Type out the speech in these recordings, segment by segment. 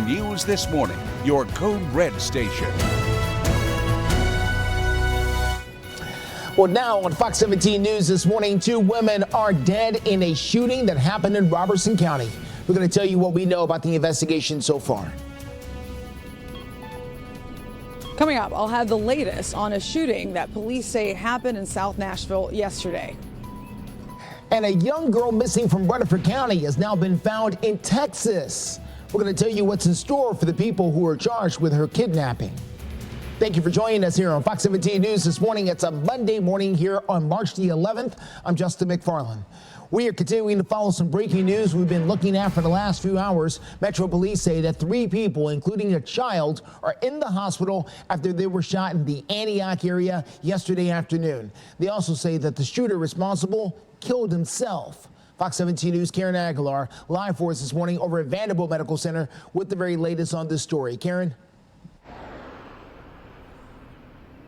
News This Morning, your Code Red station. Well, now on Fox 17 News this morning, 2 women are dead in a shooting that happened in Robertson County. We're going to tell you what we know about the investigation so far. Coming up, I'll have the latest on a shooting that police say happened in South Nashville yesterday. And a young girl missing from Rutherford County has now been found in Texas. We're going to tell you what's in store for the people who are charged with her kidnapping. Thank you for joining us here on Fox 17 News this morning. It's a Monday morning here on March the 11th. I'm Justin McFarland. We are continuing to follow some breaking news we've been looking at for the last few hours. Metro Police say that 3 people, including a child, are in the hospital after they were shot in the Antioch area yesterday afternoon. They also say that the shooter responsible killed himself. Fox 17 News' Karen Aguilar live for us this morning over at Vanderbilt Medical Center with the very latest on this story. Karen?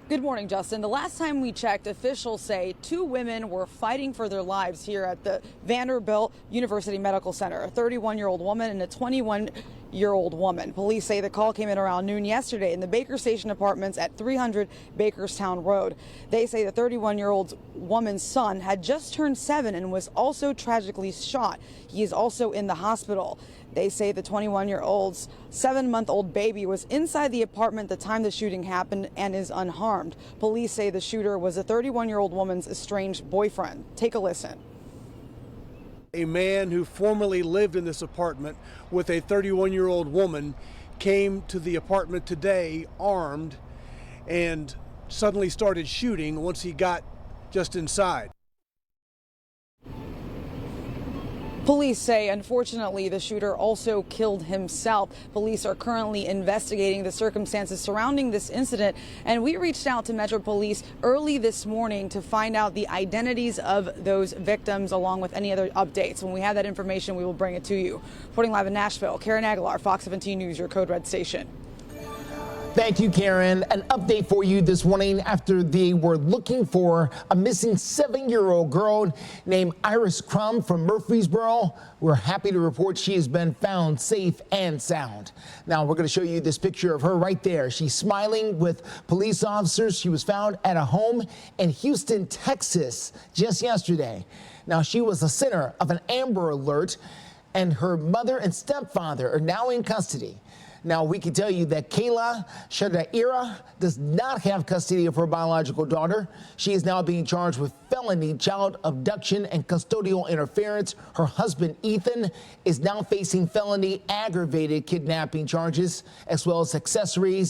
Good morning, Justin. The last time we checked, officials say 2 women were fighting for their lives here at the Vanderbilt University Medical Center, a 31-year-old woman and a 21-year-old woman. Police say the call came in around noon yesterday in the Baker Station Apartments at 300 Bakerstown Road. They say the 31-year-old woman's son had just turned 7 and was also tragically shot. He is also in the hospital. They say the 21-year-old's 7-month-old baby was inside the apartment at the time the shooting happened and is unharmed. Police say the shooter was a 31-year-old woman's estranged boyfriend. Take a listen. A man who formerly lived in this apartment with a 31-year-old woman came to the apartment today armed and suddenly started shooting once he got just inside. Police say, unfortunately, the shooter also killed himself. Police are currently investigating the circumstances surrounding this incident, and we reached out to Metro Police early this morning to find out the identities of those victims along with any other updates. When we have that information, we will bring it to you. Reporting live in Nashville, Karen Aguilar, Fox 17 News, your Code Red station. Thank you, Karen. An update for you this morning after they were looking for a missing 7-year-old girl named Iris Crum from Murfreesboro. We're happy to report she has been found safe and sound. Now, we're going to show you this picture of her right there. She's smiling with police officers. She was found at a home in Houston, Texas, just yesterday. Now, she was the center of an Amber Alert, and her mother and stepfather are now in custody. Now, we can tell you that Kayla Shadaira does not have custody of her biological daughter. She is now being charged with felony child abduction and custodial interference. Her husband, Ethan, is now facing felony aggravated kidnapping charges, as well as accessory,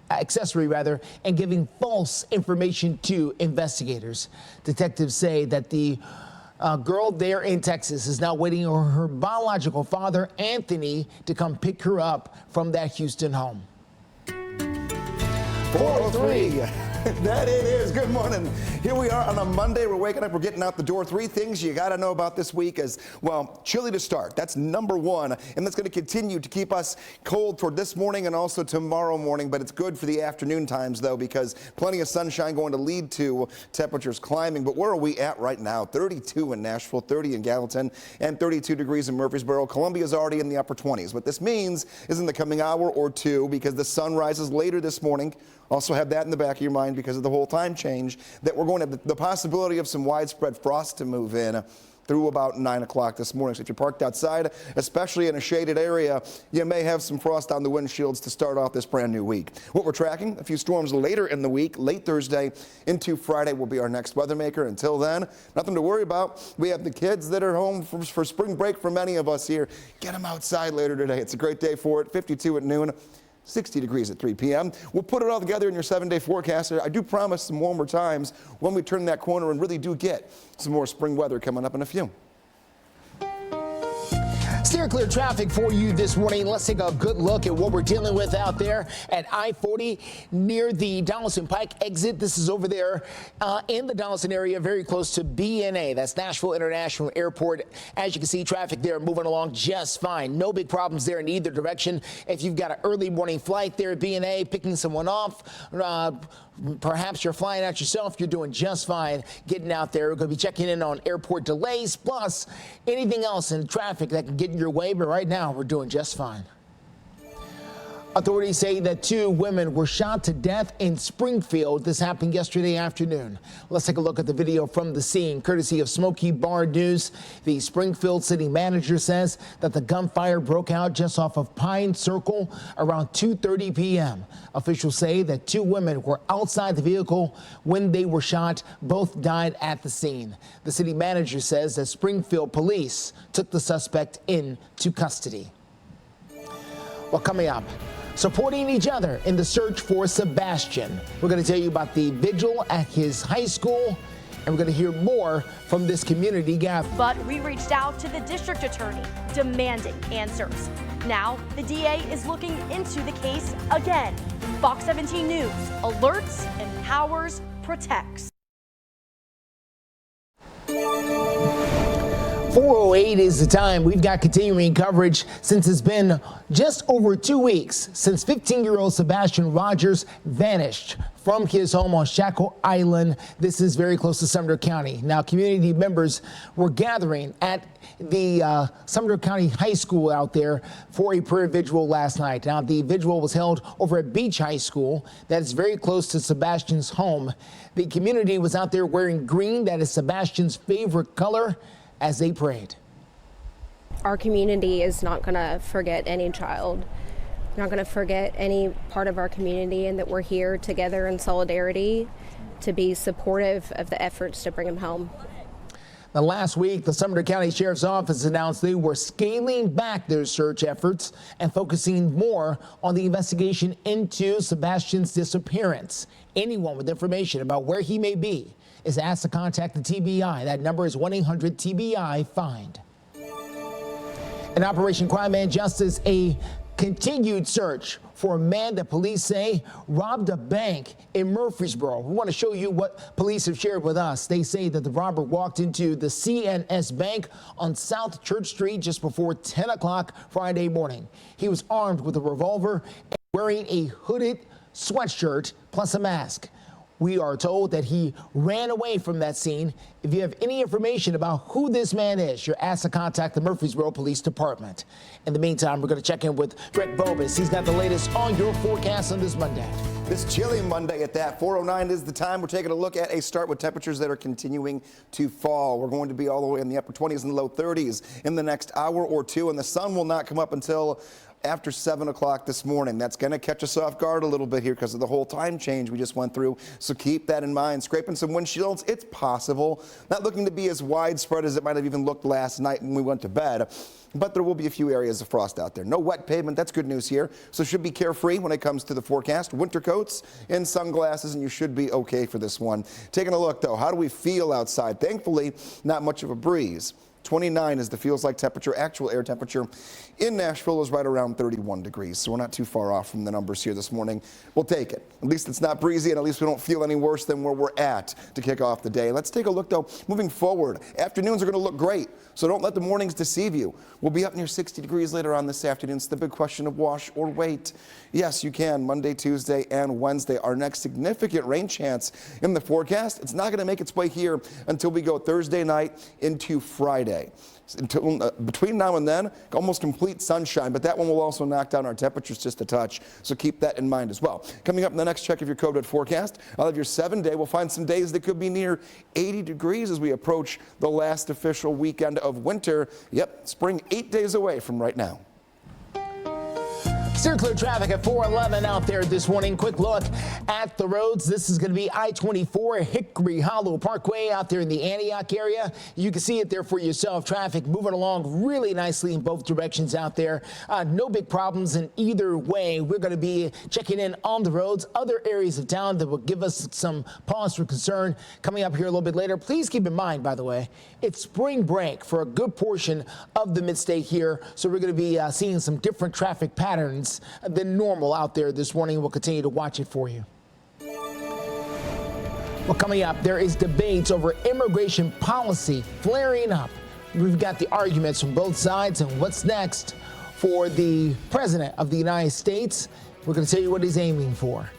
and giving false information to investigators. Detectives say that the girl there in Texas is now waiting for her biological father, Anthony, to come pick her up from that Houston home. 403. That it is. Good morning. Here we are on a Monday. We're waking up. We're getting out the door. 3 things you got to know about this week is, well, chilly to start. That's number 1. And that's going to continue to keep us cold for this morning and also tomorrow morning. But it's good for the afternoon times, though, because plenty of sunshine going to lead to temperatures climbing. But where are we at right now? 32 in Nashville, 30 in Gallatin, and 32 degrees in Murfreesboro. Columbia's already in the upper 20s. What this means is in the coming hour or 2, because the sun rises later this morning. Also have that in the back of your mind because of the whole time change, that we're going to have the possibility of some widespread frost to move in through about 9 o'clock this morning. So if you're parked outside, especially in a shaded area, you may have some frost on the windshields to start off this brand new week. What we're tracking, a few storms later in the week, late Thursday into Friday will be our next weather maker. Until then, nothing to worry about. We have the kids that are home for spring break for many of us here. Get them outside later today. It's a great day for it. 52 at noon. 60 degrees at 3 p.m. We'll put it all together in your 7-day forecast. I do promise some warmer times when we turn that corner and really do get some more spring weather coming up in a few. Steer clear traffic for you this morning. Let's take a good look at what we're dealing with out there at I-40 near the Donaldson Pike exit. This is over there in the Donaldson area, very close to BNA. That's Nashville International Airport. As you can see, traffic there moving along just fine. No big problems there in either direction. If you've got an early morning flight there at BNA, picking someone off, perhaps you're flying out yourself, you're doing just fine getting out there. We're going to be checking in on airport delays, plus anything else in traffic that can get in your way. But right now, we're doing just fine. Authorities say that 2 women were shot to death in Springfield. This happened yesterday afternoon. Let's take a look at the video from the scene, courtesy of Smoky Bar News. The Springfield city manager says that the gunfire broke out just off of Pine Circle around 2:30 p.m. Officials say that 2 women were outside the vehicle when they were shot. Both died at the scene. The city manager says that Springfield police took the suspect into custody. Well, coming up, supporting each other in the search for Sebastian. We're going to tell you about the vigil at his high school, and we're going to hear more from this community gathering. But we reached out to the district attorney demanding answers. Now the DA is looking into the case again. Fox 17 News alerts, empowers, protects. 4:08 is the time. We've got continuing coverage since it's been just over 2 weeks since 15-year-old Sebastian Rogers vanished from his home on Shackle Island. This is very close to Sumter County. Now, community members were gathering at the Sumter County High School out there for a prayer vigil last night. Now, the vigil was held over at Beach High School that is very close to Sebastian's home. The community was out there wearing green, that is Sebastian's favorite color, as they prayed. Our community is not going to forget any child, not going to forget any part of our community, and that we're here together in solidarity to be supportive of the efforts to bring him home. Now, last week, the Sumter County Sheriff's Office announced they were scaling back their search efforts and focusing more on the investigation into Sebastian's disappearance. Anyone with information about where he may be is asked to contact the TBI. That number is 1-800-TBI-FIND. In Operation Crime and Justice, a continued search for a man that police say robbed a bank in Murfreesboro. We want to show you what police have shared with us. They say that the robber walked into the CNS Bank on South Church Street just before 10 o'clock Friday morning. He was armed with a revolver and wearing a hooded sweatshirt plus a mask. We are told that he ran away from that scene. If you have any information about who this man is, you're asked to contact the Murfreesboro Police Department. In the meantime, we're going to check in with Greg Bobus. He's got the latest on your forecast on this Monday. This chilly Monday at that. 4:09 is the time. We're taking a look at a start with temperatures that are continuing to fall. We're going to be all the way in the upper 20s and low 30s in the next hour or two, and the sun will not come up until after 7 o'clock this morning. That's going to catch us off guard a little bit here because of the whole time change we just went through. So keep that in mind. Scraping some windshields, it's possible. Not looking to be as widespread as it might have even looked last night when we went to bed. But there will be a few areas of frost out there. No wet pavement. That's good news here. So should be carefree when it comes to the forecast. Winter coats and sunglasses, and you should be okay for this one. Taking a look, though, how do we feel outside? Thankfully, not much of a breeze. 29 is the feels like temperature. Actual air temperature in Nashville is right around 31 degrees. So we're not too far off from the numbers here this morning. We'll take it. At least it's not breezy, and at least we don't feel any worse than where we're at to kick off the day. Let's take a look, though, moving forward. Afternoons are going to look great, so don't let the mornings deceive you. We'll be up near 60 degrees later on this afternoon. It's the big question of wash or wait. Yes, you can. Monday, Tuesday, and Wednesday. Our next significant rain chance in the forecast. It's not going to make its way here until we go Thursday night into Friday. Until, between now and then, almost complete sunshine, but that one will also knock down our temperatures just a touch, so keep that in mind as well. Coming up in the next check of your code red forecast, I'll have your 7-day. We'll find some days that could be near 80 degrees as we approach the last official weekend of winter. Yep, spring 8 days away from right now. Steer clear traffic at 411 out there this morning. Quick look at the roads. This is going to be I-24 Hickory Hollow Parkway out there in the Antioch area. You can see it there for yourself. Traffic moving along really nicely in both directions out there. No big problems in either way. We're going to be checking in on the roads, other areas of town that will give us some pause for concern coming up here a little bit later. Please keep in mind, by the way, it's spring break for a good portion of the mid-state here, so we're going to be seeing some different traffic patterns than normal out there this morning. We'll continue to watch it for you. Well, coming up, there is debates over immigration policy flaring up. We've got the arguments from both sides and what's next for the President of the United States. We're going to tell you what he's aiming for.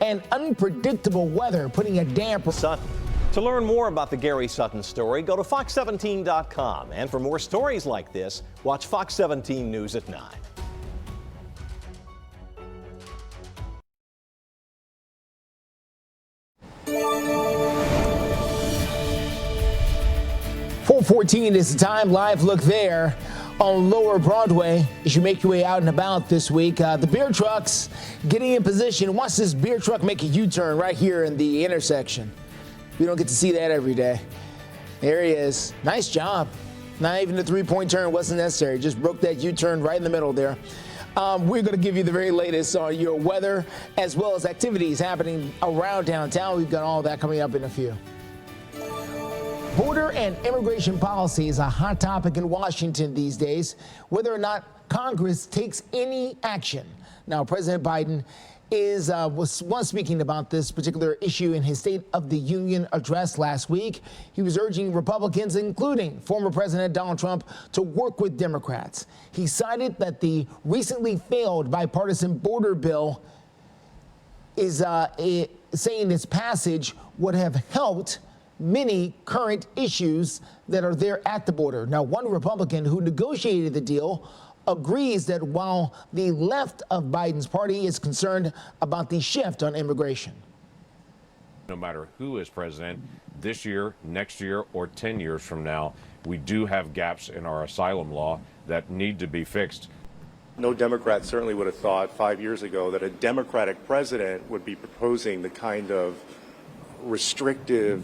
And unpredictable weather putting a damper. Sutton. To learn more about the Gary Sutton story, go to fox17.com. And for more stories like this, watch Fox 17 News at 9. 7:14 is the time. Live look there on Lower Broadway as you make your way out and about this week. The beer trucks getting in position. Watch this beer truck make a U-turn right here in the intersection. We don't get to see that every day. There he is. Nice job. Not even a three-point turn wasn't necessary. Just broke that U-turn right in the middle there. We're going to give you the very latest on your weather as well as activities happening around downtown. We've got all that coming up in a few. Border and immigration policy is a hot topic in Washington these days, whether or not Congress takes any action. Now, President Biden was speaking about this particular issue in his State of the Union address last week. He was urging Republicans, including former President Donald Trump, to work with Democrats. He cited that the recently failed bipartisan border bill is saying its passage would have helped many current issues that are there at the border. Now, one Republican who negotiated the deal agrees that while the left of Biden's party is concerned about the shift on immigration. No matter who is president this year, next year, or 10 years from now, we do have gaps in our asylum law that need to be fixed. No Democrat certainly would have thought 5 years ago that a Democratic president would be proposing the kind of restrictive,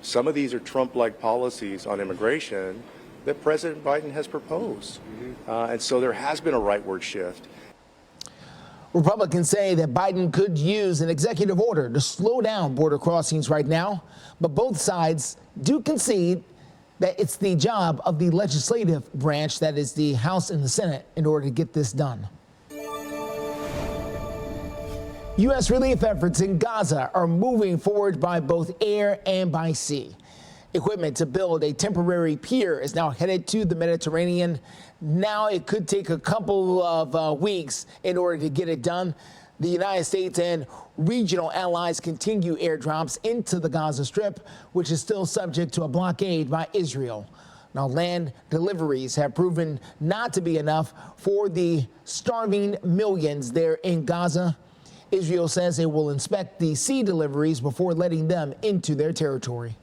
some of these are Trump-like policies on immigration that President Biden has proposed. And so there has been a rightward shift. Republicans say that Biden could use an executive order to slow down border crossings right now, but both sides do concede that it's the job of the legislative branch, that is the House and the Senate, in order to get this done. U.S. relief efforts in Gaza are moving forward by both air and by sea. Equipment to build a temporary pier is now headed to the Mediterranean. Now it could take a couple of weeks in order to get it done. The United States and regional allies continue airdrops into the Gaza Strip, which is still subject to a blockade by Israel. Now, land deliveries have proven not to be enough for the starving millions there in Gaza. Israel says it will inspect the sea deliveries before letting them into their territory.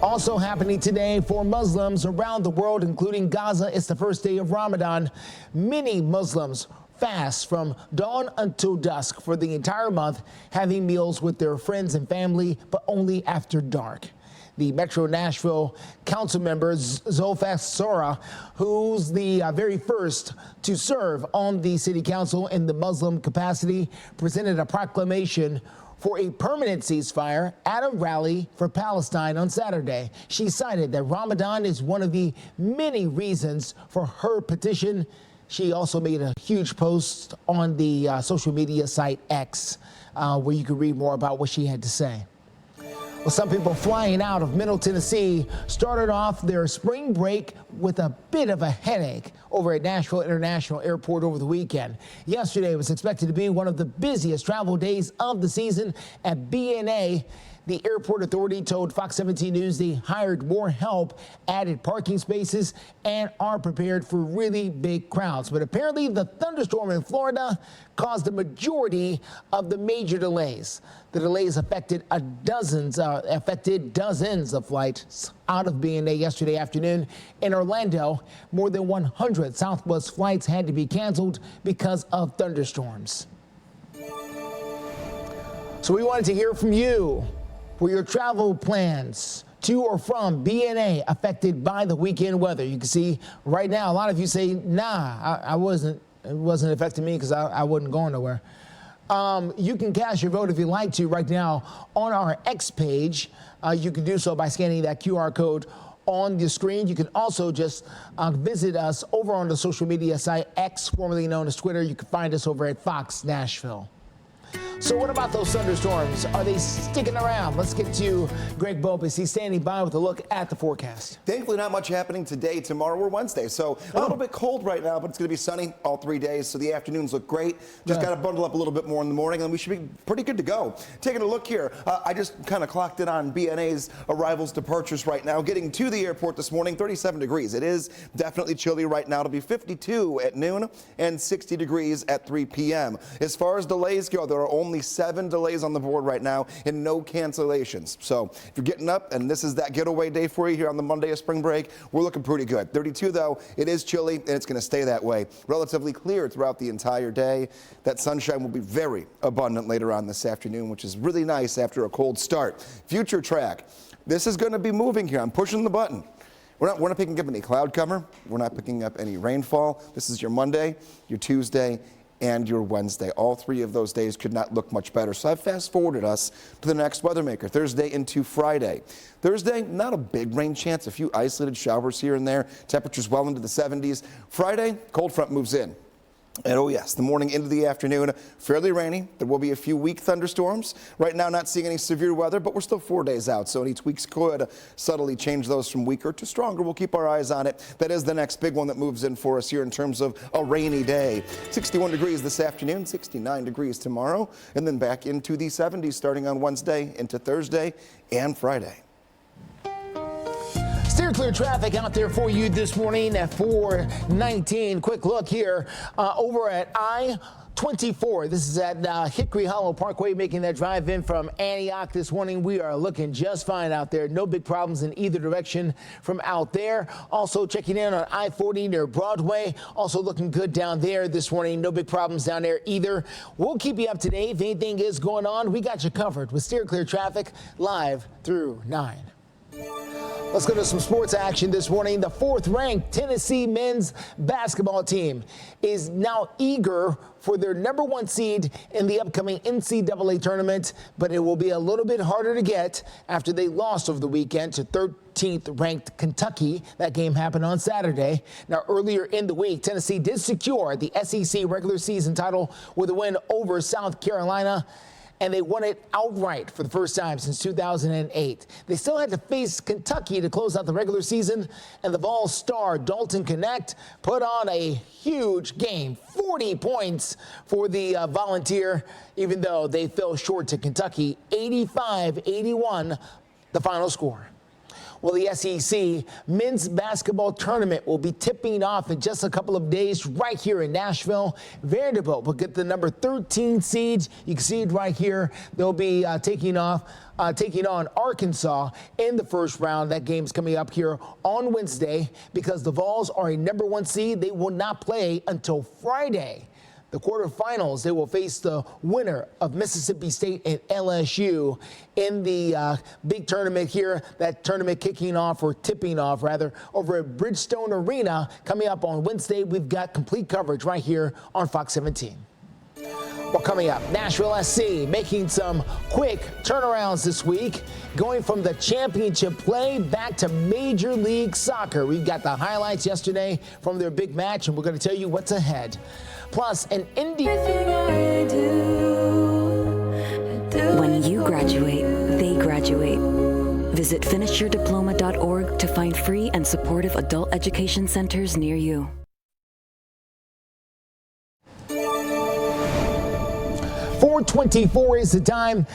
Also happening today for Muslims around the world, including Gaza, it's the first day of Ramadan. Many Muslims fast from dawn until dusk for the entire month, having meals with their friends and family, but only after dark. The Metro Nashville council member, Zulfas Sora, who's the very first to serve on the city council in the Muslim capacity, presented a proclamation for a permanent ceasefire at a rally for Palestine on Saturday. She cited that Ramadan is one of the many reasons for her petition. She also made a huge post on the social media site X, where you can read more about what she had to say. Well, some people flying out of Middle Tennessee started off their spring break with a bit of a headache over at Nashville International Airport over the weekend. Yesterday was expected to be one of the busiest travel days of the season at BNA. The airport authority told Fox 17 News they hired more help, added parking spaces, and are prepared for really big crowds. But apparently the thunderstorm in Florida caused the majority of the major delays. The delays affected dozens of flights out of BNA yesterday afternoon. In Orlando, more than 100 Southwest flights had to be canceled because of thunderstorms. So we wanted to hear from you. For your travel plans to or from BNA affected by the weekend weather? You can see right now, a lot of you say, nah, it wasn't affecting me because I wasn't going nowhere. You can cast your vote if you like to right now on our X page. You can do so by scanning that QR code on the screen. You can also just visit us over on the social media site X, formerly known as Twitter. You can find us over at Fox Nashville. So what about those thunderstorms? Are they sticking around? Let's get to Greg Bopus. He's standing by with a look at the forecast. Thankfully, not much happening today. Tomorrow, we're Wednesday. So a little bit cold right now, but it's going to be sunny all 3 days. So the afternoons look great. Just got to bundle up a little bit more in the morning, and we should be pretty good to go. Taking a look here, I just kind of clocked in on BNA's arrivals, departures right now. Getting to the airport this morning, 37 degrees. It is definitely chilly right now. It'll be 52 at noon and 60 degrees at 3 p.m. As far as delays go, there are only Only 7 delays on the board right now and no cancellations. So if you're getting up and this is that getaway day for you here on the Monday of spring break, we're looking pretty good. 32 though, it is chilly and it's going to stay that way. Relatively clear throughout the entire day. That sunshine will be very abundant later on this afternoon, which is really nice after a cold start. Future track. This is going to be moving here. I'm pushing the button. We're not picking up any cloud cover. We're not picking up any rainfall. This is your Monday, your Tuesday, and your Wednesday. All 3 of those days could not look much better. So I've fast forwarded us to the next weather maker, Thursday into Friday. Thursday, not a big rain chance, a few isolated showers here and there. Temperatures well into the 70s. Friday, cold front moves in. And oh yes, the morning into the afternoon, fairly rainy. There will be a few weak thunderstorms. Right now, not seeing any severe weather, but we're still 4 days out, so any tweaks could subtly change those from weaker to stronger. We'll keep our eyes on it. That is the next big one that moves in for us here in terms of a rainy day. 61 degrees this afternoon, 69 degrees tomorrow, and then back into the 70s starting on Wednesday into Thursday and Friday. Steer clear traffic out there for you this morning at 419. Quick look here over at I-24. This is at Hickory Hollow Parkway, making that drive in from Antioch this morning. We are looking just fine out there. No big problems in either direction from out there. Also checking in on I-40 near Broadway. Also looking good down there this morning. No big problems down there either. We'll keep you up to date. If anything is going on, we got you covered with Steer Clear Traffic live through 9. Let's go to some sports action this morning. The 4th-ranked Tennessee men's basketball team is now eager for their #1 seed in the upcoming NCAA tournament, but it will be a little bit harder to get after they lost over the weekend to 13th-ranked Kentucky. That game happened on Saturday. Now, earlier in the week, Tennessee did secure the SEC regular season title with a win over South Carolina, and they won it outright for the first time since 2008. They still had to face Kentucky to close out the regular season, and the Vols star Dalton Knecht put on a huge game, 40 points for the Volunteer, even though they fell short to Kentucky, 85-81, the final score. Well, the SEC men's basketball tournament will be tipping off in just a couple of days right here in Nashville. Vanderbilt will get the number 13 seed. You can see it right here. They'll be taking on Arkansas in the first round. That game's coming up here on Wednesday. Because the Vols are a #1 seed, they will not play until Friday. The quarterfinals, they will face the winner of Mississippi State and LSU in the big tournament here. That tournament kicking off, or tipping off rather, over at Bridgestone Arena coming up on Wednesday. We've got complete coverage right here on Fox 17. Well, coming up, Nashville SC making some quick turnarounds this week, going from the championship play back to Major League Soccer. We've got the highlights yesterday from their big match, and we're going to tell you what's ahead. Plus, an indie. When you graduate, they graduate. Visit finishyourdiploma.org to find free and supportive adult education centers near you. 4:24 is the time.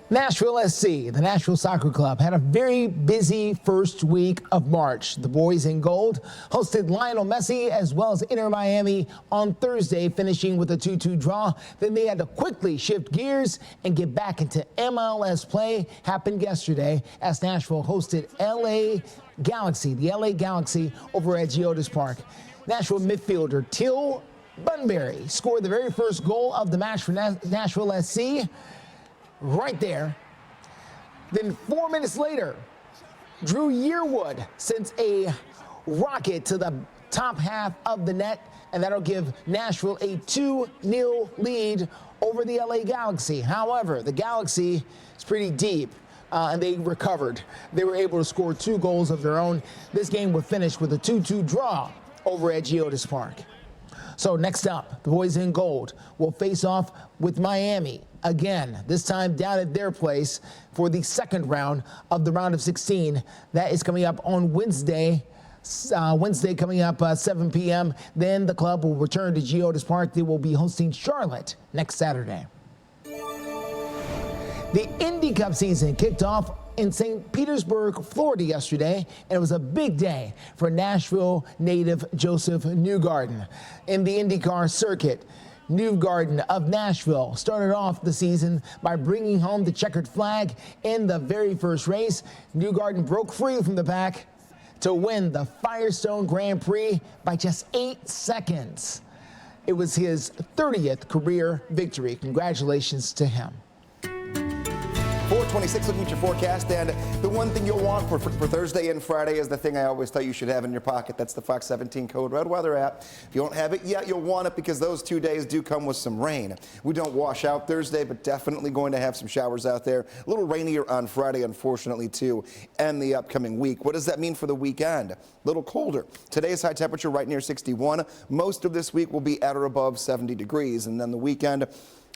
Nashville SC, the Nashville Soccer Club, had a very busy first week of March. The boys in gold hosted Lionel Messi as well as Inter Miami on Thursday, finishing with a 2-2 draw. Then they had to quickly shift gears and get back into MLS play. Happened yesterday as Nashville hosted LA Galaxy, the LA Galaxy over at Geodis Park. Nashville midfielder Till Bunbury scored the very first goal of the match for Nashville SC. Right there. Then 4 minutes later, Drew Yearwood sends a rocket to the top half of the net, and that'll give Nashville a 2-0 lead over the LA Galaxy. However, the Galaxy is pretty deep, and they recovered. They were able to score 2 goals of their own. This game would finish with a 2-2 draw over at Geodis Park. So next up, the boys in gold will face off with Miami again, this time down at their place for the second round of the round of 16. That is coming up on Wednesday. Wednesday coming up 7 p.m. Then the club will return to Geodis Park. They will be hosting Charlotte next Saturday. The Indy Cup season kicked off in St. Petersburg, Florida yesterday, and it was a big day for Nashville native Joseph Newgarden. In the IndyCar circuit, Newgarden of Nashville started off the season by bringing home the checkered flag in the very first race. Newgarden broke free from the pack to win the Firestone Grand Prix by just 8 seconds. It was his 30th career victory. Congratulations to him. 426, looking at your forecast, and the one thing you'll want for Thursday and Friday is the thing I always thought you should have in your pocket. That's the Fox 17 Code Red Weather app. If you don't have it yet, you'll want it because those 2 days do come with some rain. We don't wash out Thursday, but definitely going to have some showers out there. A little rainier on Friday, unfortunately, too, and the upcoming week. What does that mean for the weekend? A little colder. Today's high temperature right near 61. Most of this week will be at or above 70 degrees, and then the weekend,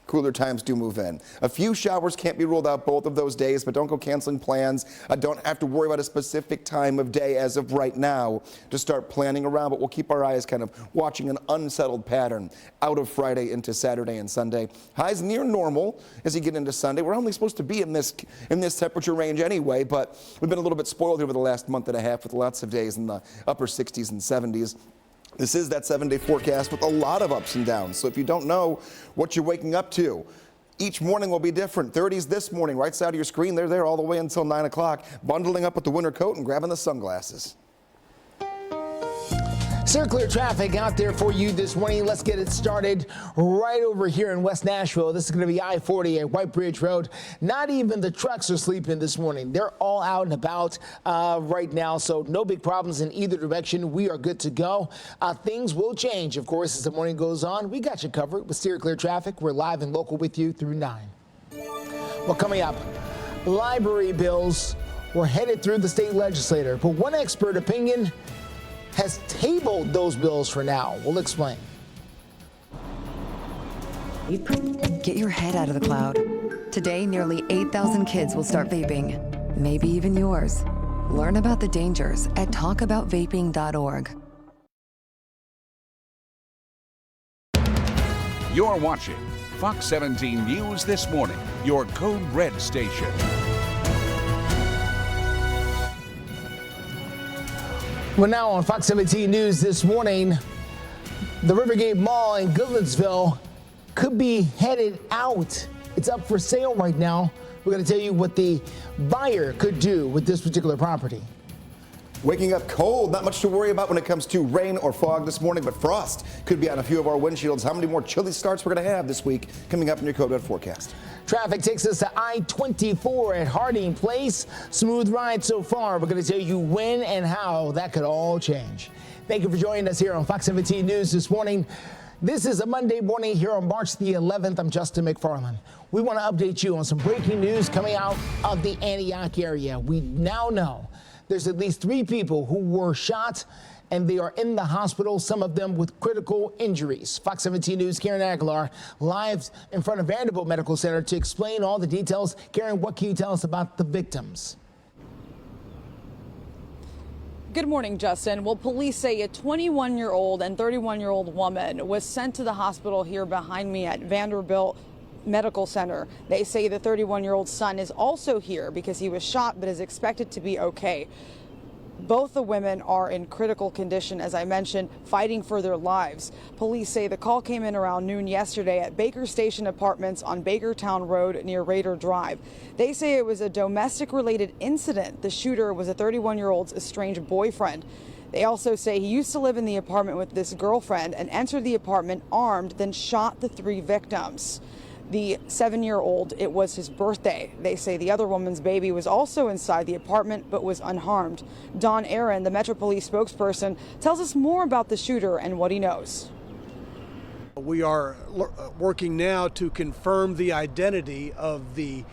cooler times do move in. A few showers can't be ruled out both of those days, but don't go canceling plans. Don't have to worry about a specific time of day as of right now to start planning around, but we'll keep our eyes kind of watching an unsettled pattern out of Friday into Saturday and Sunday. Highs near normal as you get into Sunday. We're only supposed to be in this temperature range anyway, but we've been a little bit spoiled over the last month and a half with lots of days in the upper 60s and 70s. This is that 7-day forecast with a lot of ups and downs. So if you don't know what you're waking up to, each morning will be different. 30s this morning, right side of your screen, they're there all the way until 9 o'clock, bundling up with the winter coat and grabbing the sunglasses. Clear traffic out there for you this morning. Let's get it started right over here in West Nashville. This is going to be I-40 at White Bridge Road. Not even the trucks are sleeping this morning. They're all out and about right now, so no big problems in either direction. We are good to go. Things will change, of course, as the morning goes on. We got you covered with Clear traffic. We're live and local with you through 9. Well, coming up, library bills were headed through the state legislature, but one expert opinion has tabled those bills for now. We'll explain. Get your head out of the cloud. Today, nearly 8,000 kids will start vaping, maybe even yours. Learn about the dangers at talkaboutvaping.org. You're watching Fox 17 News This Morning, your Code Red station. Well, now on Fox 17 News this morning, the Rivergate Mall in Goodlettsville could be headed out. It's up for sale right now. We're going to tell you what the buyer could do with this particular property. Waking up cold, not much to worry about when it comes to rain or fog this morning, but frost could be on a few of our windshields. How many more chilly starts we're going to have this week coming up in your Code Red forecast. Traffic takes us to I-24 at Harding Place. Smooth ride so far. We're going to tell you when and how that could all change. Thank you for joining us here on Fox 17 News this morning. This is a Monday morning here on March the 11th. I'm Justin McFarland. We want to update you on some breaking news coming out of the Antioch area. We now know there's at least 3 people who were shot, and they are in the hospital, some of them with critical injuries. Fox 17 News' Karen Aguilar live in front of Vanderbilt Medical Center to explain all the details. Karen, what can you tell us about the victims? Good morning, Justin. Well, police say a 21-year-old and 31-year-old woman was sent to the hospital here behind me at Vanderbilt Medical Center. They say the 31-year-old son is also here because he was shot but is expected to be okay. Both the women are in critical condition, as I mentioned, fighting for their lives. Police say the call came in around noon yesterday at Baker Station Apartments on Bakertown Road near Raider Drive. They say it was a domestic-related incident. The shooter was a 31-year-old's estranged boyfriend. They also say he used to live in the apartment with this girlfriend and entered the apartment armed, then shot the 3 victims. The 7-year-old, it was his birthday. They say the other woman's baby was also inside the apartment but was unharmed. Don Aaron, the Metro Police spokesperson, tells us more about the shooter and what he knows. We are working now to confirm the identity of the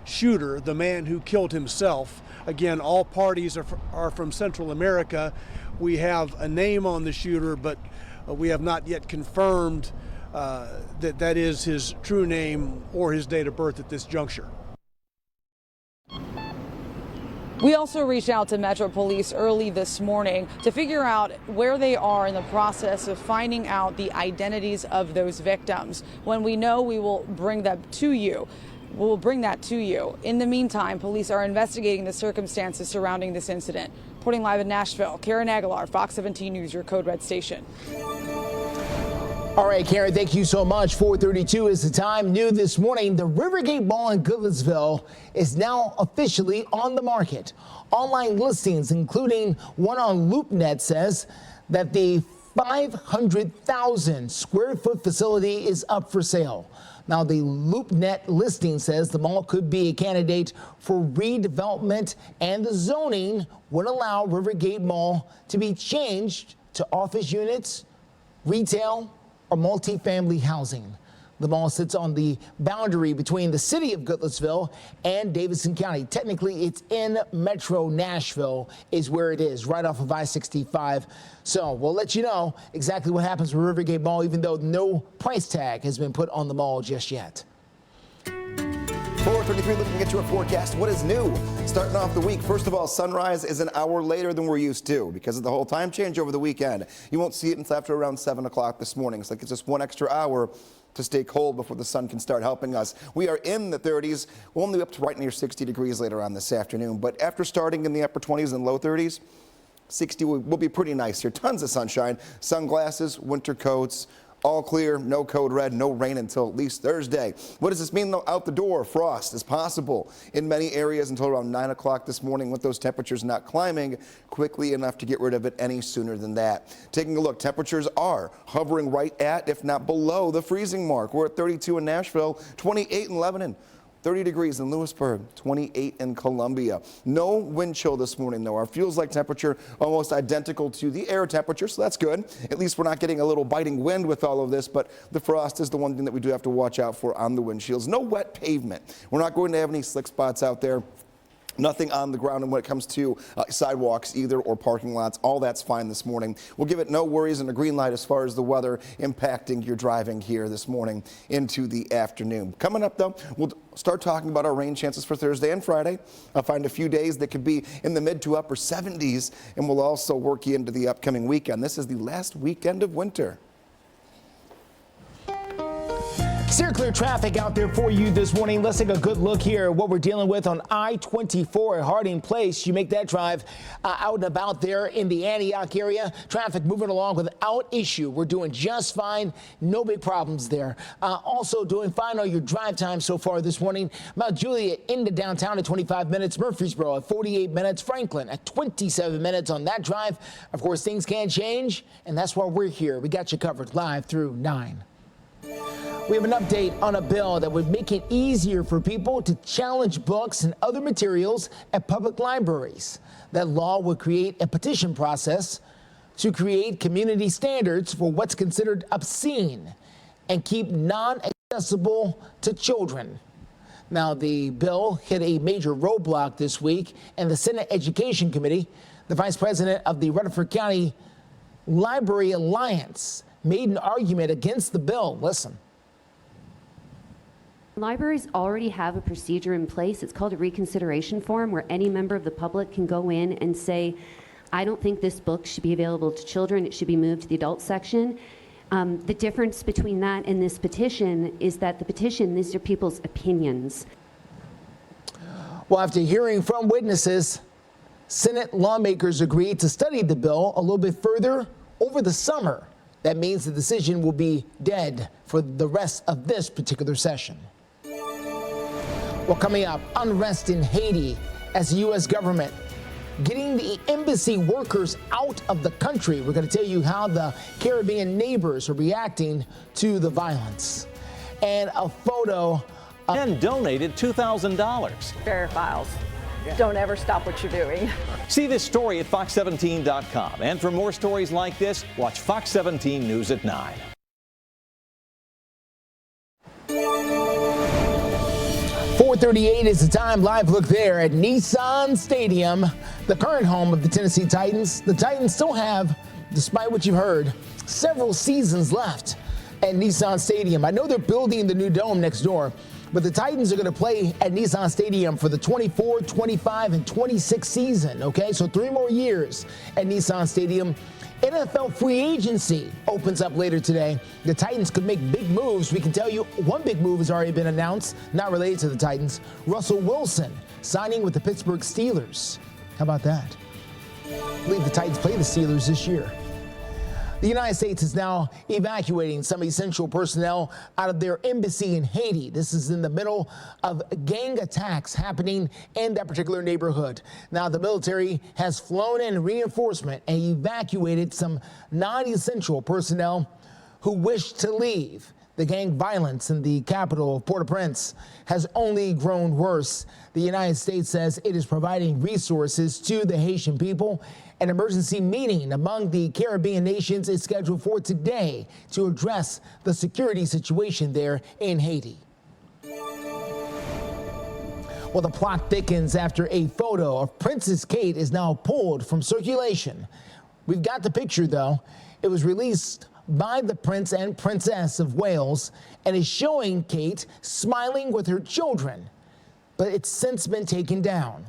shooter, the man who killed himself. Again, all parties are from Central America. We have a name on the shooter, but we have not yet confirmed that is his true name or his date of birth at this juncture. We also reached out to Metro Police early this morning to figure out where they are in the process of finding out the identities of those victims. When we know, we will bring that to you. We'll bring that to you. In the meantime, police are investigating the circumstances surrounding this incident. Reporting live in Nashville, Karen Aguilar, Fox 17 News, your Code Red station. All right, Karen, thank you so much. 4:32 is the time. New this morning, the Rivergate Mall in Goodlettsville is now officially on the market. Online listings, including one on LoopNet, says that the 500,000 square foot facility is up for sale. Now, the LoopNet listing says the mall could be a candidate for redevelopment, and the zoning would allow Rivergate Mall to be changed to office units, retail, or multifamily housing. The mall sits on the boundary between the city of Goodlettsville and Davidson County. Technically, it's in Metro Nashville is where it is, right off of I-65. So we'll let you know exactly what happens with Rivergate Mall, even though no price tag has been put on the mall just yet. 4:33, looking at your forecast. What is new? Starting off the week, first of all, sunrise is an hour later than we're used to because of the whole time change over the weekend. You won't see it until after around 7 o'clock this morning. So that gives us 1 extra hour to stay cold before the sun can start helping us. We are in the 30s. We'll only up to right near 60 degrees later on this afternoon. But after starting in the upper 20s and low 30s, 60 will be pretty nice here. Tons of sunshine, sunglasses, winter coats. All clear, no code red, no rain until at least Thursday. What does this mean, though? Out the door, frost is possible in many areas until around 9 o'clock this morning, with those temperatures not climbing quickly enough to get rid of it any sooner than that. Taking a look, temperatures are hovering right at, if not below, the freezing mark. We're at 32 in Nashville, 28 in Lebanon. 30 degrees in Lewisburg, 28 in Columbia. No wind chill this morning, though. Our feels like temperature almost identical to the air temperature, so that's good. At least we're not getting a little biting wind with all of this, but the frost is the one thing that we do have to watch out for on the windshields. No wet pavement. We're not going to have any slick spots out there. Nothing on the ground, and when it comes to sidewalks either or parking lots, all that's fine this morning. We'll give it no worries and a green light as far as the weather impacting your driving here this morning into the afternoon. Coming up, though, we'll start talking about our rain chances for Thursday and Friday. I'll find a few days that could be in the mid to upper 70s, and we'll also work you into the upcoming weekend. This is the last weekend of winter. Steer clear traffic out there for you this morning. Let's take a good look here at what we're dealing with on I-24 at Harding Place. You make that drive out and about there in the Antioch area. Traffic moving along without issue. We're doing just fine. No big problems there. Also doing fine on your drive time so far this morning. Mount Juliet into downtown at 25 minutes. Murfreesboro at 48 minutes. Franklin at 27 minutes on that drive. Of course, things can change, and that's why we're here. We got you covered live through 9. We have an update on a bill that would make it easier for people to challenge books and other materials at public libraries. That law would create a petition process to create community standards for what's considered obscene and keep non-accessible to children. Now, the bill hit a major roadblock this week, and the Senate Education Committee, the vice president of the Rutherford County Library Alliance, made an argument against the bill. Listen. Libraries already have a procedure in place. It's called a reconsideration form, where any member of the public can go in and say, I don't think this book should be available to children. It should be moved to the adult section. The difference between that and this petition is that the petition, these are people's opinions. Well, after hearing from witnesses, Senate lawmakers agreed to study the bill a little bit further over the summer. That means the decision will be dead for the rest of this particular session. Well, coming up, unrest in Haiti as the U.S. government getting the embassy workers out of the country. We're going to tell you how the Caribbean neighbors are reacting to the violence. And a photo. And donated $2,000. Verifiles. Don't ever stop what you're doing. See this story at fox17.com. And for more stories like this, watch Fox 17 News at 9. 4:38 is the time. Live look there at Nissan Stadium, the current home of the Tennessee Titans. The Titans still have, despite what you've heard, several seasons left at Nissan Stadium. I know they're building the new dome next door, but the Titans are going to play at Nissan Stadium for the 24, 25, and 26 season, okay? So 3 more years at Nissan Stadium. NFL free agency opens up later today. The Titans could make big moves. We can tell you one big move has already been announced, not related to the Titans. Russell Wilson signing with the Pittsburgh Steelers. How about that? I believe the Titans play the Steelers this year. The United States is now evacuating some essential personnel out of their embassy in Haiti. This is in the middle of gang attacks happening in that particular neighborhood. Now, the military has flown in reinforcement and evacuated some non-essential personnel who wish to leave. The gang violence in the capital of Port-au-Prince has only grown worse. The United States says it is providing resources to the Haitian people. An emergency meeting among the Caribbean nations is scheduled for today to address the security situation there in Haiti. Well, the plot thickens after a photo of Princess Kate is now pulled from circulation. We've got the picture, though. It was released by the Prince and Princess of Wales and is showing Kate smiling with her children, but it's since been taken down.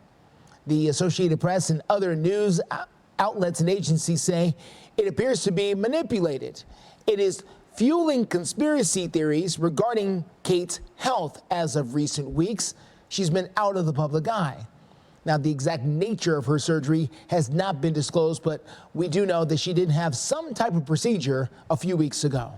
The Associated Press and other news outlets and agencies say it appears to be manipulated. It is fueling conspiracy theories regarding Kate's health as of recent weeks. She's been out of the public eye. Now, the exact nature of her surgery has not been disclosed, but we do know that she did have some type of procedure a few weeks ago.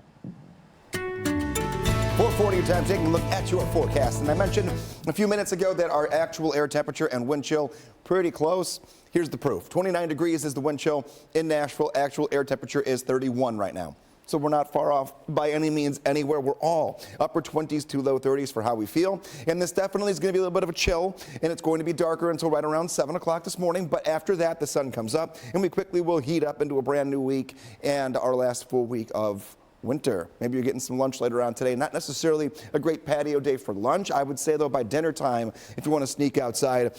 4:40 your time, taking a look at your forecast. And I mentioned a few minutes ago that our actual air temperature and wind chill pretty close. Here's the proof. 29 degrees is the wind chill in Nashville. Actual air temperature is 31 right now. So we're not far off by any means anywhere. We're all upper 20s to low 30s for how we feel. And this definitely is going to be a little bit of a chill, and it's going to be darker until right around 7 o'clock this morning. But after that, the sun comes up, and we quickly will heat up into a brand new week and our last full week of winter. Maybe you're getting some lunch later on today. Not necessarily a great patio day for lunch. I would say, though, by dinner time, if you want to sneak outside,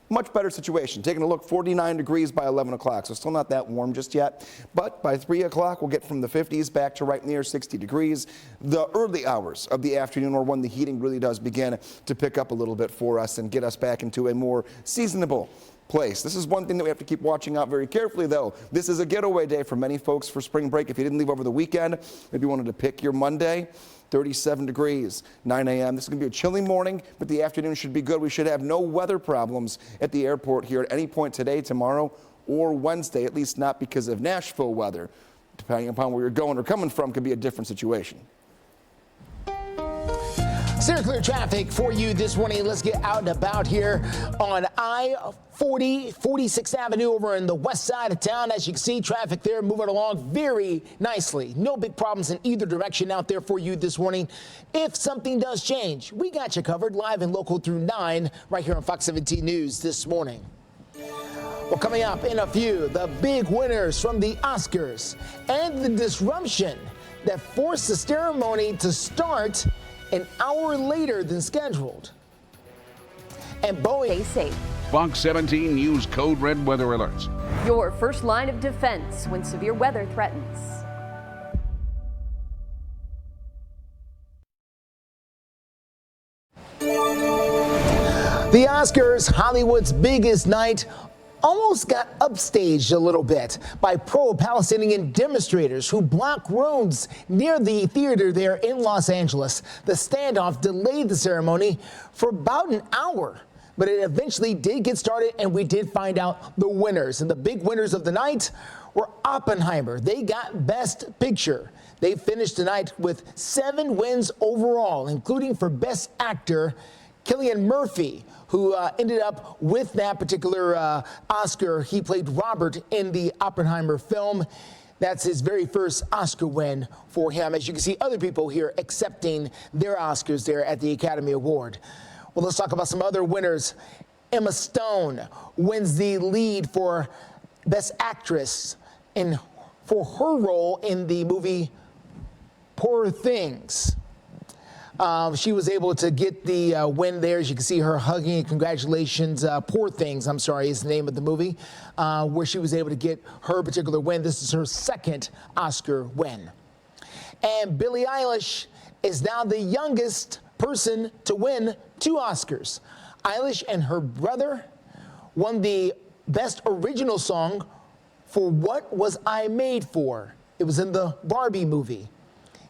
much better situation. Taking a look, 49 degrees by 11 o'clock, so still not that warm just yet. But by 3 o'clock, we'll get from the 50s back to right near 60 degrees. The early hours of the afternoon are when the heating really does begin to pick up a little bit for us and get us back into a more seasonable place. This is one thing that we have to keep watching out very carefully, though. This is a getaway day for many folks for spring break. If you didn't leave over the weekend, maybe you wanted to pick your Monday. 37 degrees, 9 a.m. This is going to be a chilly morning, but the afternoon should be good. We should have no weather problems at the airport here at any point today, tomorrow, or Wednesday, at least not because of Nashville weather. Depending upon where you're going or coming from, could be a different situation. Clear traffic for you this morning. Let's get out and about here on I-40, 46th Avenue over in the west side of town. As you can see, traffic there moving along very nicely. No big problems in either direction out there for you this morning. If something does change, we got you covered live and local through 9 right here on Fox 17 News this morning. Well, coming up in a few, the big winners from the Oscars and the disruption that forced the ceremony to start an hour later than scheduled. And Boeing. Stay safe. Fox 17 News Code Red weather alerts. Your first line of defense when severe weather threatens. The Oscars, Hollywood's biggest night, almost got upstaged a little bit by pro-Palestinian demonstrators who blocked roads near the theater there in Los Angeles. The standoff delayed the ceremony for about an hour, but it eventually did get started, and we did find out the winners. And the big winners of the night were Oppenheimer. They got Best Picture. They finished the night with 7 wins overall, including for Best Actor, Cillian Murphy, who ended up with that particular Oscar. He played Robert in the Oppenheimer film. That's his very first Oscar win for him. As you can see, other people here accepting their Oscars there at the Academy Award. Well, let's talk about some other winners. Emma Stone wins the lead for Best Actress for her role in the movie Poor Things. She was able to get the win there. As you can see her hugging. Congratulations. Poor Things, I'm sorry, is the name of the movie, where she was able to get her particular win. This is her second Oscar win. And Billie Eilish is now the youngest person to win 2 Oscars. Eilish and her brother won the Best Original Song for What Was I Made For? It was in the Barbie movie.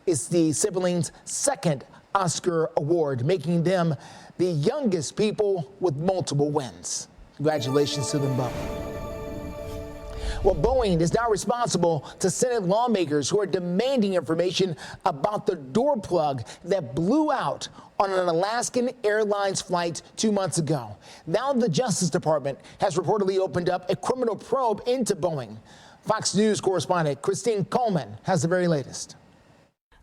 It's the siblings' second Oscar award, making them the youngest people with multiple wins. Congratulations to them both. Well, Boeing is now responsible to Senate lawmakers who are demanding information about the door plug that blew out on an Alaskan Airlines flight 2 months ago. Now the Justice Department has reportedly opened up a criminal probe into Boeing. Fox News correspondent Christine Coleman has the very latest.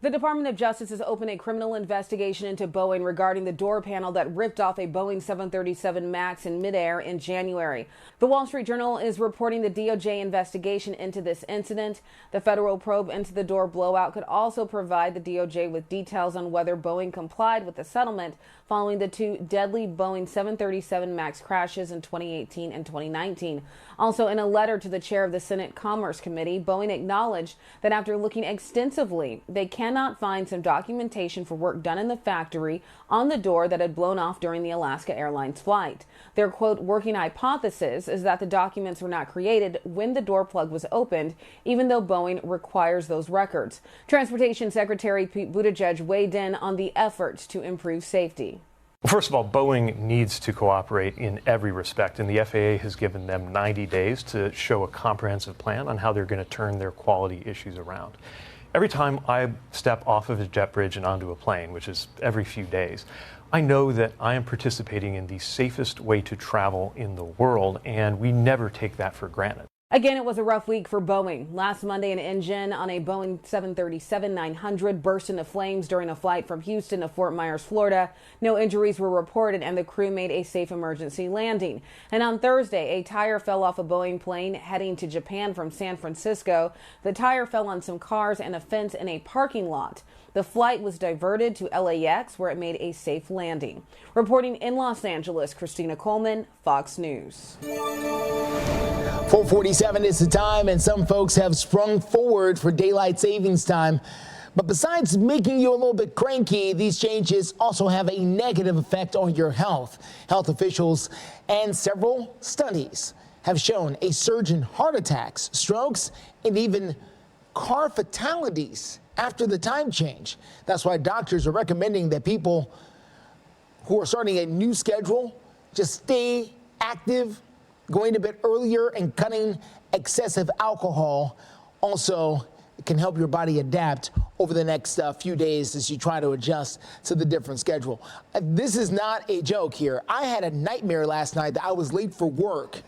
The Department of Justice has opened a criminal investigation into Boeing regarding the door panel that ripped off a Boeing 737 MAX in midair in January. The Wall Street Journal is reporting the DOJ investigation into this incident. The federal probe into the door blowout could also provide the DOJ with details on whether Boeing complied with the settlement following the two deadly Boeing 737 MAX crashes in 2018 and 2019. Also, in a letter to the chair of the Senate Commerce Committee, Boeing acknowledged that after looking extensively, they cannot find some documentation for work done in the factory on the door that had blown off during the Alaska Airlines flight. Their, quote, working hypothesis is that the documents were not created when the door plug was opened, even though Boeing requires those records. Transportation Secretary Pete Buttigieg weighed in on the efforts to improve safety. Well, first of all, Boeing needs to cooperate in every respect, and the FAA has given them 90 days to show a comprehensive plan on how they're going to turn their quality issues around. Every time I step off of a jet bridge and onto a plane, which is every few days, I know that I am participating in the safest way to travel in the world, and we never take that for granted. Again, it was a rough week for Boeing. Last Monday, an engine on a Boeing 737-900 burst into flames during a flight from Houston to Fort Myers, Florida. No injuries were reported, and the crew made a safe emergency landing. And on Thursday, a tire fell off a Boeing plane heading to Japan from San Francisco. The tire fell on some cars and a fence in a parking lot. The flight was diverted to LAX, where it made a safe landing. Reporting in Los Angeles, Christina Coleman, Fox News. 4:47 is the time, and some folks have sprung forward for daylight savings time. But besides making you a little bit cranky, these changes also have a negative effect on your health. Health officials and several studies have shown a surge in heart attacks, strokes, and even car fatalities after the time change. That's why doctors are recommending that people who are starting a new schedule just stay active, going to bed earlier, and cutting excessive alcohol. Also, it can help your body adapt over the next few days as you try to adjust to the different schedule. This is not a joke here. I had a nightmare last night that I was late for work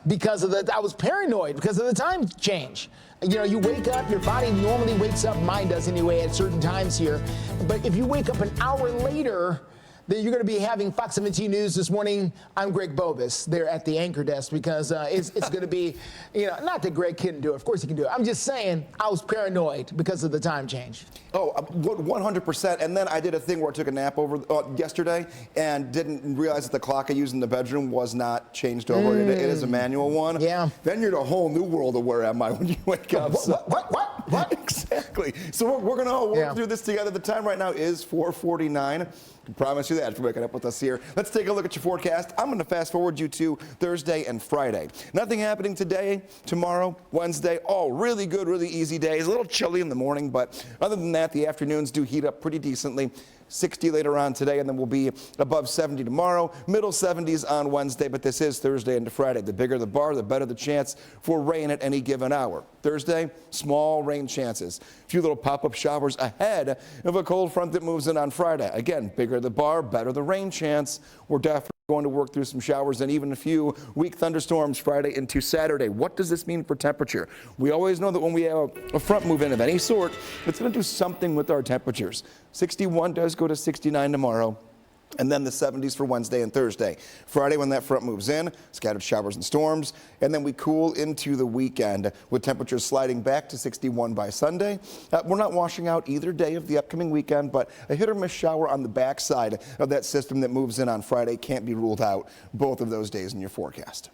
because of I was paranoid because of the time change. You know, you wake up, your body normally wakes up, mine does anyway, at certain times here. But if you wake up an hour later, then you're going to be having Fox 17 News this morning. I'm Greg Bobus there at the anchor desk because it's going to be, you know, not that Greg couldn't do it. Of course he can do it. I'm just saying I was paranoid because of the time change. Oh, 100%. And then I did a thing where I took a nap over yesterday and didn't realize that the clock I used in the bedroom was not changed over. It is a manual one. Yeah. Then you're in a whole new world of where am I when you wake up. What? Exactly. So we're going to all work through this together. The time right now is 4:49. I can promise you that for waking up with us here. Let's take a look at your forecast. I'm going to fast forward you to Thursday and Friday. Nothing happening today, tomorrow, Wednesday. All really good, really easy days. A little chilly in the morning, but other than that, the afternoons do heat up pretty decently. 60 later on today, and then we'll be above 70 tomorrow, middle 70s on Wednesday, but this is Thursday into Friday. The bigger the bar, the better the chance for rain at any given hour. Thursday, small rain chances. A few little pop-up showers ahead of a cold front that moves in on Friday. Again, bigger the bar, better the rain chance. We're definitely going to work through some showers and even a few weak thunderstorms Friday into Saturday. What does this mean for temperature? We always know that when we have a front move in of any sort, it's going to do something with our temperatures. 61 does go to 69 tomorrow. And then the 70s for Wednesday and Thursday. Friday, when that front moves in, scattered showers and storms. And then we cool into the weekend with temperatures sliding back to 61 by Sunday. We're not washing out either day of the upcoming weekend, but a hit or miss shower on the backside of that system that moves in on Friday can't be ruled out both of those days in your forecast.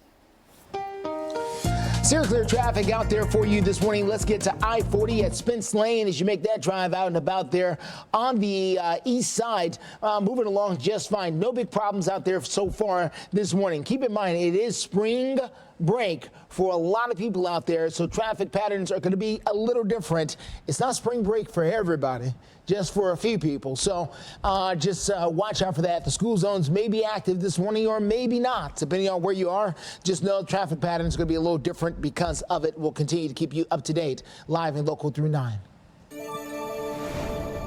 Zero clear traffic out there for you this morning. Let's get to I-40 at Spence Lane as you make that drive out and about there on the east side. Moving along just fine. No big problems out there so far this morning. Keep in mind, it is spring break for a lot of people out there, so traffic patterns are going to be a little different. It's not spring break for everybody, just for a few people. So just watch out for that. The school zones may be active this morning or maybe not, depending on where you are. Just know traffic patterns are going to be a little different because of it. We'll continue to keep you up to date live and local through 9.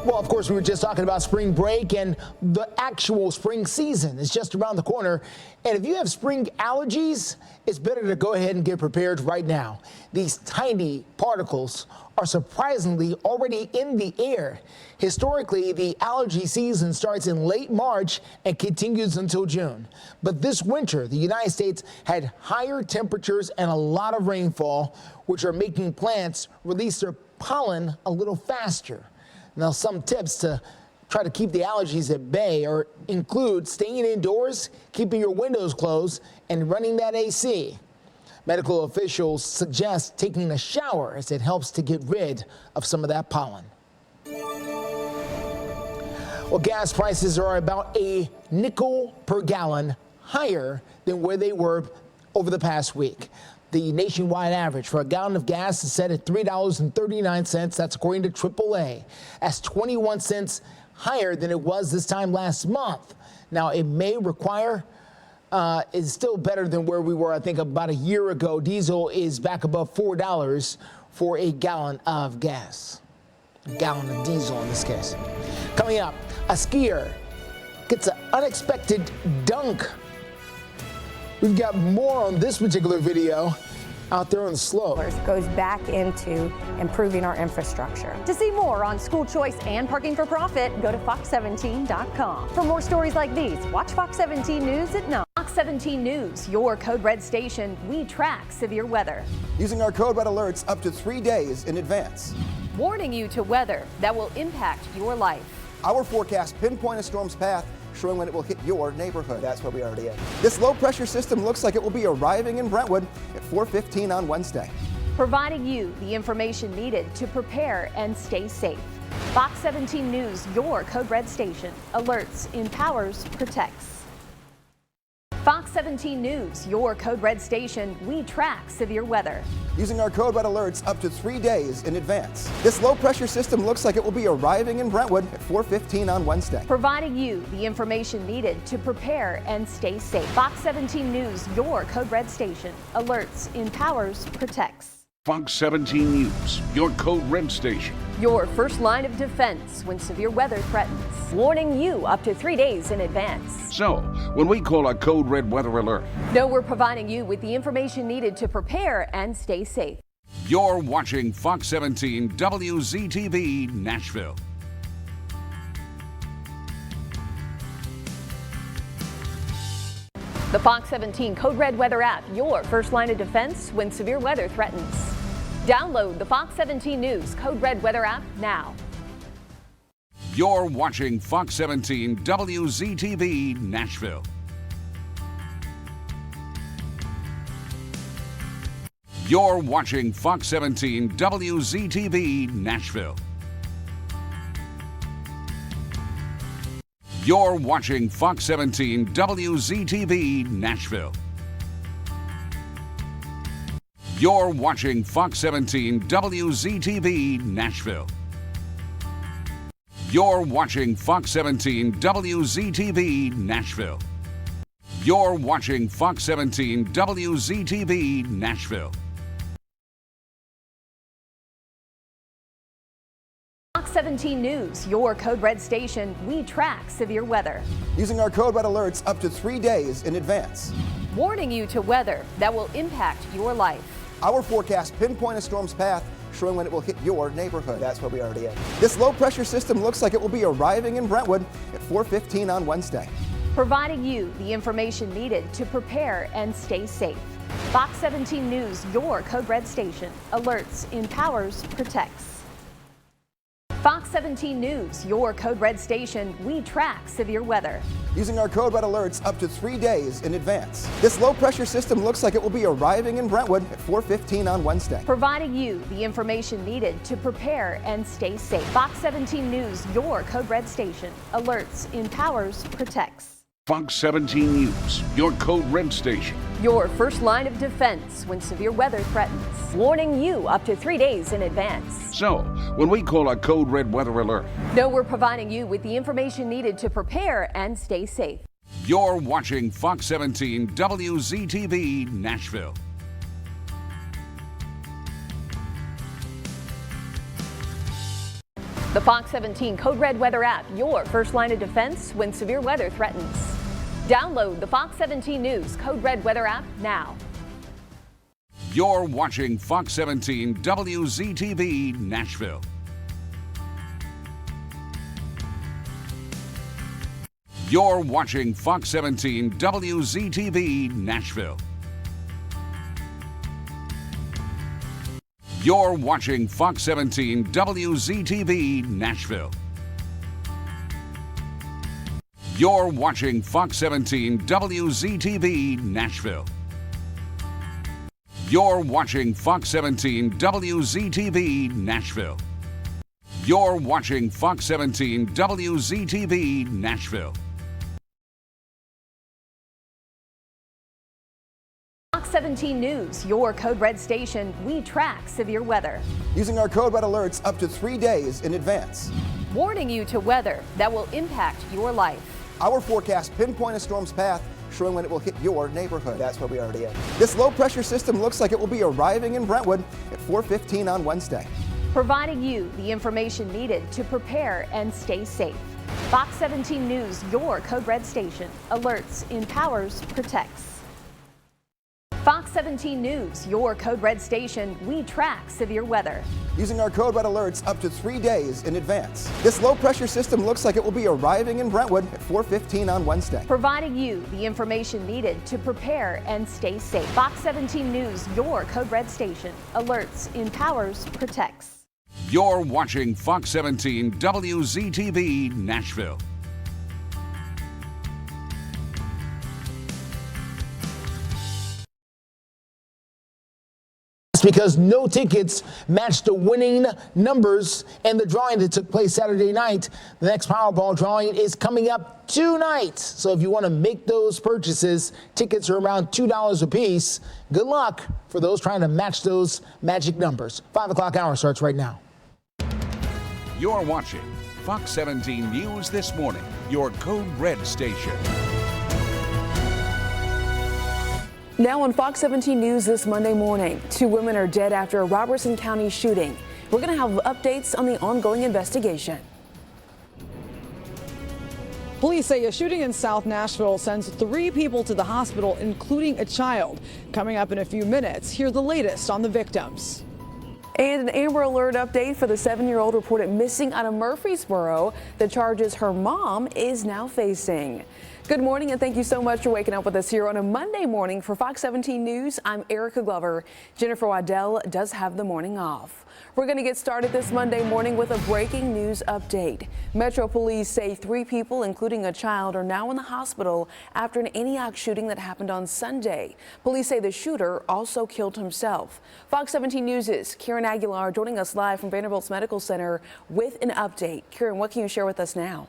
Well, of course, we were just talking about spring break, and the actual spring season is just around the corner. And if you have spring allergies, it's better to go ahead and get prepared right now. These tiny particles are surprisingly already in the air. Historically, the allergy season starts in late March and continues until June. But this winter, the United States had higher temperatures and a lot of rainfall, which are making plants release their pollen a little faster. Now, some tips to try to keep the allergies at bay include staying indoors, keeping your windows closed, and running that AC. Medical officials suggest taking a shower as it helps to get rid of some of that pollen. Well, gas prices are about a nickel per gallon higher than where they were over the past week. The nationwide average for a gallon of gas is set at $3.39. That's according to AAA. That's 21 cents higher than it was this time last month. Now, it may require, is still better than where we were, I think, about a year ago. Diesel is back above $4 for a gallon of gas. A gallon of diesel in this case. Coming up, a skier gets an unexpected dunk. We've got more on this particular video out there on the slope. Goes back into improving our infrastructure. To see more on school choice and parking for profit, go to fox17.com. For more stories like these, watch Fox 17 News at 9. Fox 17 News, your Code Red station. We track severe weather. Using our Code Red alerts up to 3 days in advance. Warning you to weather that will impact your life. Our forecast pinpoint a storm's path, showing when it will hit your neighborhood. That's where we already are. This low pressure system looks like it will be arriving in Brentwood at 4:15 on Wednesday. Providing you the information needed to prepare and stay safe. Fox 17 News, your Code Red station. Alerts, empowers, protects. Fox 17 News, your Code Red station. We track severe weather. Using our Code Red alerts up to 3 days in advance. This low pressure system looks like it will be arriving in Brentwood at 4:15 on Wednesday. Providing you the information needed to prepare and stay safe. Fox 17 News, your Code Red station. Alerts, empowers, protects. Fox 17 News, your Code Red station. Your first line of defense when severe weather threatens. Warning you up to 3 days in advance. So, when we call a Code Red weather alert, know we're providing you with the information needed to prepare and stay safe. you're watching Fox 17 WZTV Nashville. The Fox 17 Code Red weather app, your first line of defense when severe weather threatens. Download the Fox 17 News Code Red weather app now. You're watching Fox 17 WZTV Nashville. You're watching Fox 17 WZTV Nashville. You're watching Fox 17 WZTV Nashville. You're watching Fox 17 WZTV Nashville. You're watching Fox 17 WZTV Nashville. You're watching Fox 17 WZTV Nashville. Fox 17 News, your Code Red station. We track severe weather. Using our Code Red alerts up to 3 days in advance. Warning you to weather that will impact your life. Our forecast pinpoint a storm's path, showing when it will hit your neighborhood. That's where we already are. This low pressure system looks like it will be arriving in Brentwood at 4:15 on Wednesday. Providing you the information needed to prepare and stay safe. Fox 17 News, your Code Red station. Alerts, empowers, protects. Fox 17 News, your Code Red station. We track severe weather. Using our Code Red alerts up to 3 days in advance. This low pressure system looks like it will be arriving in Brentwood at 4:15 on Wednesday. Providing you the information needed to prepare and stay safe. Fox 17 News, your Code Red station. Alerts, empowers, protects. Fox 17 News, your code red station. Your first line of defense when severe weather threatens. Warning you up to 3 days in advance. So, when we call a code red weather alert, know we're providing you with the information needed to prepare and stay safe. you're watching Fox 17 WZTV Nashville. The Fox 17 Code Red Weather app, your first line of defense when severe weather threatens. Download the Fox 17 News Code Red Weather app now. You're watching Fox 17 WZTV Nashville. You're watching Fox 17 WZTV Nashville. You're watching Fox 17 WZTV Nashville. You're watching Fox 17 WZTV Nashville. You're watching Fox 17 WZTV Nashville. You're watching Fox 17 WZTV Nashville. Fox 17 News, your Code Red station. We track severe weather. Using our Code Red alerts up to 3 days in advance. Warning you to weather that will impact your life. Our forecast pinpoint a storm's path, showing when it will hit your neighborhood. That's where we already are. This low pressure system looks like it will be arriving in Brentwood at 4:15 on Wednesday. Providing you the information needed to prepare and stay safe. Fox 17 News, your Code Red station. Alerts, empowers, protects. Fox 17 News, your Code Red station. We track severe weather. Using our Code Red alerts up to 3 days in advance. This low pressure system looks like it will be arriving in Brentwood at 4:15 on Wednesday. Providing you the information needed to prepare and stay safe. Fox 17 News, your Code Red station. Alerts, empowers, protects. You're watching Fox 17 WZTV Nashville. Because no tickets matched the winning numbers in the drawing that took place Saturday night. The next Powerball drawing is coming up tonight. So if you want to make those purchases, tickets are around $2 a piece. Good luck for those trying to match those magic numbers. 5 o'clock hour starts right now. You're watching Fox 17 News This Morning, your Code Red station. Now on Fox 17 News this Monday morning, 2 women are dead after a Robertson County shooting. We're going to have updates on the ongoing investigation. Police say a shooting in South Nashville sends 3 people to the hospital, including a child. Coming up in a few minutes, hear the latest on the victims. And an Amber Alert update for the 7-year-old reported missing out of Murfreesboro. The charges her mom is now facing. Good morning and thank you so much for waking up with us here on a Monday morning for Fox 17 News. I'm Erica Glover. Jennifer Waddell does have the morning off. We're going to get started this Monday morning with a breaking news update. Metro Police say 3 people, including a child, are now in the hospital after an Antioch shooting that happened on Sunday. Police say the shooter also killed himself. Fox 17 News' Karen Aguilar joining us live from Vanderbilt's Medical Center with an update. Karen, what can you share with us now?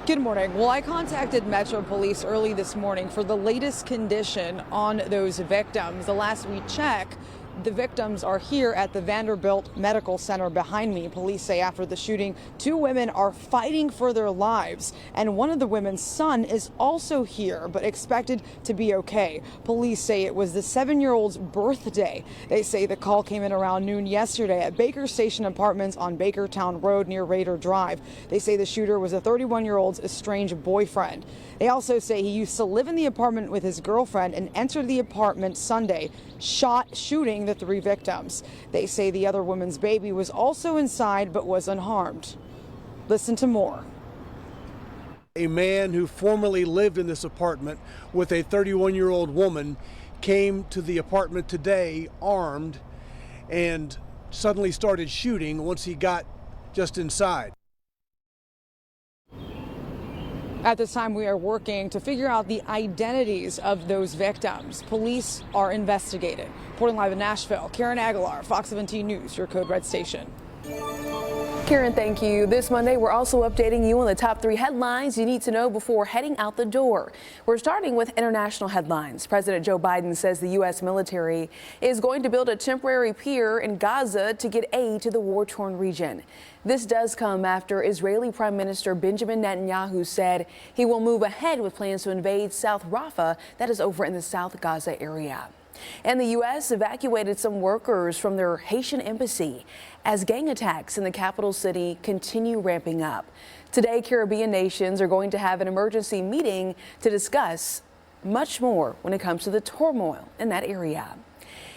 Good morning. Well, I contacted Metro Police early this morning for the latest condition on those victims. The last we checked, the victims are here at the Vanderbilt Medical Center behind me. Police say after the shooting, 2 women are fighting for their lives, and one of the women's son is also here, but expected to be okay. Police say it was the 7-year-old's birthday. They say the call came in around noon yesterday at Baker Station Apartments on Bakertown Road near Raider Drive. They say the shooter was a 31-year-old's estranged boyfriend. They also say he used to live in the apartment with his girlfriend and entered the apartment Sunday, shooting the 3 victims. They say the other woman's baby was also inside but was unharmed. Listen to more. A man who formerly lived in this apartment with a 31-year-old woman came to the apartment today armed and suddenly started shooting once he got just inside. At this time, we are working to figure out the identities of those victims. Police are investigating. Reporting live in Nashville, Karen Aguilar, Fox 17 News, your Code Red station. Karen, thank you. This Monday, we're also updating you on the top 3 headlines you need to know before heading out the door. We're starting with international headlines. President Joe Biden says the U.S. military is going to build a temporary pier in Gaza to get aid to the war-torn region. This does come after Israeli Prime Minister Benjamin Netanyahu said he will move ahead with plans to invade South Rafah, that is over in the South Gaza area. And the U.S. evacuated some workers from their Haitian embassy as gang attacks in the capital city continue ramping up. Today, Caribbean nations are going to have an emergency meeting to discuss much more when it comes to the turmoil in that area.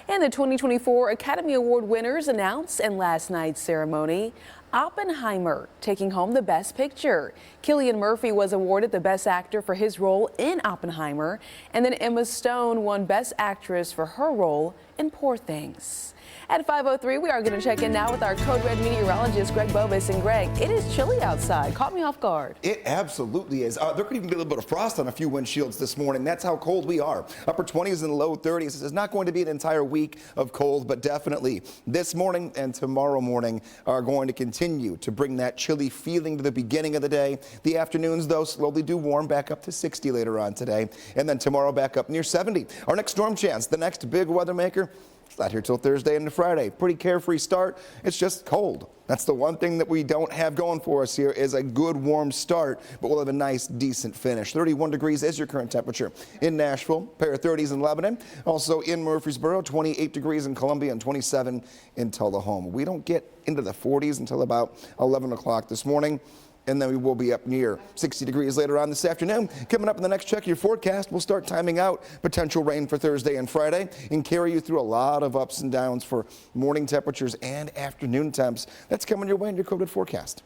And the 2024 Academy Award winners announced in last night's ceremony. Oppenheimer taking home the Best Picture. Cillian Murphy was awarded the Best Actor for his role in Oppenheimer, and then Emma Stone won Best Actress for her role in Poor Things. At 5:03, we are going to check in now with our Code Red meteorologist, Greg Bovis. And Greg, it is chilly outside. Caught me off guard. It absolutely is. There could even be a little bit of frost on a few windshields this morning. That's how cold we are. Upper 20s and low 30s. It's not going to be an entire week of cold, but definitely this morning and tomorrow morning are going to continue to bring that chilly feeling to the beginning of the day. The afternoons, though, slowly do warm back up to 60 later on today. And then tomorrow back up near 70. Our next storm chance, the next big weather maker, it's not here till Thursday and Friday. Pretty carefree start. It's just cold. That's the one thing that we don't have going for us here is a good warm start, but we'll have a nice, decent finish. 31 degrees is your current temperature in Nashville, pair of 30s in Lebanon, also in Murfreesboro, 28 degrees in Columbia, and 27 in Tullahoma. We don't get into the 40s until about 11 o'clock this morning. And then we will be up near 60 degrees later on this afternoon. Coming up in the next check of your forecast, we'll start timing out potential rain for Thursday and Friday and carry you through a lot of ups and downs for morning temperatures and afternoon temps. That's coming your way in your coded forecast.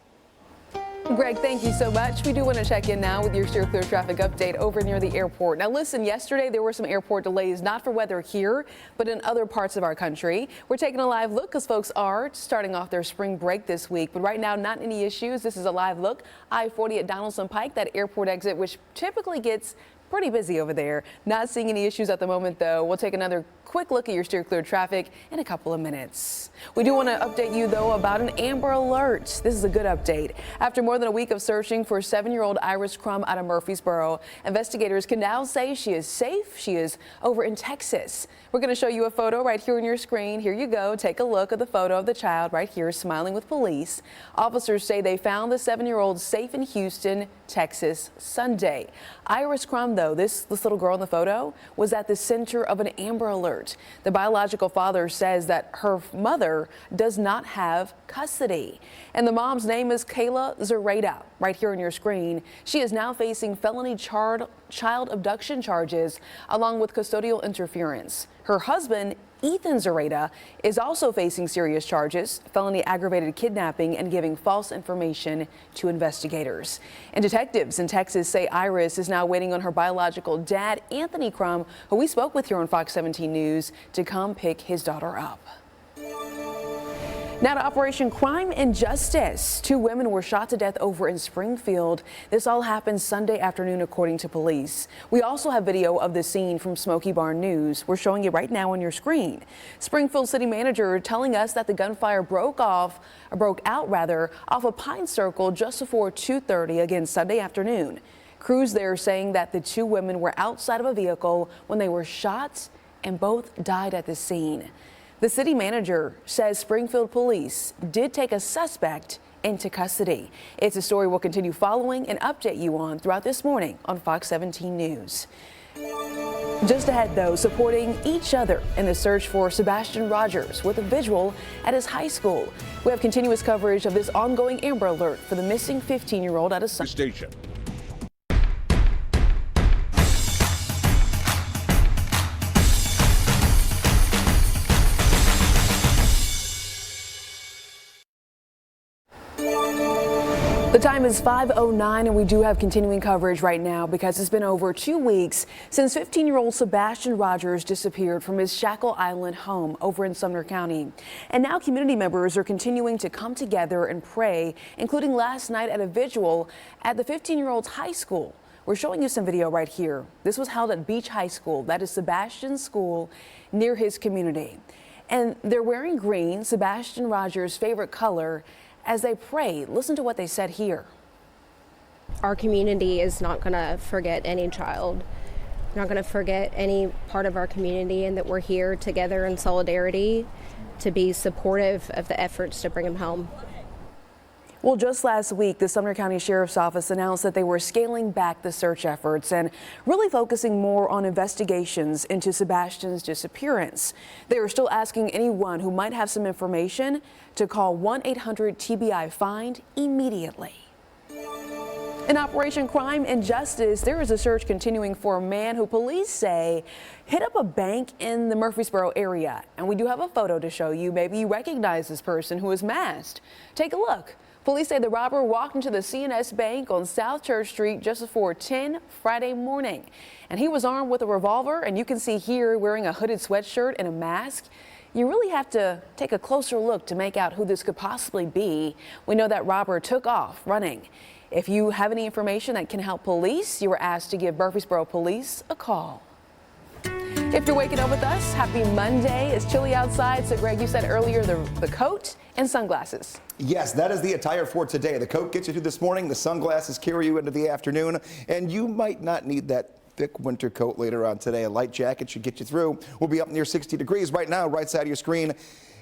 Greg, thank you so much. We do want to check in now with your Steer Clear traffic update over near the airport. Now listen, yesterday there were some airport delays, not for weather here, but in other parts of our country. We're taking a live look because folks are starting off their spring break this week. But right now, not any issues. This is a live look. I-40 at Donaldson Pike, that airport exit, which typically gets pretty busy over there. Not seeing any issues at the moment, though. We'll take another quick look at your Steer Clear traffic in a couple of minutes. We do want to update you, though, about an Amber Alert. This is a good update. After more than a week of searching for 7-year-old Iris Crum out of Murfreesboro, investigators can now say she is safe. She is over in Texas. We're going to show you a photo right here on your screen. Here you go. Take a look at the photo of the child right here smiling with police. Officers say they found the 7-year-old safe in Houston, Texas, Sunday. Iris Crum, though, this little girl in the photo, was at the center of an Amber Alert. The biological father says that her mother does not have custody. And the mom's name is Kayla Zareda, right here on your screen. She is now facing felony child abduction charges along with custodial interference. Her husband, Ethan Zareda, is also facing serious charges, felony aggravated kidnapping and giving false information to investigators. And detectives in Texas say Iris is now waiting on her biological dad, Anthony Crum, who we spoke with here on Fox 17 News, to come pick his daughter up. Now to Operation Crime and Justice. 2 women were shot to death over in Springfield. This all happened Sunday afternoon, according to police. We also have video of the scene from Smoky Barn News. We're showing it right now on your screen. Springfield City Manager telling us that the gunfire broke out off of Pine Circle just before 2:30 again Sunday afternoon. Crews there saying that the 2 women were outside of a vehicle when they were shot and both died at the scene. The city manager says Springfield police did take a suspect into custody. It's a story we'll continue following and update you on throughout this morning on Fox 17 News. Just ahead, though, supporting each other in the search for Sebastian Rogers with a vigil at his high school. We have continuous coverage of this ongoing Amber Alert for the missing 15-year-old at a station. The time is 5:09 and we do have continuing coverage right now because it's been over 2 weeks since 15-year-old Sebastian Rogers disappeared from his Shackle Island home over in Sumner County. And now community members are continuing to come together and pray, including last night at a vigil at the 15-year-old's high school. We're showing you some video right here. This was held at Beach High School. That is Sebastian's school near his community. And they're wearing green, Sebastian Rogers' favorite color, as they prayed. Listen to what they said here. Our community is not going to forget any child, not going to forget any part of our community, and that we're here together in solidarity to be supportive of the efforts to bring him home. Well, just last week, the Sumner County Sheriff's Office announced that they were scaling back the search efforts and really focusing more on investigations into Sebastian's disappearance. They are still asking anyone who might have some information to call 1-800-TBI-FIND immediately. In Operation Crime and Justice, there is a search continuing for a man who police say hit up a bank in the Murfreesboro area. And we do have a photo to show you. Maybe you recognize this person who is masked. Take a look. Police say the robber walked into the C&S Bank on South Church Street just before 10 Friday morning. And he was armed with a revolver, and you can see here wearing a hooded sweatshirt and a mask. You really have to take a closer look to make out who this could possibly be. We know that robber took off running. If you have any information that can help police, you are asked to give Murfreesboro Police a call. If you're waking up with us, happy Monday. It's chilly outside, so Greg, you said earlier the coat and sunglasses. Yes, that is the attire for today. The coat gets you through this morning, the sunglasses carry you into the afternoon, and you might not need that thick winter coat later on today. A light jacket should get you through. We'll be up near 60 degrees right now, right side of your screen.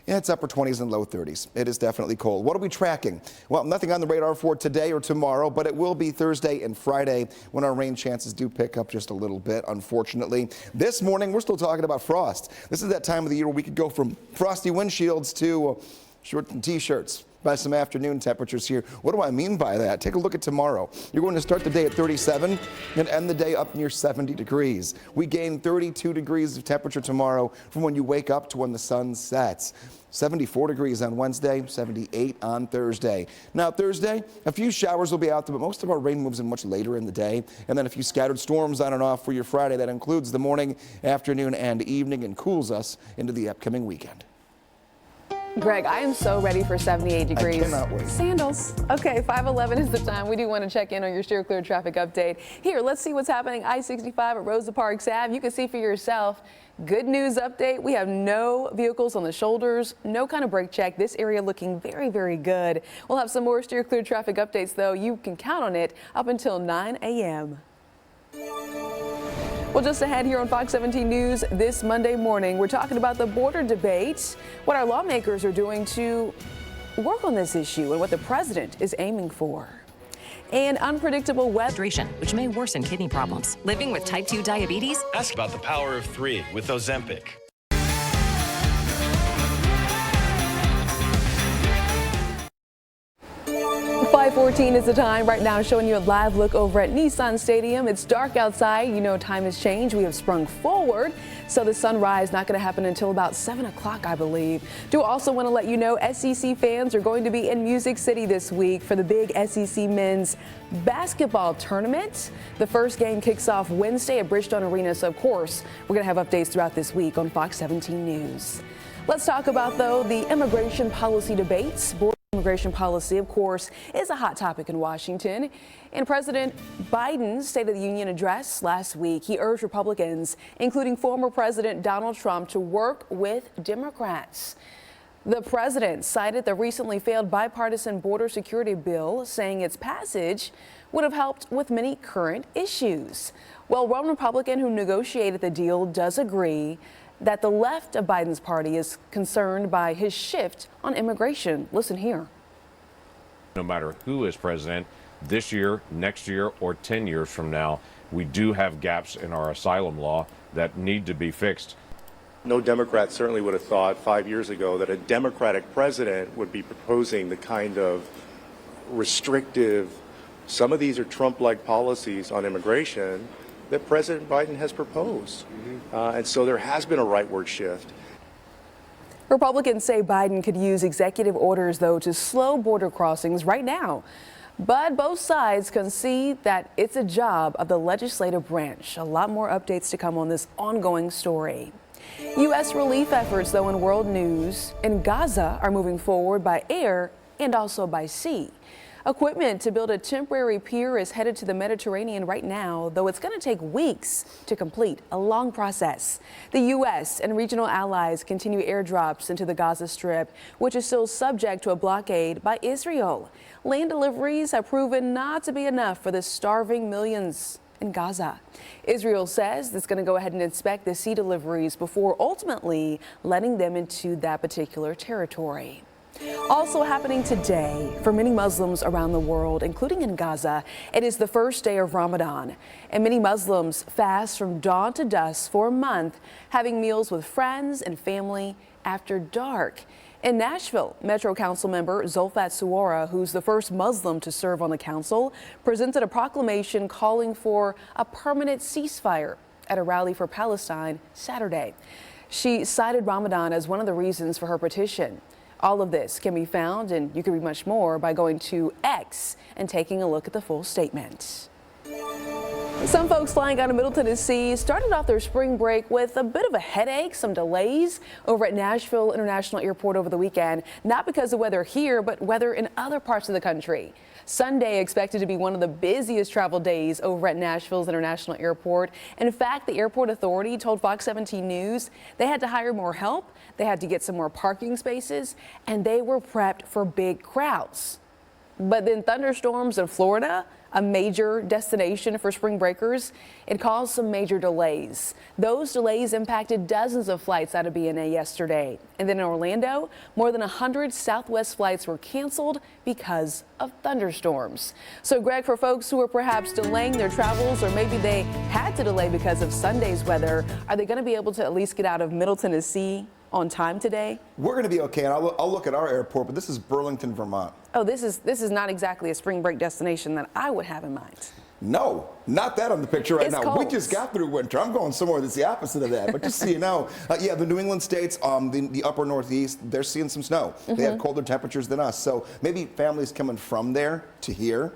Yeah, it's upper 20s and low 30s. It is definitely cold. What are we tracking? Well, nothing on the radar for today or tomorrow, but it will be Thursday and Friday when our rain chances do pick up just a little bit, unfortunately. This morning, we're still talking about frost. This is that time of the year where we could go from frosty windshields to shorts and t-shirts by some afternoon temperatures here. What do I mean by that? Take a look at tomorrow. You're going to start the day at 37 and end the day up near 70 degrees. We gain 32 degrees of temperature tomorrow from when you wake up to when the sun sets. 74 degrees on Wednesday, 78 on Thursday. Now Thursday, a few showers will be out there, but most of our rain moves in much later in the day. And then a few scattered storms on and off for your Friday. That includes the morning, afternoon, and evening, and cools us into the upcoming weekend. Greg, I am so ready for 78 degrees. I cannot wait. Sandals. Okay, 5:11 is the time. We do want to check in on your Steer Clear traffic update. Here, let's see what's happening I-65 at Rosa Parks Ave. You can see for yourself. Good news update. We have no vehicles on the shoulders, no kind of brake check. This area looking very, very good. We'll have some more Steer Clear traffic updates, though. You can count on it up until 9 a.m. Well, just ahead here on Fox 17 News this Monday morning, we're talking about the border debate, what our lawmakers are doing to work on this issue and what the president is aiming for. And unpredictable weather, which may worsen kidney problems. Living with type 2 diabetes? Ask about the power of 3 with Ozempic. 5:14 is the time right now, showing you a live look over at Nissan Stadium. It's dark outside. You know time has changed. We have sprung forward, so the sunrise not going to happen until about 7 o'clock, I believe. Do also want to let you know SEC fans are going to be in Music City this week for the big SEC men's basketball tournament. The first game kicks off Wednesday at Bridgestone Arena, so of course we're going to have updates throughout this week on Fox 17 News. Let's talk about, though, the immigration policy debates. Immigration policy, of course, is a hot topic in Washington. In President Biden's State of the Union address last week, he urged Republicans, including former President Donald Trump, to work with Democrats. The president cited the recently failed bipartisan border security bill, saying its passage would have helped with many current issues. Well, one Republican who negotiated the deal does agree that the left of Biden's party is concerned by his shift on immigration. Listen here. No matter who is president this year, next year, or 10 years from now, we do have gaps in our asylum law that need to be fixed. No Democrat certainly would have thought 5 years ago that a Democratic president would be proposing the kind of restrictive, some of these are Trump-like policies on immigration that President Biden has proposed. And so there has been a rightward shift. Republicans say Biden could use executive orders, though, to slow border crossings right now. But both sides concede that it's a job of the legislative branch. A lot more updates to come on this ongoing story. U.S. relief efforts, though, in world news in Gaza are moving forward by air and also by sea. Equipment to build a temporary pier is headed to the Mediterranean right now, though it's going to take weeks to complete, a long process. The U.S. and regional allies continue airdrops into the Gaza Strip, which is still subject to a blockade by Israel. Land deliveries have proven not to be enough for the starving millions in Gaza. Israel says it's going to go ahead and inspect the sea deliveries before ultimately letting them into that particular territory. Also happening today for many Muslims around the world, including in Gaza, it is the first day of Ramadan, and many Muslims fast from dawn to dusk for a month, having meals with friends and family after dark. In Nashville, Metro Council member Zulfat Suwara, who's the first Muslim to serve on the council, presented a proclamation calling for a permanent ceasefire at a rally for Palestine Saturday. She cited Ramadan as one of the reasons for her petition. All of this can be found, and you can read much more by going to X and taking a look at the full statement. Some folks flying out of Middle Tennessee started off their spring break with a bit of a headache, some delays over at Nashville International Airport over the weekend, not because of weather here, but weather in other parts of the country. Sunday expected to be one of the busiest travel days over at Nashville's International Airport. In fact, the airport authority told Fox 17 News they had to hire more help, they had to get some more parking spaces, and they were prepped for big crowds. But then thunderstorms in Florida, a major destination for spring breakers, it caused some major delays. Those delays impacted dozens of flights out of BNA yesterday. And then in Orlando, more than 100 Southwest flights were canceled because of thunderstorms. So Greg, for folks who are perhaps delaying their travels, or maybe they had to delay because of Sunday's weather, are they going to be able to at least get out of Middle Tennessee on time today? We're going to be okay, and I'll look at our airport, but this is Burlington, Vermont. Oh, this is not exactly a spring break destination that I would have in mind. No, not that on the picture right It's now. cold. We just got through winter. I'm going somewhere that's the opposite of that. But just so you know, yeah, the New England states, the upper Northeast, they're seeing some snow. They have colder temperatures than us. So maybe families coming from there to here,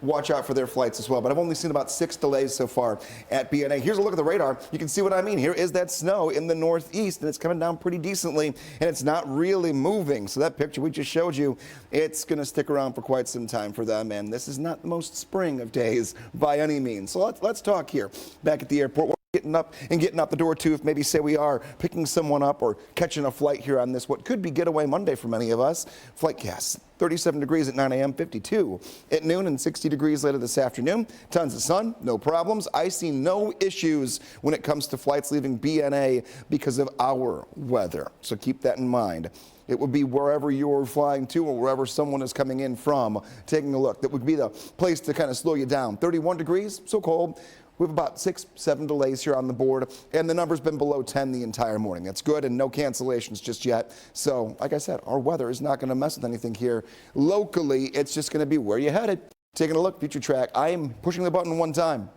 watch out for their flights as well. But I've only seen about 6 delays so far at BNA. Here's a look at the radar. You can see what I mean. Here is that snow in the Northeast, and it's coming down pretty decently, and it's not really moving. So that picture we just showed you, it's going to stick around for quite some time for them, and this is not the most spring of days by any means. So let's talk here back at the airport. Getting up and getting out the door too, if maybe say we are picking someone up or catching a flight here on this what could be getaway Monday for many of us. Flight gas 37 degrees at 9 a.m., 52 at noon, and 60 degrees later this afternoon. Tons of sun, no problems. I see no issues when it comes to flights leaving BNA because of our weather, so keep that in mind. It would be wherever you're flying to or wherever someone is coming in from, taking a look. That would be the place to kind of slow you down. 31 degrees, so cold. We have about 6-7 delays here on the board, and the number's been below 10 the entire morning. That's good, and no cancellations just yet. So, like I said, our weather is not going to mess with anything here. Locally, it's just going to be where you headed. Taking a look, future track. I am pushing the button one time.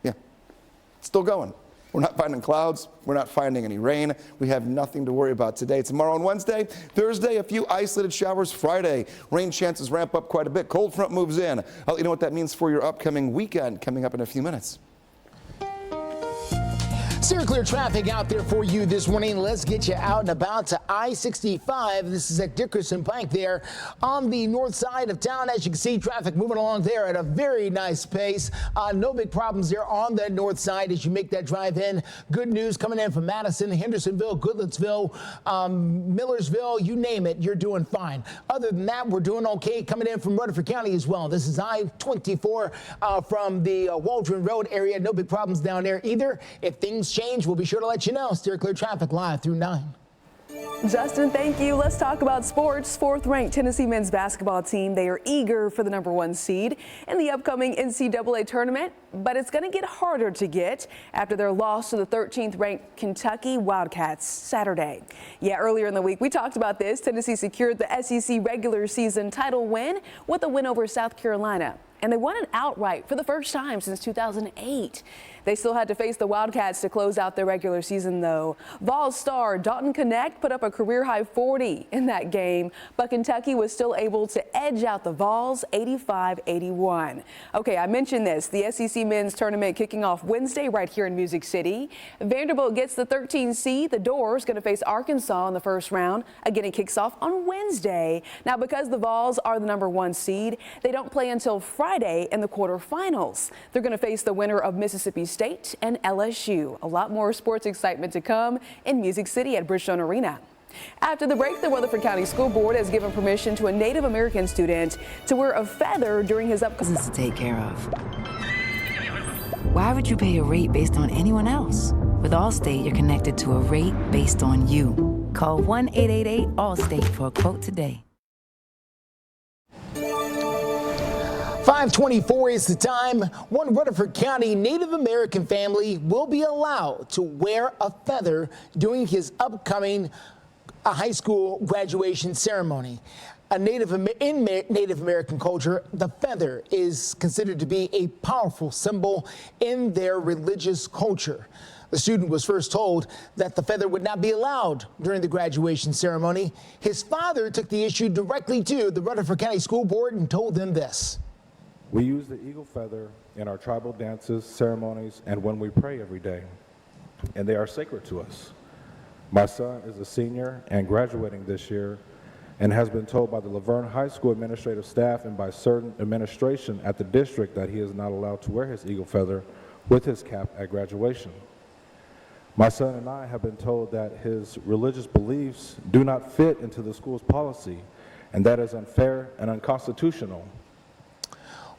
Yeah, it's still going. We're not finding clouds. We're not finding any rain. We have nothing to worry about today. Tomorrow and Wednesday. Thursday, a few isolated showers. Friday, rain chances ramp up quite a bit. Cold front moves in. I'll let you know what that means for your upcoming weekend coming up in a few minutes. Steer clear traffic out there for you this morning. Let's get you out and about to I-65. This is at Dickerson Pike there on the north side of town. As you can see, traffic moving along there at a very nice pace. No big problems there on the north side as you make that drive in. Good news coming in from Madison, Hendersonville, Goodlettsville, Millersville, you name it, you're doing fine. Other than that, we're doing okay coming in from Rutherford County as well. This is I-24 from the Waldron Road area. No big problems down there either. If things change, we'll be sure to let you know. Steer clear traffic live through 9. Justin, thank you. Let's talk about sports. 4th-ranked Tennessee men's basketball team. They are eager for the #1 seed in the upcoming NCAA tournament, but it's going to get harder to get after their loss to the 13th-ranked Kentucky Wildcats Saturday. Yeah, earlier in the week, we talked about this. Tennessee secured the SEC regular season title win with a win over South Carolina. And they won it outright for the first time since 2008. They still had to face the Wildcats to close out their regular season, though. Vols star Dalton Connect put up a career-high 40 in that game, but Kentucky was still able to edge out the Vols 85-81. Okay, I mentioned this. The SEC men's tournament kicking off Wednesday right here in Music City. Vanderbilt gets the 13 seed. The Doors going to face Arkansas in the first round. Again, it kicks off on Wednesday. Now, because the Vols are the #1 seed, they don't play until Friday in the quarterfinals. They're going to face the winner of Mississippi State and LSU. A lot more sports excitement to come in Music City at Bridgestone Arena. After the break, the Rutherford County School Board has given permission to a Native American student to wear a feather during his upcoming to take care of. Why would you pay a rate based on anyone else? With Allstate, you're connected to a rate based on you. Call 1-888-ALLSTATE for a quote today. 5:24 is the time. One Rutherford County Native American family will be allowed to wear a feather during his upcoming high school graduation ceremony. In Native American culture, the feather is considered to be a powerful symbol in their religious culture. The student was first told that the feather would not be allowed during the graduation ceremony. His father took the issue directly to the Rutherford County School Board and told them this. We use the eagle feather in our tribal dances, ceremonies, and when we pray every day, and they are sacred to us. My son is a senior and graduating this year, and has been told by the Laverne High School administrative staff and by certain administration at the district that he is not allowed to wear his eagle feather with his cap at graduation. My son and I have been told that his religious beliefs do not fit into the school's policy, and that is unfair and unconstitutional.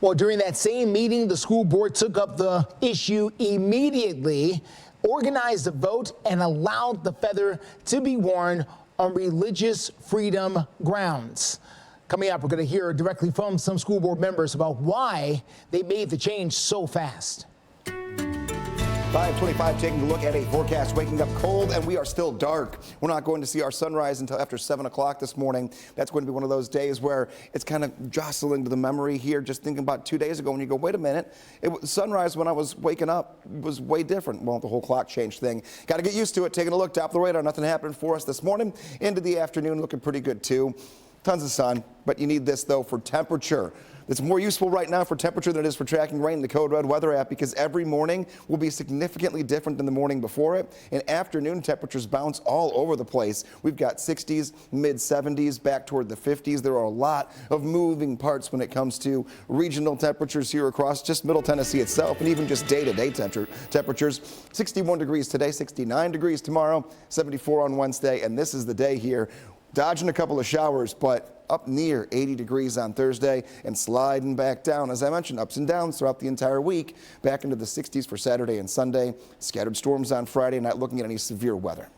Well, during that same meeting, the school board took up the issue immediately, organized a vote, and allowed the feather to be worn on religious freedom grounds. Coming up, we're going to hear directly from some school board members about why they made the change so fast. 5:25, taking a look at a forecast, waking up cold, and we are still dark. We're not going to see our sunrise until after 7 o'clock this morning. That's going to be one of those days where it's kind of jostling to the memory here, just thinking about 2 days ago when you go, wait a minute, sunrise when I was waking up was way different. Well, the whole clock change thing. Got to get used to it. Taking a look, top of the radar, nothing happened for us this morning. Into the afternoon, looking pretty good too. Tons of sun, but you need this though for temperature. It's more useful right now for temperature than it is for tracking rain in the Code Red weather app, because every morning will be significantly different than the morning before it. And afternoon temperatures bounce all over the place. We've got 60s, mid 70s, back toward the 50s. There are a lot of moving parts when it comes to regional temperatures here across just Middle Tennessee itself, and even just day-to-day temperatures. 61 degrees today, 69 degrees tomorrow, 74 on Wednesday, and this is the day here. Dodging a couple of showers, but up near 80 degrees on Thursday and sliding back down. As I mentioned, ups and downs throughout the entire week, back into the 60s for Saturday and Sunday. Scattered storms on Friday, not looking at any severe weather.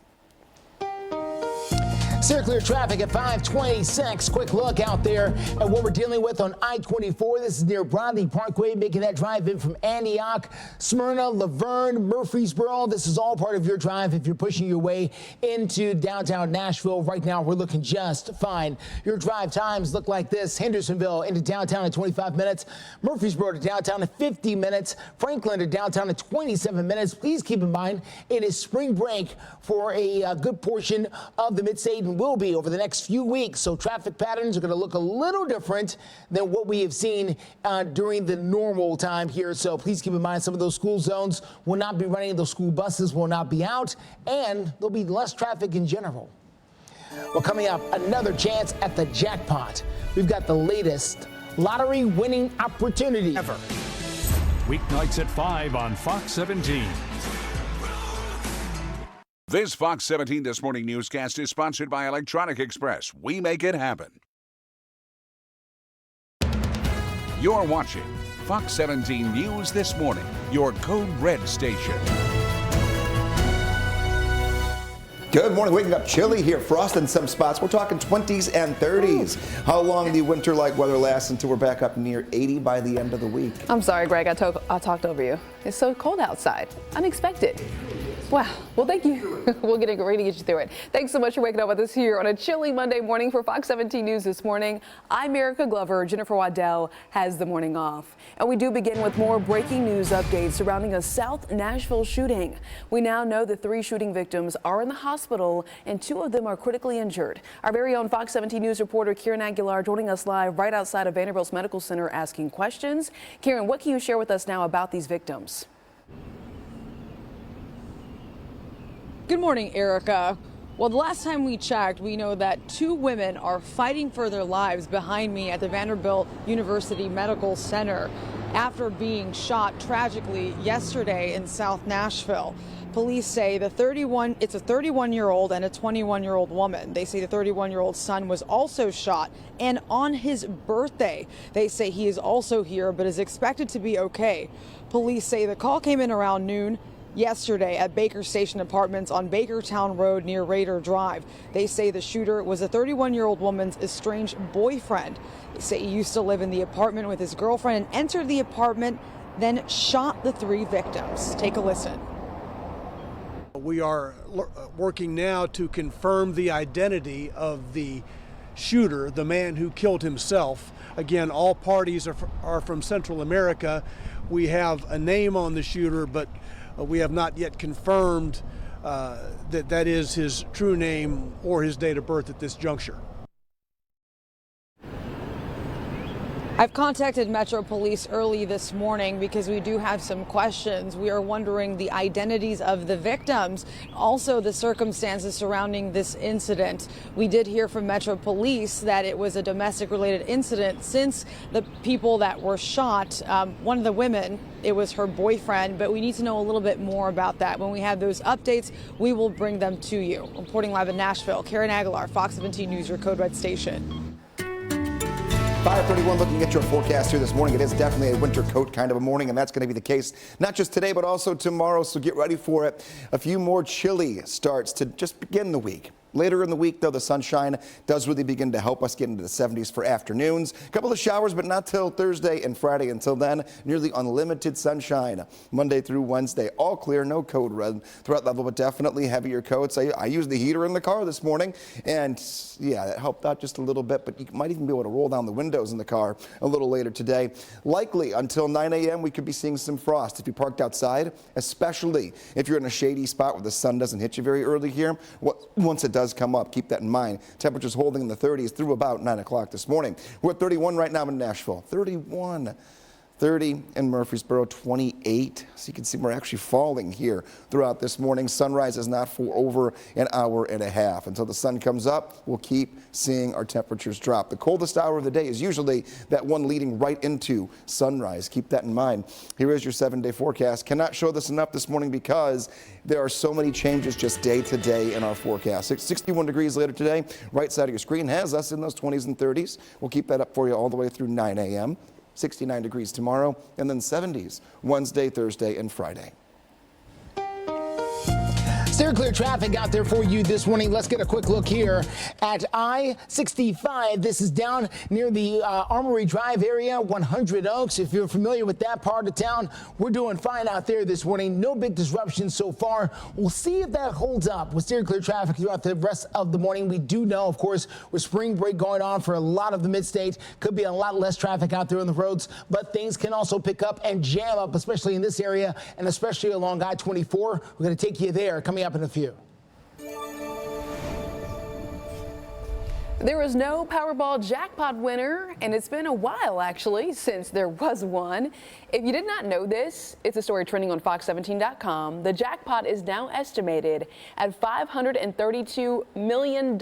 Steer clear traffic at 526. Quick look out there at what we're dealing with on I-24. This is near Broadley Parkway, making that drive in from Antioch, Smyrna, Laverne, Murfreesboro. This is all part of your drive if you're pushing your way into downtown Nashville. Right now, we're looking just fine. Your drive times look like this. Hendersonville into downtown in 25 minutes. Murfreesboro to downtown in 50 minutes. Franklin to downtown in 27 minutes. Please keep in mind, it is spring break for a good portion of the Mid-State and will be over the next few weeks. So traffic patterns are going to look a little different than what we have seen during the normal time here. So please keep in mind some of those school zones will not be running. Those school buses will not be out, and there'll be less traffic in general. Well, coming up, another chance at the jackpot. We've got the latest lottery winning opportunity ever. Weeknights at 5 on Fox 17. This Fox 17 This Morning newscast is sponsored by Electronic Express. We make it happen. You're watching Fox 17 News This Morning, your Code Red station. Good morning. Waking up chilly here. Frost in some spots. We're talking 20s and 30s. How long the winter-like weather lasts until we're back up near 80 by the end of the week? I'm sorry, Greg. I talked over you. It's so cold outside. Unexpected. Wow. Well, thank you. We'll get ready to get you through it. Thanks so much for waking up with us here on a chilly Monday morning for Fox 17 News this morning. I'm Erica Glover. Jennifer Waddell has the morning off. And we do begin with more breaking news updates surrounding a South Nashville shooting. We now know the 3 shooting victims are in the hospital and 2 of them are critically injured. Our very own Fox 17 News reporter Kieran Aguilar joining us live right outside of Vanderbilt's Medical Center asking questions. Kieran, what can you share with us now about these victims? Good morning, Erica. Well, the last time we checked, we know that 2 women are fighting for their lives behind me at the Vanderbilt University Medical Center after being shot tragically yesterday in South Nashville. Police say it's a 31-year-old and a 21-year-old woman. They say the 31-year-old son was also shot, and on his birthday. They say he is also here but is expected to be okay. Police say the call came in around noon yesterday at Baker Station Apartments on Bakertown Road near Raider Drive. They say the shooter was a 31-year-old woman's estranged boyfriend. They say he used to live in the apartment with his girlfriend and entered the apartment, then shot the 3 victims. Take a listen. We are working now to confirm the identity of the shooter, the man who killed himself. Again, all parties are from Central America. We have a name on the shooter, but we have not yet confirmed that is his true name or his date of birth at this juncture. I've contacted Metro Police early this morning because we do have some questions. We are wondering the identities of the victims, also the circumstances surrounding this incident. We did hear from Metro Police that it was a domestic related incident since the people that were shot, one of the women, it was her boyfriend, but we need to know a little bit more about that. When we have those updates, we will bring them to you. Reporting live in Nashville, Karen Aguilar, Fox 17 News, your Code Red station. 5:31, looking at your forecast here this morning. It is definitely a winter coat kind of a morning, and that's going to be the case not just today, but also tomorrow, so get ready for it. A few more chilly starts to just begin the week. Later in the week, though, the sunshine does really begin to help us get into the 70s for afternoons. A couple of showers, but not till Thursday and Friday. Until then, nearly unlimited sunshine. Monday through Wednesday, all clear, no code red throughout level, but definitely heavier coats. I used the heater in the car this morning, and yeah, that helped out just a little bit, but you might even be able to roll down the windows in the car a little later today. Likely until 9 a.m., we could be seeing some frost if you parked outside, especially if you're in a shady spot where the sun doesn't hit you very early here. Once it does come up, keep that in mind. Temperatures holding in the 30s through about 9 o'clock this morning. We're at 31 right now in Nashville. 31. 30 in Murfreesboro, 28. So you can see we're actually falling here throughout this morning. Sunrise is not for over an hour and a half. Until the sun comes up, we'll keep seeing our temperatures drop. The coldest hour of the day is usually that one leading right into sunrise. Keep that in mind. Here is your 7-day forecast. Cannot show this enough this morning because there are so many changes just day to day in our forecast. 61 degrees later today. Right side of your screen has us in those 20s and 30s. We'll keep that up for you all the way through 9 a.m. 69 degrees tomorrow, and then 70s Wednesday, Thursday, and Friday. Steer clear traffic out there for you this morning. Let's get a quick look here at I-65. This is down near the Armory Drive area, 100 Oaks. If you're familiar with that part of town, we're doing fine out there this morning. No big disruptions so far. We'll see if that holds up with steer clear traffic throughout the rest of the morning. We do know, of course, with spring break going on for a lot of the mid-state, could be a lot less traffic out there on the roads, but things can also pick up and jam up, especially in this area and especially along I-24. We're going to take you there coming up in a few. There was no Powerball jackpot winner, and it's been a while actually since there was one. If you did not know this, it's a story trending on Fox17.com. The jackpot is now estimated at $532 million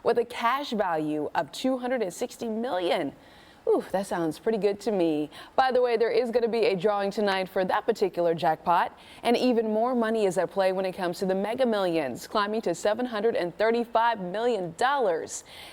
with a cash value of $260 million. Ooh, that sounds pretty good to me. By the way, there is going to be a drawing tonight for that particular jackpot, and even more money is at play when it comes to the Mega Millions, climbing to $735 million.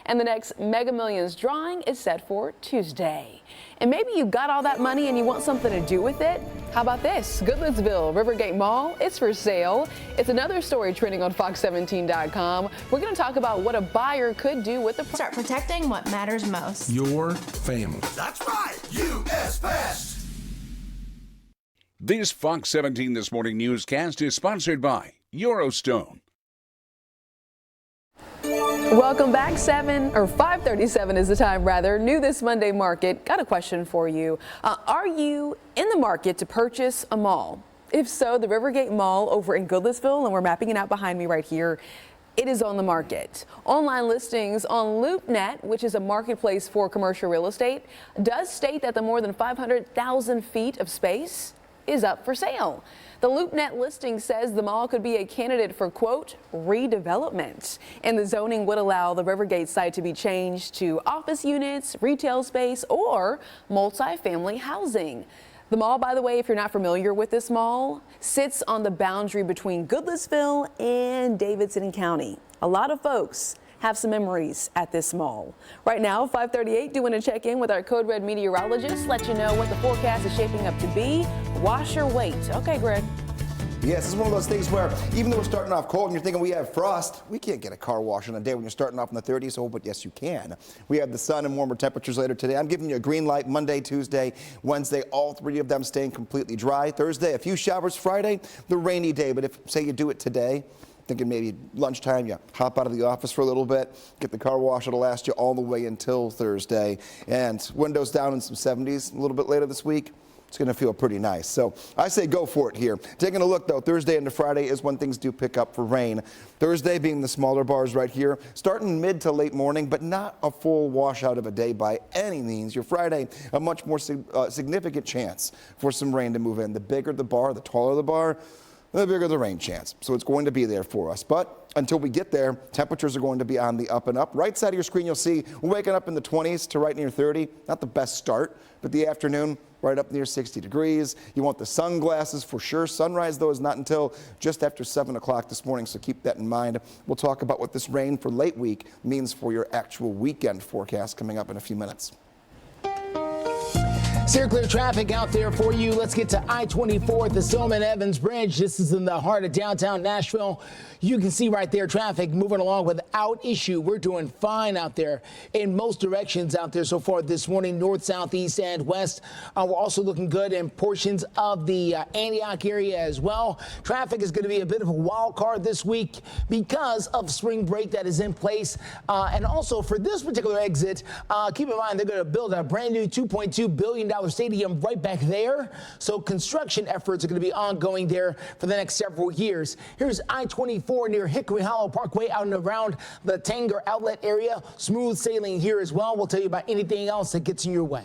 And the next Mega Millions drawing is set for Tuesday. And maybe you got all that money and you want something to do with it? How about this? Goodlettsville Rivergate Mall, it's for sale. It's another story trending on Fox17.com. We're going to talk about what a buyer could do with the Start protecting what matters most. Your family. That's right, U.S. Pest. This Fox 17 This Morning newscast is sponsored by Eurostone. Welcome back. 5:37 is the time, rather. New this Monday market. Got a question for you. Are you in the market to purchase a mall? If so, the Rivergate Mall over in Goodlettsville, and we're mapping it out behind me right here, it is on the market. Online listings on LoopNet, which is a marketplace for commercial real estate, does state that the more than 500,000 feet of space is up for sale. The LoopNet listing says the mall could be a candidate for, quote, redevelopment, and the zoning would allow the Rivergate site to be changed to office units, retail space, or multifamily housing. The mall, by the way, if you're not familiar with this mall, sits on the boundary between Goodlettsville and Davidson County. A lot of folks have some memories at this mall. Right now, 5:38, do want to check in with our Code Red meteorologist, let you know what the forecast is shaping up to be. Wash or wait. Okay, Greg. Yes, it's one of those things where even though we're starting off cold and you're thinking we have frost, we can't get a car wash on a day when you're starting off in the 30s. Oh, but yes, you can. We have the sun and warmer temperatures later today. I'm giving you a green light Monday, Tuesday, Wednesday, all three of them staying completely dry. Thursday, a few showers. Friday, the rainy day. But if, say, you do it today, thinking maybe lunchtime, you hop out of the office for a little bit, get the car wash, it'll last you all the way until Thursday. And windows down in some 70s a little bit later this week. It's going to feel pretty nice. So I say go for it here. Taking a look, though, Thursday into Friday is when things do pick up for rain. Thursday being the smaller bars right here, starting mid to late morning, but not a full washout of a day by any means. Your Friday, a much more significant chance for some rain to move in. The bigger the bar, the taller the bar, the bigger the rain chance. So it's going to be there for us. But until we get there, temperatures are going to be on the up and up. Right side of your screen, you'll see we're waking up in the 20s to right near 30. Not the best start, but the afternoon, right up near 60 degrees. You want the sunglasses for sure. Sunrise, though, is not until just after 7 o'clock this morning, so keep that in mind. We'll talk about what this rain for late week means for your actual weekend forecast coming up in a few minutes. Steer clear traffic out there for you. Let's get to I-24 at the Silman Evans Bridge. This is in the heart of downtown Nashville. You can see right there traffic moving along without issue. We're doing fine out there in most directions out there so far this morning, north, south, east, and west. We're also looking good in portions of the Antioch area as well. Traffic is going to be a bit of a wild card this week because of spring break that is in place. And also for this particular exit, keep in mind they're going to build a brand new $2.2 billion stadium right back there. So construction efforts are going to be ongoing there for the next several years. Here's I-24 near Hickory Hollow Parkway out and around the Tanger Outlet area. Smooth sailing here as well. We'll tell you about anything else that gets in your way.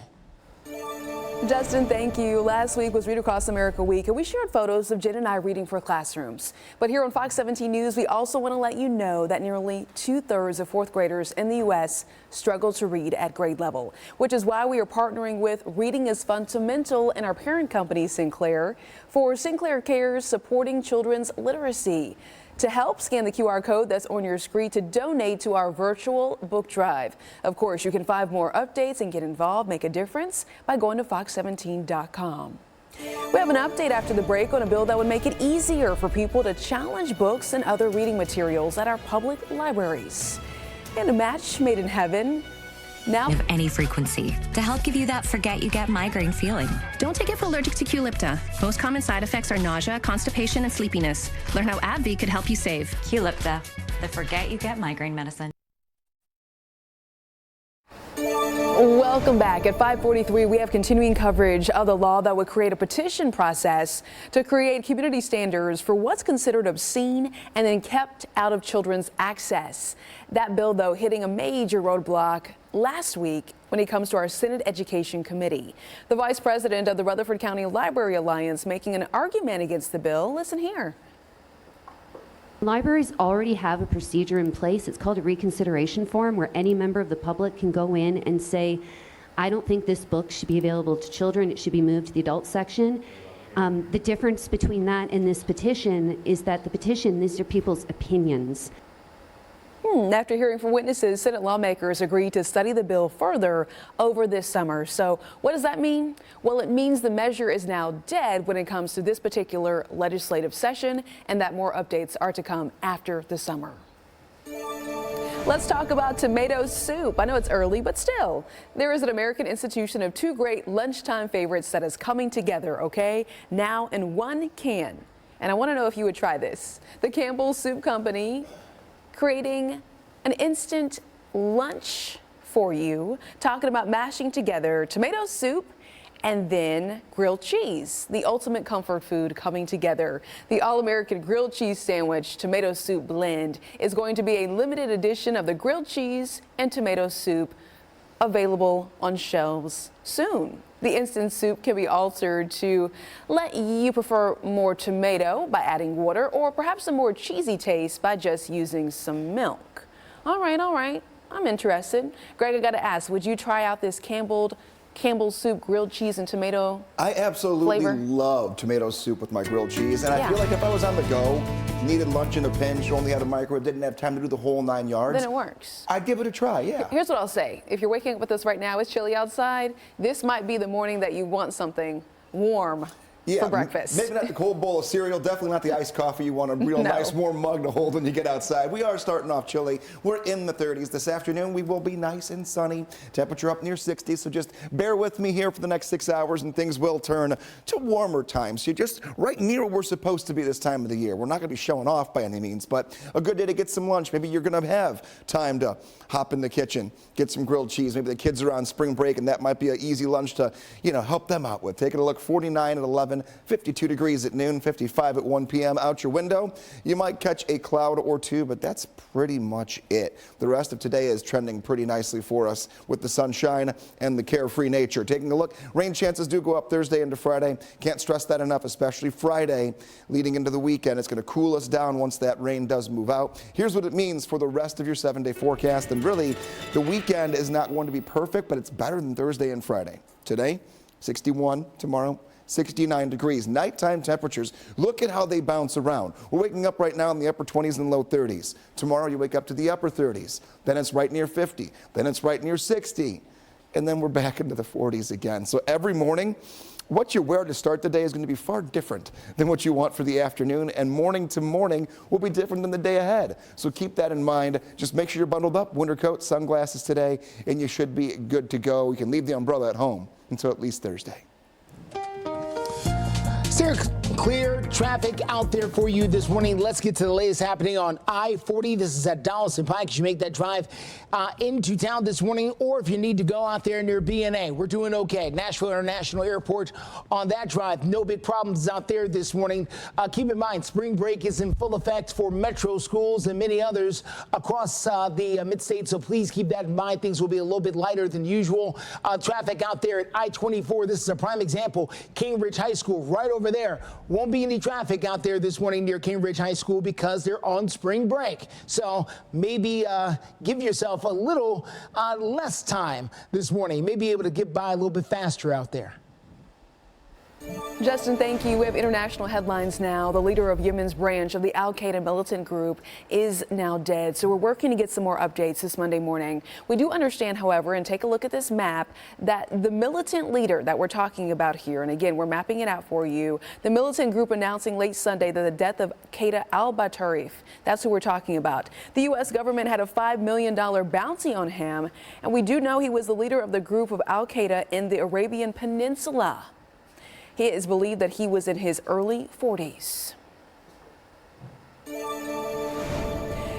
Justin, thank you. Last week was Read Across America Week, and we shared photos of Jen and I reading for classrooms. But here on Fox 17 News, we also want to let you know that nearly 2/3 of fourth graders in the U.S. struggle to read at grade level, which is why we are partnering with Reading is Fundamental and our parent company, Sinclair, for Sinclair Cares supporting children's literacy. To help, scan the QR code that's on your screen to donate to our virtual book drive. Of course, you can find more updates and get involved, make a difference by going to fox17.com. We have an update after the break on a bill that would make it easier for people to challenge books and other reading materials at our public libraries. And a match made in heaven. Now of any frequency to help give you that forget you get migraine feeling. Don't take it for allergic to Qulipta. Most common side effects are nausea, constipation, and sleepiness. Learn how AbbVie could help you save. Qulipta, the forget you get migraine medicine. Welcome back. At 5:43, we have continuing coverage of the law that would create a petition process to create community standards for what's considered obscene and then kept out of children's access. That bill, though, hitting a major roadblock last week when it comes to our Senate Education Committee. The vice president of the Rutherford County Library Alliance making an argument against the bill. Listen here. Libraries already have a procedure in place. It's called a reconsideration form, where any member of the public can go in and say, I don't think this book should be available to children. It should be moved to the adult section. The difference between that and this petition is that the petition, these are people's opinions. After hearing from witnesses, Senate lawmakers agreed to study the bill further over this summer. So what does that mean? Well, it means the measure is now dead when it comes to this particular legislative session, and that more updates are to come after the summer. Let's talk about tomato soup. I know it's early, but still, there is an American institution of two great lunchtime favorites that is coming together, okay? Now in one can. And I want to know if you would try this. The Campbell's Soup Company creating an instant lunch for you, talking about mashing together tomato soup and then grilled cheese, the ultimate comfort food coming together. The All-American Grilled Cheese Sandwich Tomato Soup Blend is going to be a limited edition of the grilled cheese and tomato soup, available on shelves soon. The instant soup can be altered to let you prefer more tomato by adding water, or perhaps a more cheesy taste by just using some milk. All right, I'm interested. Greg, I gotta ask, would you try out this Campbell's Soup grilled cheese and tomato I absolutely flavor? love tomato soup with my grilled cheese, and I feel like if I was on the go, needed lunch in a pinch, only had a microwave, didn't have time to do the whole 9 yards, Then it works. I'd give it a try, yeah. Here's what I'll say. If you're waking up with us right now, it's chilly outside, this might be the morning that you want something warm for breakfast. Maybe not the cold bowl of cereal, definitely not the iced coffee. You want a real nice warm mug to hold when you get outside. We are starting off chilly. We're in the 30s this afternoon. We will be nice and sunny. Temperature up near 60, so just bear with me here for the next 6 hours and things will turn to warmer times. So you're just right near where we're supposed to be this time of the year. We're not going to be showing off by any means, but a good day to get some lunch. Maybe you're going to have time to hop in the kitchen, get some grilled cheese. Maybe the kids are on spring break and that might be an easy lunch to, help them out with. Taking a look, 49 at 11, 52 degrees at noon, 55 at 1 p.m. Out your window, you might catch a cloud or two, but that's pretty much it. The rest of today is trending pretty nicely for us with the sunshine and the carefree nature. Taking a look, rain chances do go up Thursday into Friday. Can't stress that enough, especially Friday leading into the weekend. It's going to cool us down once that rain does move out. Here's what it means for the rest of your 7-day forecast. And really, the weekend is not going to be perfect, but it's better than Thursday and Friday. Today, 61. Tomorrow, 69 degrees. Nighttime temperatures, look at how they bounce around. We're waking up right now in the upper 20s and low 30s. Tomorrow you wake up to the upper 30s. Then it's right near 50. Then it's right near 60. And then we're back into the 40s again. So every morning, what you wear to start the day is going to be far different than what you want for the afternoon, and morning to morning will be different than the day ahead. So keep that in mind. Just make sure you're bundled up, winter coat, sunglasses today, and you should be good to go. You can leave the umbrella at home until at least Thursday. Clear traffic out there for you this morning. Let's get to the latest happening on I-40. This is at Dallas and Pike. You make that drive into town this morning, or if you need to go out there near BNA, we're doing okay. Nashville International Airport on that drive. No big problems out there this morning. Keep in mind, spring break is in full effect for metro schools and many others across the mid-state, so please keep that in mind. Things will be a little bit lighter than usual. Traffic out there at I-24. This is a prime example. Cambridge High School right over there. Won't be any traffic out there this morning near Cambridge High School because they're on spring break. So maybe give yourself a little less time this morning. Maybe able to get by a little bit faster out there. Justin, thank you. We have international headlines now. The leader of Yemen's branch of the Al-Qaeda militant group is now dead. So we're working to get some more updates this Monday morning. We do understand, however, and take a look at this map, that the militant leader that we're talking about here, and again, we're mapping it out for you, the militant group announcing late Sunday that the death of Qaeda al-Batarif, that's who we're talking about. The U.S. government had a $5 million bounty on him, and we do know he was the leader of the group of Al-Qaeda in the Arabian Peninsula. It is believed that he was in his early 40s.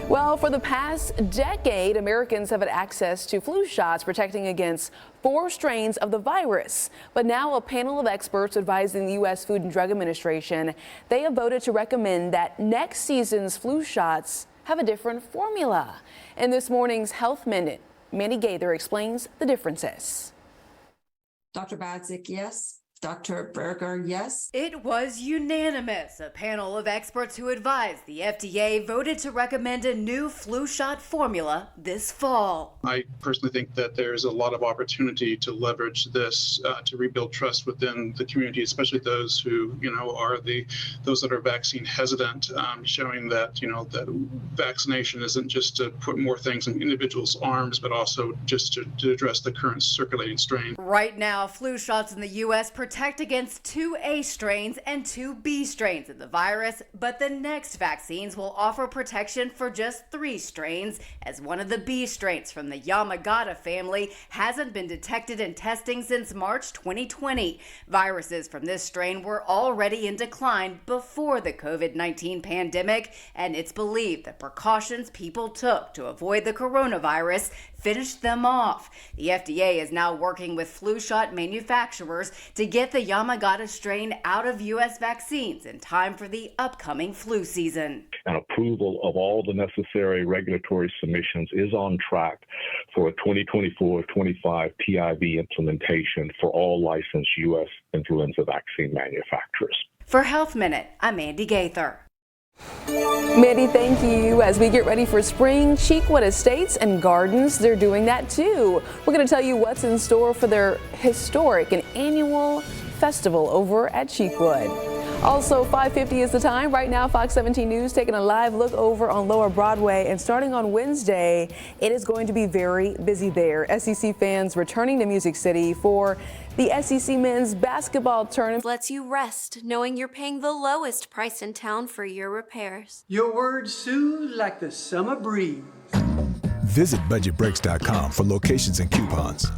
Well, for the past decade, Americans have had access to flu shots protecting against 4 strains of the virus. But now a panel of experts advising the U.S. Food and Drug Administration, they have voted to recommend that next season's flu shots have a different formula. In this morning's Health Minute, Mandy Gaither explains the differences. Dr. Badzik, yes. Dr. Berger, yes. It was unanimous. A panel of experts who advised the FDA voted to recommend a new flu shot formula this fall. I personally think that there's a lot of opportunity to leverage this to rebuild trust within the community, especially those who, are those that are vaccine hesitant, showing that, that vaccination isn't just to put more things in individuals' arms, but also just to address the current circulating strain. Right now, flu shots in the U.S. protect against 2 A strains and 2 B strains of the virus, but the next vaccines will offer protection for just 3 strains, as one of the B strains from the Yamagata family hasn't been detected in testing since March 2020. Viruses from this strain were already in decline before the COVID-19 pandemic, and it's believed the precautions people took to avoid the coronavirus finished them off. The FDA is now working with flu shot manufacturers to get the Yamagata strain out of U.S. vaccines in time for the upcoming flu season. And approval of all the necessary regulatory submissions is on track for a 2024-25 PIV implementation for all licensed U.S. influenza vaccine manufacturers. For Health Minute, I'm Andy Gaither. Mandy, thank you. As we get ready for spring, Cheekwood Estates and Gardens, they're doing that too. We're going to tell you what's in store for their historic and annual festival over at Cheekwood. Also, 5:50 is the time. Right now, Fox 17 News taking a live look over on Lower Broadway. And starting on Wednesday, it is going to be very busy there. SEC fans returning to Music City for the SEC men's basketball tournament. Lets you rest knowing you're paying the lowest price in town for your repairs. Your words soothe like the summer breeze. Visit budgetbreaks.com for locations and coupons.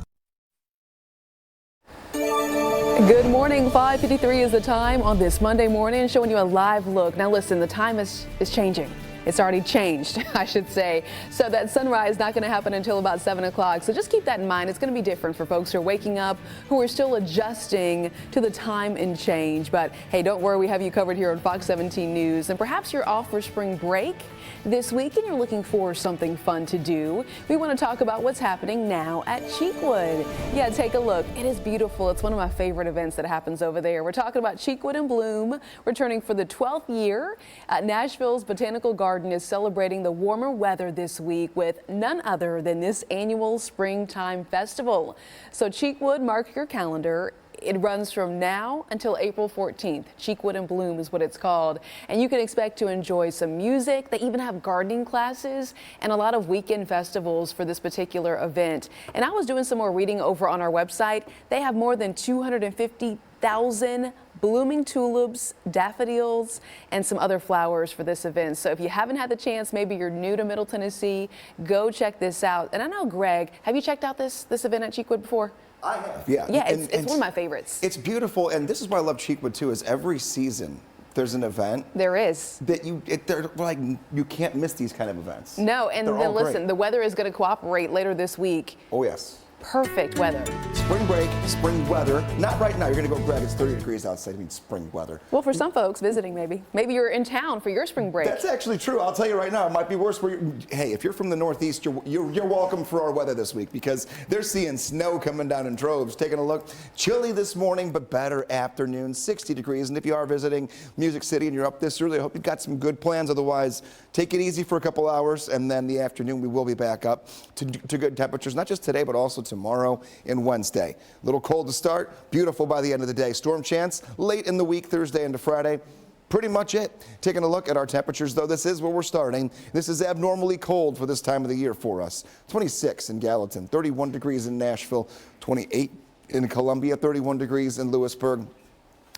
Good morning. 5:53 is the time on this Monday morning, showing you a live look. Now listen, the time is changing. It's already changed, I should say. So that sunrise is not going to happen until about 7 o'clock. So just keep that in mind. It's going to be different for folks who are waking up, who are still adjusting to the time and change. But hey, don't worry, we have you covered here on Fox 17 News. And perhaps you're off for spring break this week and you're looking for something fun to do. We want to talk about what's happening now at Cheekwood. Yeah, take a look. It is beautiful. It's one of my favorite events that happens over there. We're talking about Cheekwood in Bloom, returning for the 12th year. Nashville's Botanical Garden is celebrating the warmer weather this week with none other than this annual springtime festival. So Cheekwood, mark your calendar. It runs from now until April 14th. Cheekwood in Bloom is what it's called. And you can expect to enjoy some music. They even have gardening classes and a lot of weekend festivals for this particular event. And I was doing some more reading over on our website. They have more than 250,000 blooming tulips, daffodils, and some other flowers for this event. So if you haven't had the chance, maybe you're new to Middle Tennessee, go check this out. And I know, Greg, have you checked out this event at Cheekwood before? I have, yeah. Yeah, it's one of my favorites. It's beautiful, and this is why I love Cheekwood too, is every season there's an event. There is. That they're like, you can't miss these kind of events. No, and then listen, the weather is going to cooperate later this week. Oh, yes. Perfect weather. Spring break, spring weather. Not right now. You're going to go, Greg, it's 30 degrees outside. I mean, spring weather. Well, for some folks visiting, maybe. Maybe you're in town for your spring break. That's actually true. I'll tell you right now, it might be worse for you. Hey, if you're from the Northeast, you're welcome for our weather this week because they're seeing snow coming down in droves. Taking a look. Chilly this morning, but better afternoon, 60 degrees. And if you are visiting Music City and you're up this early, I hope you've got some good plans. Otherwise, take it easy for a couple hours. And then the afternoon, we will be back up to good temperatures, not just today, but also tomorrow and Wednesday. A little cold to start, beautiful by the end of the day. Storm chance late in the week, Thursday into Friday. Pretty much it. Taking a look at our temperatures, though, this is where we're starting. This is abnormally cold for this time of the year for us. 26 in Gallatin, 31 degrees in Nashville, 28 in Columbia, 31 degrees in Lewisburg.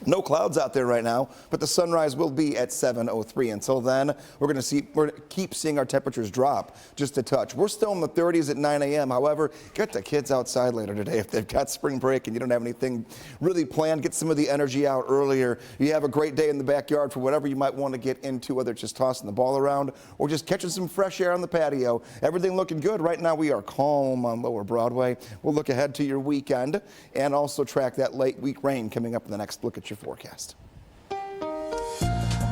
No clouds out there right now, but the sunrise will be at 7:03. Until then, we're going to keep seeing our temperatures drop just a touch. We're still in the 30s at 9 a.m. However, get the kids outside later today. If they've got spring break and you don't have anything really planned, get some of the energy out earlier. You have a great day in the backyard for whatever you might want to get into, whether it's just tossing the ball around or just catching some fresh air on the patio. Everything looking good. Right now, we are calm on Lower Broadway. We'll look ahead to your weekend and also track that late week rain coming up in the next look at your forecast.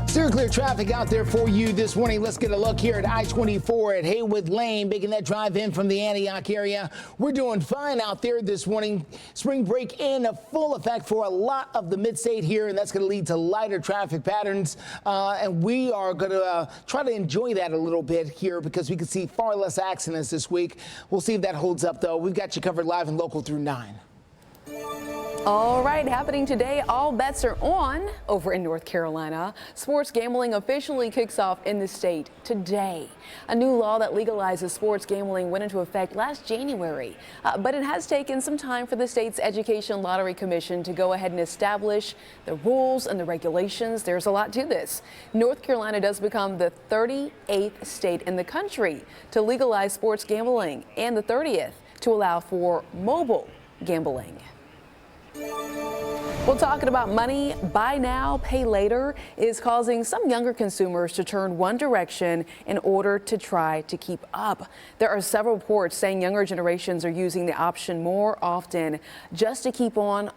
Still clear traffic out there for you this morning. Let's get a look here at I-24 at Haywood Lane, making that drive in from the Antioch area. We're doing fine out there this morning. Spring break in full effect for a lot of the mid-state here, and that's going to lead to lighter traffic patterns. And we are going to try to enjoy that a little bit here because we can see far less accidents this week. We'll see if that holds up, though. We've got you covered live and local through 9. All right, happening today, all bets are on over in North Carolina. Sports gambling officially kicks off in the state today. A new law that legalizes sports gambling went into effect last January, but it has taken some time for the state's Education Lottery Commission to go ahead and establish the rules and the regulations. There's a lot to this. North Carolina does become the 38th state in the country to legalize sports gambling and the 30th to allow for mobile gambling. Well, talking about money, buy now, pay later is causing some younger consumers to turn one direction in order to try to keep up. There are several reports saying younger generations are using the option more often just to keep up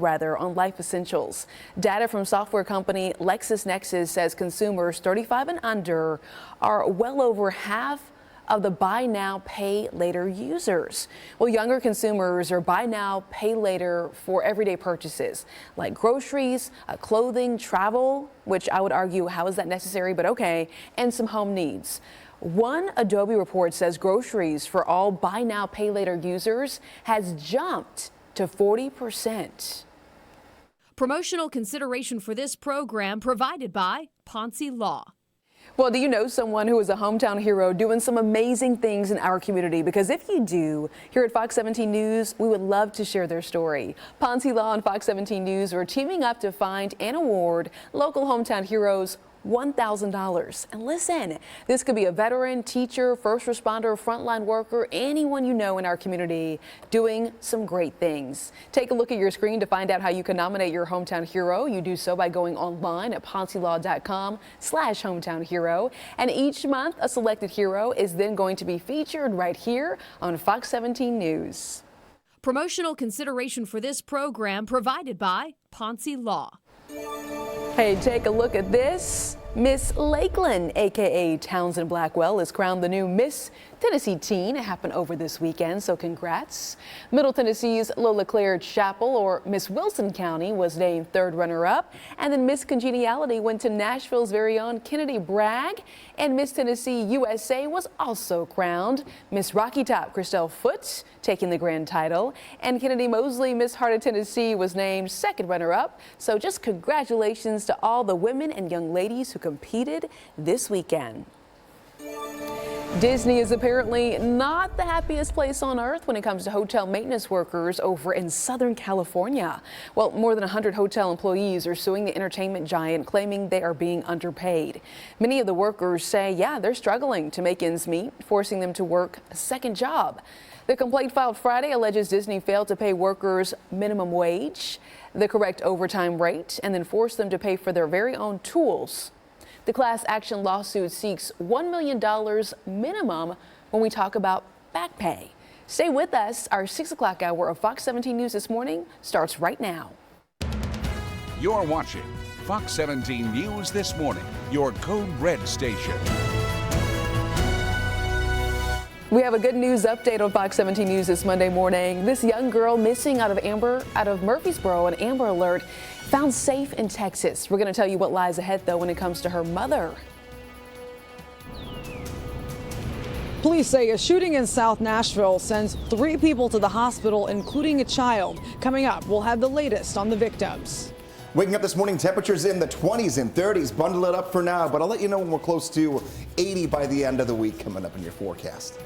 on life essentials. Data from software company LexisNexis says consumers 35 and under are well over half of the buy now, pay later users. Well, younger consumers are buy now, pay later for everyday purchases like groceries, clothing, travel, which I would argue, how is that necessary? But okay, and some home needs. One Adobe report says groceries for all buy now, pay later users has jumped to 40%. Promotional consideration for this program provided by Ponce Law. Well, do you know someone who is a hometown hero doing some amazing things in our community? Because if you do, here at Fox 17 News, we would love to share their story. Ponce Law and Fox 17 News are teaming up to find and award local hometown heroes $1,000. And listen, this could be a veteran, teacher, first responder, frontline worker, anyone you know in our community doing some great things. Take a look at your screen to find out how you can nominate your hometown hero. You do so by going online at poncelaw.com/hometown hero. And each month, a selected hero is then going to be featured right here on Fox 17 News. Promotional consideration for this program provided by Ponce Law. Hey, take a look at this. Miss Lakeland, aka Townsend Blackwell, is crowned the new Miss Tennessee teen. It happened over this weekend, so congrats. Middle Tennessee's Lola Claire Chapel, or Miss Wilson County, was named third runner-up. And then Miss Congeniality went to Nashville's very own Kennedy Bragg. And Miss Tennessee USA was also crowned. Miss Rocky Top Christelle Foote taking the grand title. And Kennedy Mosley, Miss Heart of Tennessee, was named second runner-up. So just congratulations to all the women and young ladies who competed this weekend. Disney is apparently not the happiest place on earth when it comes to hotel maintenance workers over in Southern California. Well, more than 100 hotel employees are suing the entertainment giant, claiming they are being underpaid. Many of the workers say, they're struggling to make ends meet, forcing them to work a second job. The complaint filed Friday alleges Disney failed to pay workers minimum wage, the correct overtime rate, and then forced them to pay for their very own tools. The class action lawsuit seeks $1 million minimum when we talk about back pay. Stay with us. Our 6 o'clock hour of Fox 17 News this morning starts right now. You're watching Fox 17 News this morning, your Code Red station. We have a good news update on Fox 17 News this Monday morning. This young girl missing out of Murfreesboro, an Amber Alert, found safe in Texas. We're going to tell you what lies ahead, though, when it comes to her mother. Police say a shooting in South Nashville sends 3 people to the hospital, including a child. Coming up, we'll have the latest on the victims. Waking up this morning, temperatures in the 20s and 30s. Bundle it up for now, but I'll let you know when we're close to 80 by the end of the week coming up in your forecast.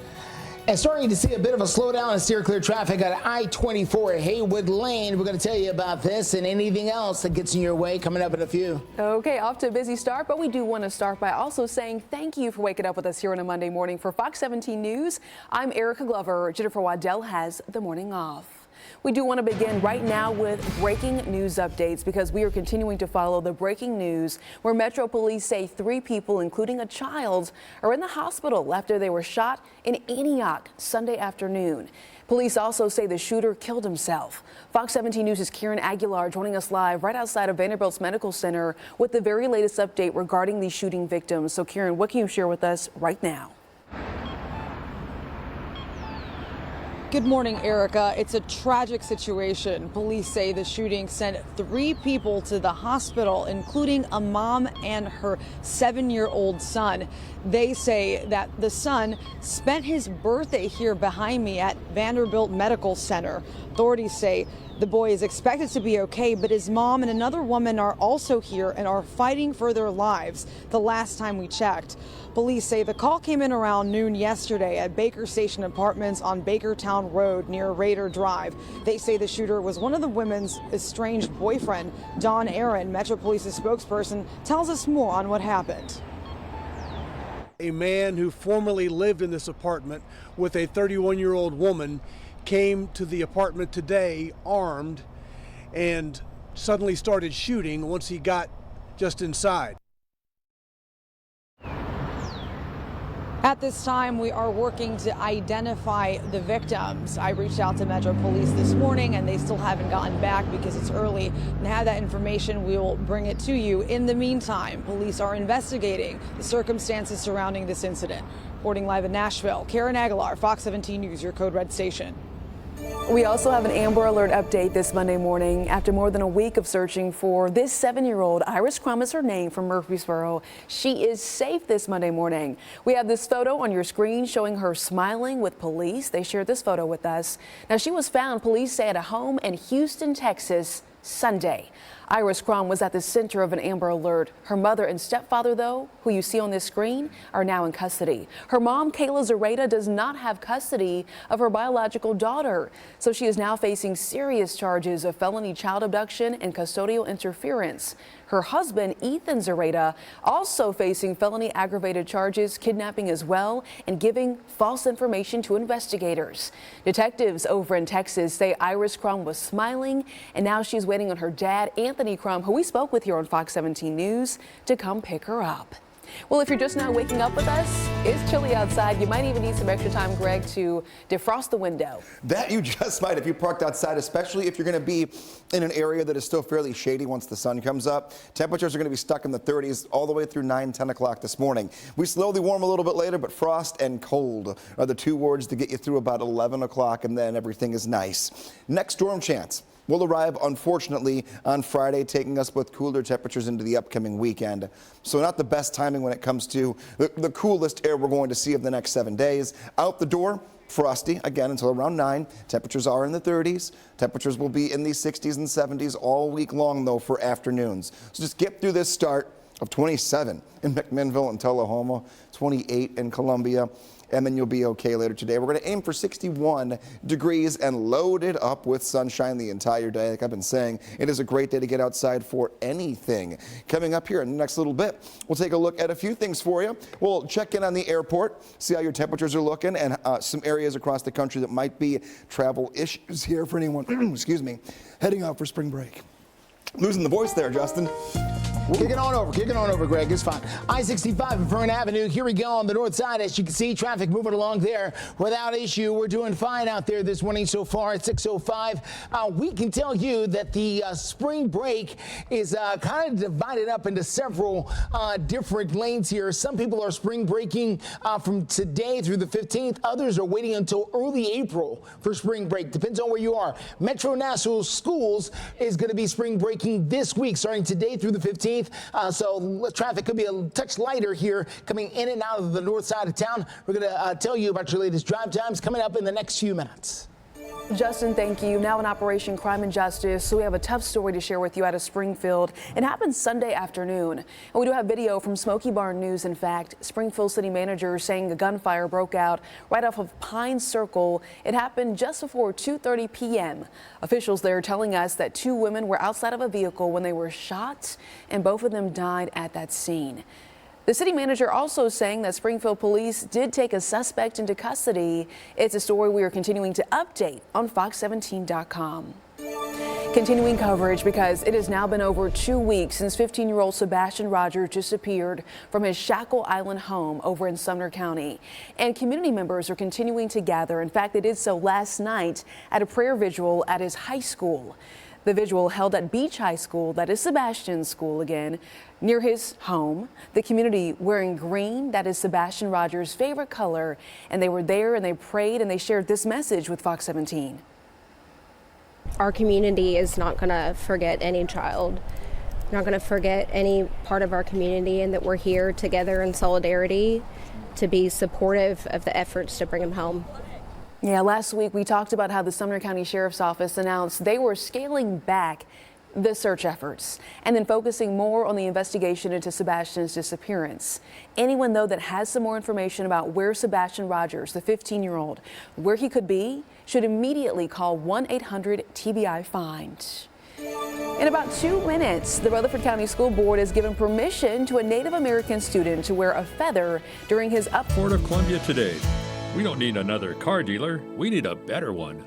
And starting to see a bit of a slowdown in steer clear traffic at I-24 at Haywood Lane. We're going to tell you about this and anything else that gets in your way coming up in a few. Okay, off to a busy start, but we do want to start by also saying thank you for waking up with us here on a Monday morning. For Fox 17 News, I'm Erica Glover. Jennifer Waddell has the morning off. We do want to begin right now with breaking news updates because we are continuing to follow the breaking news where Metro Police say 3 people, including a child, are in the hospital after they were shot in Antioch Sunday afternoon. Police also say the shooter killed himself. Fox 17 News' Kieran Aguilar joining us live right outside of Vanderbilt's Medical Center with the very latest update regarding these shooting victims. So Kieran, what can you share with us right now? Good morning, Erica. It's a tragic situation. Police say the shooting sent 3 people to the hospital, including a mom and her 7-year-old son. They say that the son spent his birthday here behind me at Vanderbilt Medical Center. Authorities say the boy is expected to be okay, but his mom and another woman are also here and are fighting for their lives the last time we checked. Police say the call came in around noon yesterday at Baker Station Apartments on Bakertown Road near Raider Drive. They say the shooter was one of the women's estranged boyfriend. Don Aaron, Metro Police's spokesperson, tells us more on what happened. A man who formerly lived in this apartment with a 31-year-old woman came to the apartment today armed and suddenly started shooting once he got just inside. At this time, we are working to identify the victims. I reached out to Metro Police this morning and they still haven't gotten back because it's early. And have that information, we will bring it to you. In the meantime, police are investigating the circumstances surrounding this incident. Reporting live in Nashville, Karen Aguilar, Fox 17 News, your Code Red station. We also have an Amber Alert update this Monday morning. After more than a week of searching for this 7-year-old, Iris Crum is her name, from Murfreesboro. She is safe this Monday morning. We have this photo on your screen showing her smiling with police. They shared this photo with us. Now, she was found, police say, at a home in Houston, Texas, Sunday. Iris Crum was at the center of an Amber Alert. Her mother and stepfather, though, who you see on this screen, are now in custody. Her mom, Kayla Zareta, does not have custody of her biological daughter, so she is now facing serious charges of felony child abduction and custodial interference. Her husband, Ethan Zareta, also facing felony aggravated charges, kidnapping as well, and giving false information to investigators. Detectives over in Texas say Iris Crum was smiling, and now she's waiting on her dad, Anthony Crum, who we spoke with here on Fox 17 News, to come pick her up. Well, if you're just now waking up with us, it's chilly outside. You might even need some extra time, Greg, to defrost the window. That you just might if you parked outside, especially if you're going to be in an area that is still fairly shady once the sun comes up. Temperatures are going to be stuck in the 30s all the way through 10 o'clock this morning. We slowly warm a little bit later, but frost and cold are the 2 words to get you through about 11 o'clock, and then everything is nice. Next storm chance will arrive, unfortunately, on Friday, taking us with cooler temperatures into the upcoming weekend. So not the best timing when it comes to the coolest air we're going to see of the next 7 days. Out the door, frosty again until around 9. Temperatures are in the 30s. Temperatures will be in the 60s and 70s all week long, though, for afternoons. So just get through this start of 27 in McMinnville and Tullahoma, 28 in Columbia, and then you'll be okay later today. We're going to aim for 61 degrees and load it up with sunshine the entire day. Like I've been saying, it is a great day to get outside for anything. Coming up here in the next little bit, we'll take a look at a few things for you. We'll check in on the airport, see how your temperatures are looking, and some areas across the country that might be travel issues here for anyone, excuse me, heading out for spring break. Losing the voice there, Justin. Kicking on over, Greg. It's fine. I-65 and Fern Avenue. Here we go on the north side. As you can see, traffic moving along there without issue. We're doing fine out there this morning so far at 6:05. We can tell you that the spring break is kind of divided up into several different lanes here. Some people are spring breaking from today through the 15th. Others are waiting until early April for spring break. Depends on where you are. Metro Nashville Schools is going to be spring breaking this week, starting today through the 15th. So traffic could be a touch lighter here coming in and out of the north side of town. We're going to tell you about your latest drive times coming up in the next few minutes. Justin, thank you. Now in Operation Crime and Justice, so we have a tough story to share with you out of Springfield. It happened Sunday afternoon, and we do have video from Smoky Barn News. In fact, Springfield City Manager saying a gunfire broke out right off of Pine Circle. It happened just before 2:30 p.m. Officials there telling us that 2 women were outside of a vehicle when they were shot, and both of them died at that scene. The city manager also saying that Springfield police did take a suspect into custody. It's a story we are continuing to update on Fox17.com. Continuing coverage because it has now been over 2 weeks since 15-year-old Sebastian Rogers disappeared from his Shackle Island home over in Sumner County. And community members are continuing to gather. In fact, they did so last night at a prayer vigil at his high school. The vigil held at Beach High School, that is Sebastian's school again, near his home. The community wearing green, that is Sebastian Rogers' favorite color. And they were there and they prayed and they shared this message with Fox 17. Our community is not going to forget any child, not going to forget any part of our community, and that we're here together in solidarity to be supportive of the efforts to bring him home. Yeah, last week we talked about how the Sumner County Sheriff's Office announced they were scaling back the search efforts and then focusing more on the investigation into Sebastian's disappearance. Anyone, though, that has some more information about where Sebastian Rogers, the 15-year-old, where he could be, should immediately call 1-800-TBI-FIND. In about 2 minutes, the Rutherford County School Board has given permission to a Native American student to wear a feather during his Port of Columbia today. We don't need another car dealer. We need a better one.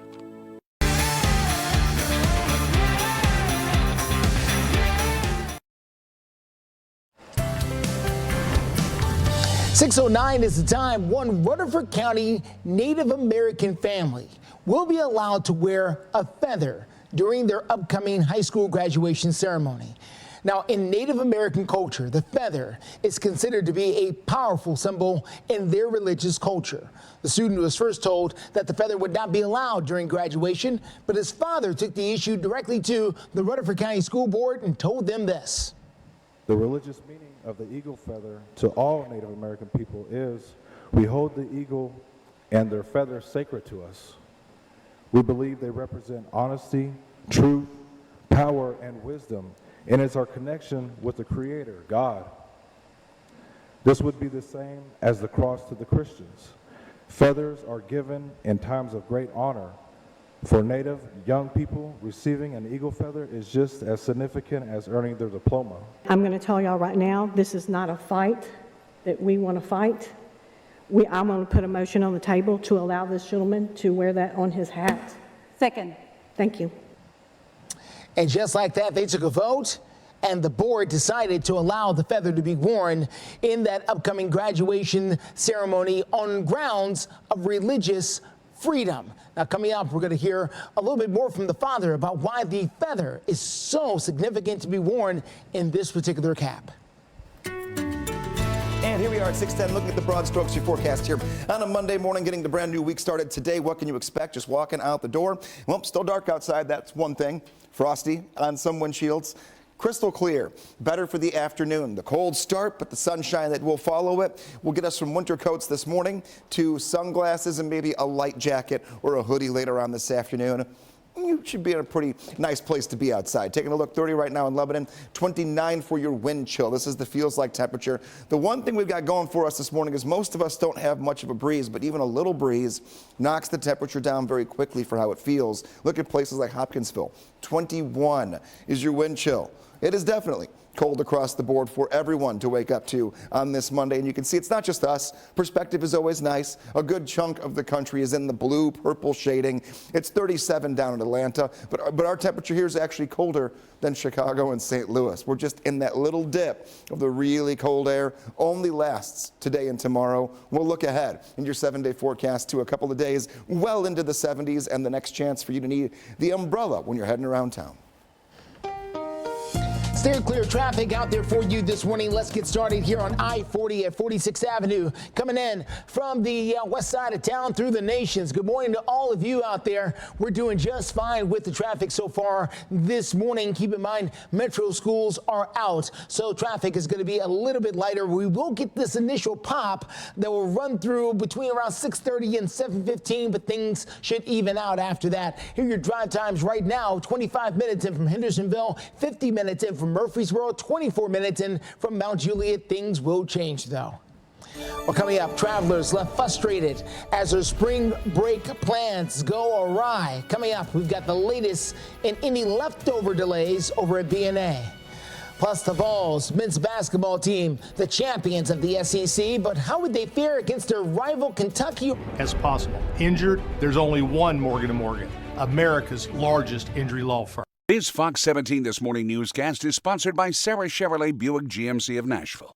6:09 is the time. One Rutherford County Native American family will be allowed to wear a feather during their upcoming high school graduation ceremony. Now, in Native American culture, the feather is considered to be a powerful symbol in their religious culture. The student was first told that the feather would not be allowed during graduation, but his father took the issue directly to the Rutherford County School Board and told them this. The religious meaning of the eagle feather to all Native American people is we hold the eagle and their feathers sacred to us. We believe they represent honesty, truth, power, and wisdom, and it's our connection with the Creator, God. This would be the same as the cross to the Christians. Feathers are given in times of great honor. For Native young people, receiving an eagle feather is just as significant as earning their diploma. I'm going to tell y'all right now, this is not a fight that we want to fight. I'm going to put a motion on the table to allow this gentleman to wear that on his hat. Second. Thank you. And just like that, they took a vote, and the board decided to allow the feather to be worn in that upcoming graduation ceremony on grounds of religious freedom. Now, coming up, we're going to hear a little bit more from the father about why the feather is so significant to be worn in this particular cap. And here we are at 6:10, looking at the broad strokes of your forecast here on a Monday morning, getting the brand new week started today. What can you expect just walking out the door? Well, still dark outside, that's one thing. Frosty on some windshields. Crystal clear, better for the afternoon. The cold start, but the sunshine that will follow it will get us from winter coats this morning to sunglasses and maybe a light jacket or a hoodie later on this afternoon. You should be in a pretty nice place to be outside. Taking a look, 30 right now in Lebanon, 29 for your wind chill. This is the feels like temperature. The one thing we've got going for us this morning is most of us don't have much of a breeze, but even a little breeze knocks the temperature down very quickly for how it feels. Look at places like Hopkinsville. 21 is your wind chill. It is definitely cold across the board for everyone to wake up to on this Monday. And you can see it's not just us. Perspective is always nice. A good chunk of the country is in the blue, purple shading. It's 37 down in Atlanta, but our temperature here is actually colder than Chicago and St. Louis. We're just in that little dip of the really cold air. Only lasts today and tomorrow. We'll look ahead in your 7-day forecast to a couple of days well into the 70s and the next chance for you to need the umbrella when you're heading around town. Steer clear traffic out there for you this morning. Let's get started here on I-40 at 46th Avenue, coming in from the west side of town through the Nations. Good morning to all of you out there. We're doing just fine with the traffic so far this morning. Keep in mind, metro schools are out, so traffic is going to be a little bit lighter. We will get this initial pop that will run through between around 6:30 and 7:15, but things should even out after that. Here are your drive times right now. 25 minutes in from Hendersonville, 50 minutes in from Murfreesboro, 24 minutes in from Mount Juliet. Things will change, though. Well, coming up, travelers left frustrated as their spring break plans go awry. Coming up, we've got the latest in any leftover delays over at B&A. Plus, the Vols men's basketball team, the champions of the SEC, but how would they fare against their rival Kentucky? As possible. Injured, there's only one Morgan & Morgan, America's largest injury law firm. This Fox 17 This Morning newscast is sponsored by Sarah Chevrolet Buick GMC of Nashville.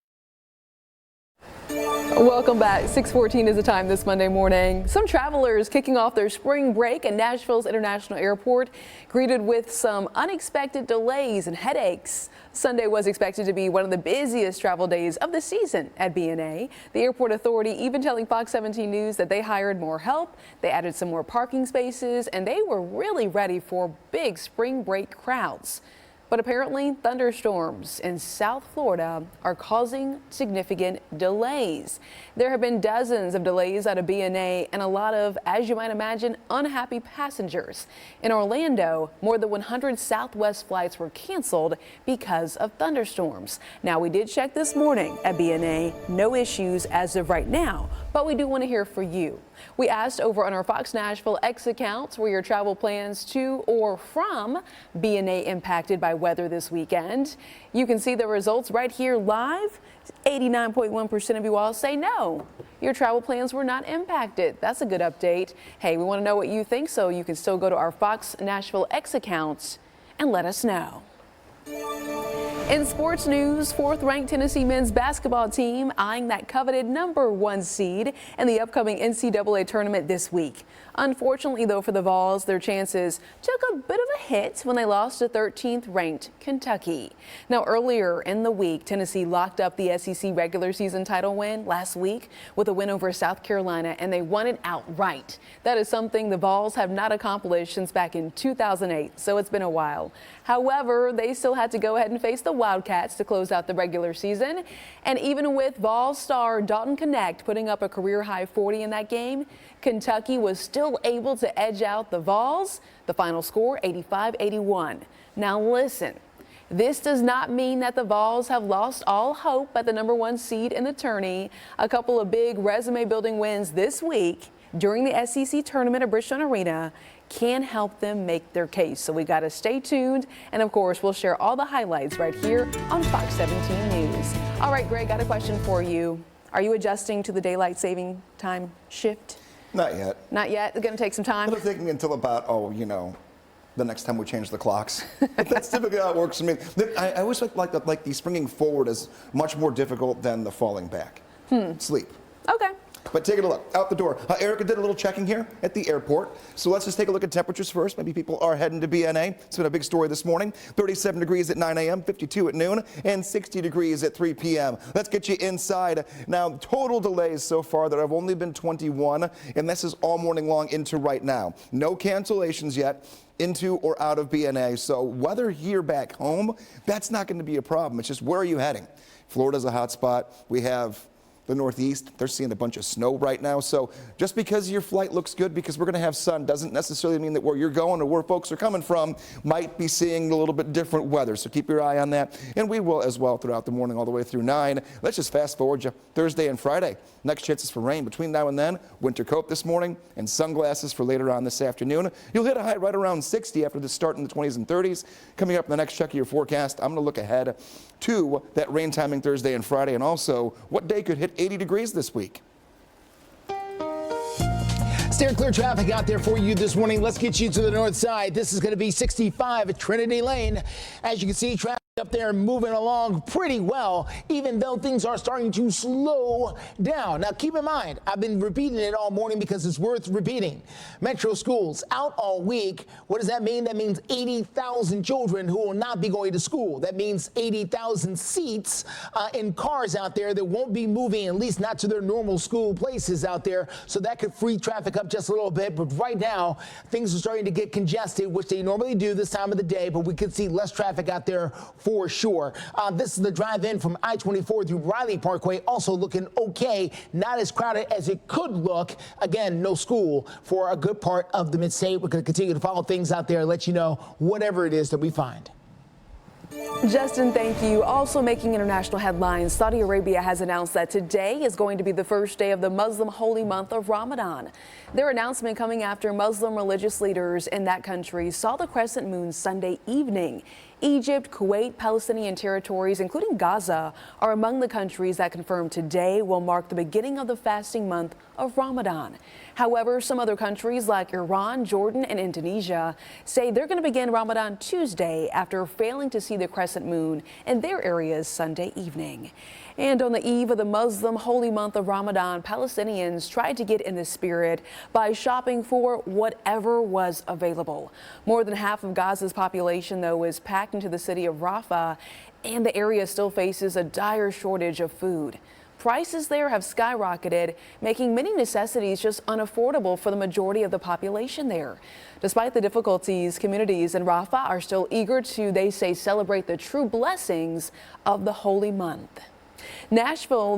Welcome back. 6:14 is the time this Monday morning. Some travelers kicking off their spring break at Nashville's International Airport greeted with some unexpected delays and headaches. Sunday was expected to be one of the busiest travel days of the season at BNA. The airport authority even telling Fox 17 News that they hired more help, they added some more parking spaces, and they were really ready for big spring break crowds. But apparently thunderstorms in South Florida are causing significant delays. There have been dozens of delays out of BNA and a lot of, as you might imagine, unhappy passengers. In Orlando, more than 100 Southwest flights were canceled because of thunderstorms. Now, we did check this morning at BNA, no issues as of right now, but we do want to hear from you. We asked over on our Fox Nashville X accounts were your travel plans to or from BNA impacted by weather this weekend. You can see the results right here live. 89.1% of you all say no, your travel plans were not impacted. That's a good update. Hey, we want to know what you think, so you can still go to our Fox Nashville X accounts and let us know. In sports news, 4th-ranked Tennessee men's basketball team eyeing that coveted #1 seed in the upcoming NCAA tournament this week. Unfortunately, though, for the Vols, their chances took a bit of a hit when they lost to 13th-ranked Kentucky. Now, earlier in the week, Tennessee locked up the SEC regular season title win last week with a win over South Carolina, and they won it outright. That is something the Vols have not accomplished since back in 2008, so it's been a while. However, they still had to go ahead and face the Wildcats to close out the regular season. And even with Vols star Dalton Knecht putting up a career-high 40 in that game, Kentucky was still able to edge out the Vols. The final score, 85-81. Now listen, this does not mean that the Vols have lost all hope at the #1 seed in the tourney. A couple of big resume-building wins this week during the SEC tournament at Bridgestone Arena can help them make their case. So we got to stay tuned. And of course, we'll share all the highlights right here on Fox 17 News. All right, Greg, got a question for you. Are you adjusting to the daylight saving time shift? Not yet. Not yet? It's going to take some time? I'm thinking until about, the next time we change the clocks. That's typically how it works for me. I always like the springing forward is much more difficult than the falling back. Sleep. Okay. But take a look out the door. Erica did a little checking here at the airport. So let's just take a look at temperatures first. Maybe people are heading to BNA. It's been a big story this morning. 37 degrees at 9 a.m., 52 at noon, and 60 degrees at 3 p.m. Let's get you inside. Now, total delays so far there have only been 21, and this is all morning long into right now. No cancellations yet into or out of BNA. So weather here back home, that's not going to be a problem. It's just where are you heading? Florida's a hot spot. We have the Northeast, they're seeing a bunch of snow right now. So just because your flight looks good, because we're going to have sun, doesn't necessarily mean that where you're going or where folks are coming from might be seeing a little bit different weather. So keep your eye on that. And we will as well throughout the morning all the way through 9. Let's just fast forward you Thursday and Friday. Next chances for rain between now and then. Winter coat this morning and sunglasses for later on this afternoon. You'll hit a high right around 60 after the start in the 20s and 30s. Coming up in the next check of your forecast, I'm going to look ahead to that rain timing Thursday and Friday, and also what day could hit 80 degrees this week. Steer clear traffic out there for you this morning. Let's get you to the north side. This is going to be 65 at Trinity Lane. As you can see, traffic up there moving along pretty well, even though things are starting to slow down. Now, keep in mind, I've been repeating it all morning because it's worth repeating. Metro schools out all week. What does that mean? That means 80,000 children who will not be going to school. That means 80,000 seats in cars out there that won't be moving, at least not to their normal school places out there. So that could free traffic up just a little bit. But right now, things are starting to get congested, which they normally do this time of the day. But we could see less traffic out there for sure. This is the drive-in from I-24 through Riley Parkway, also looking okay, not as crowded as it could look. Again, no school for a good part of the mid-state. We're going to continue to follow things out there and let you know whatever it is that we find. Justin, thank you. Also making international headlines, Saudi Arabia has announced that today is going to be the first day of the Muslim holy month of Ramadan. Their announcement coming after Muslim religious leaders in that country saw the crescent moon Sunday evening. Egypt, Kuwait, Palestinian territories, including Gaza, are among the countries that confirmed today will mark the beginning of the fasting month of Ramadan. However, some other countries like Iran, Jordan, and Indonesia say they're going to begin Ramadan Tuesday after failing to see the crescent moon in their areas Sunday evening. And on the eve of the Muslim holy month of Ramadan, Palestinians tried to get in the spirit by shopping for whatever was available. More than half of Gaza's population, though, is packed into the city of Rafah, and the area still faces a dire shortage of food. Prices there have skyrocketed, making many necessities just unaffordable for the majority of the population there. Despite the difficulties, communities in Rafah are still eager to, they say, celebrate the true blessings of the holy month. Nashville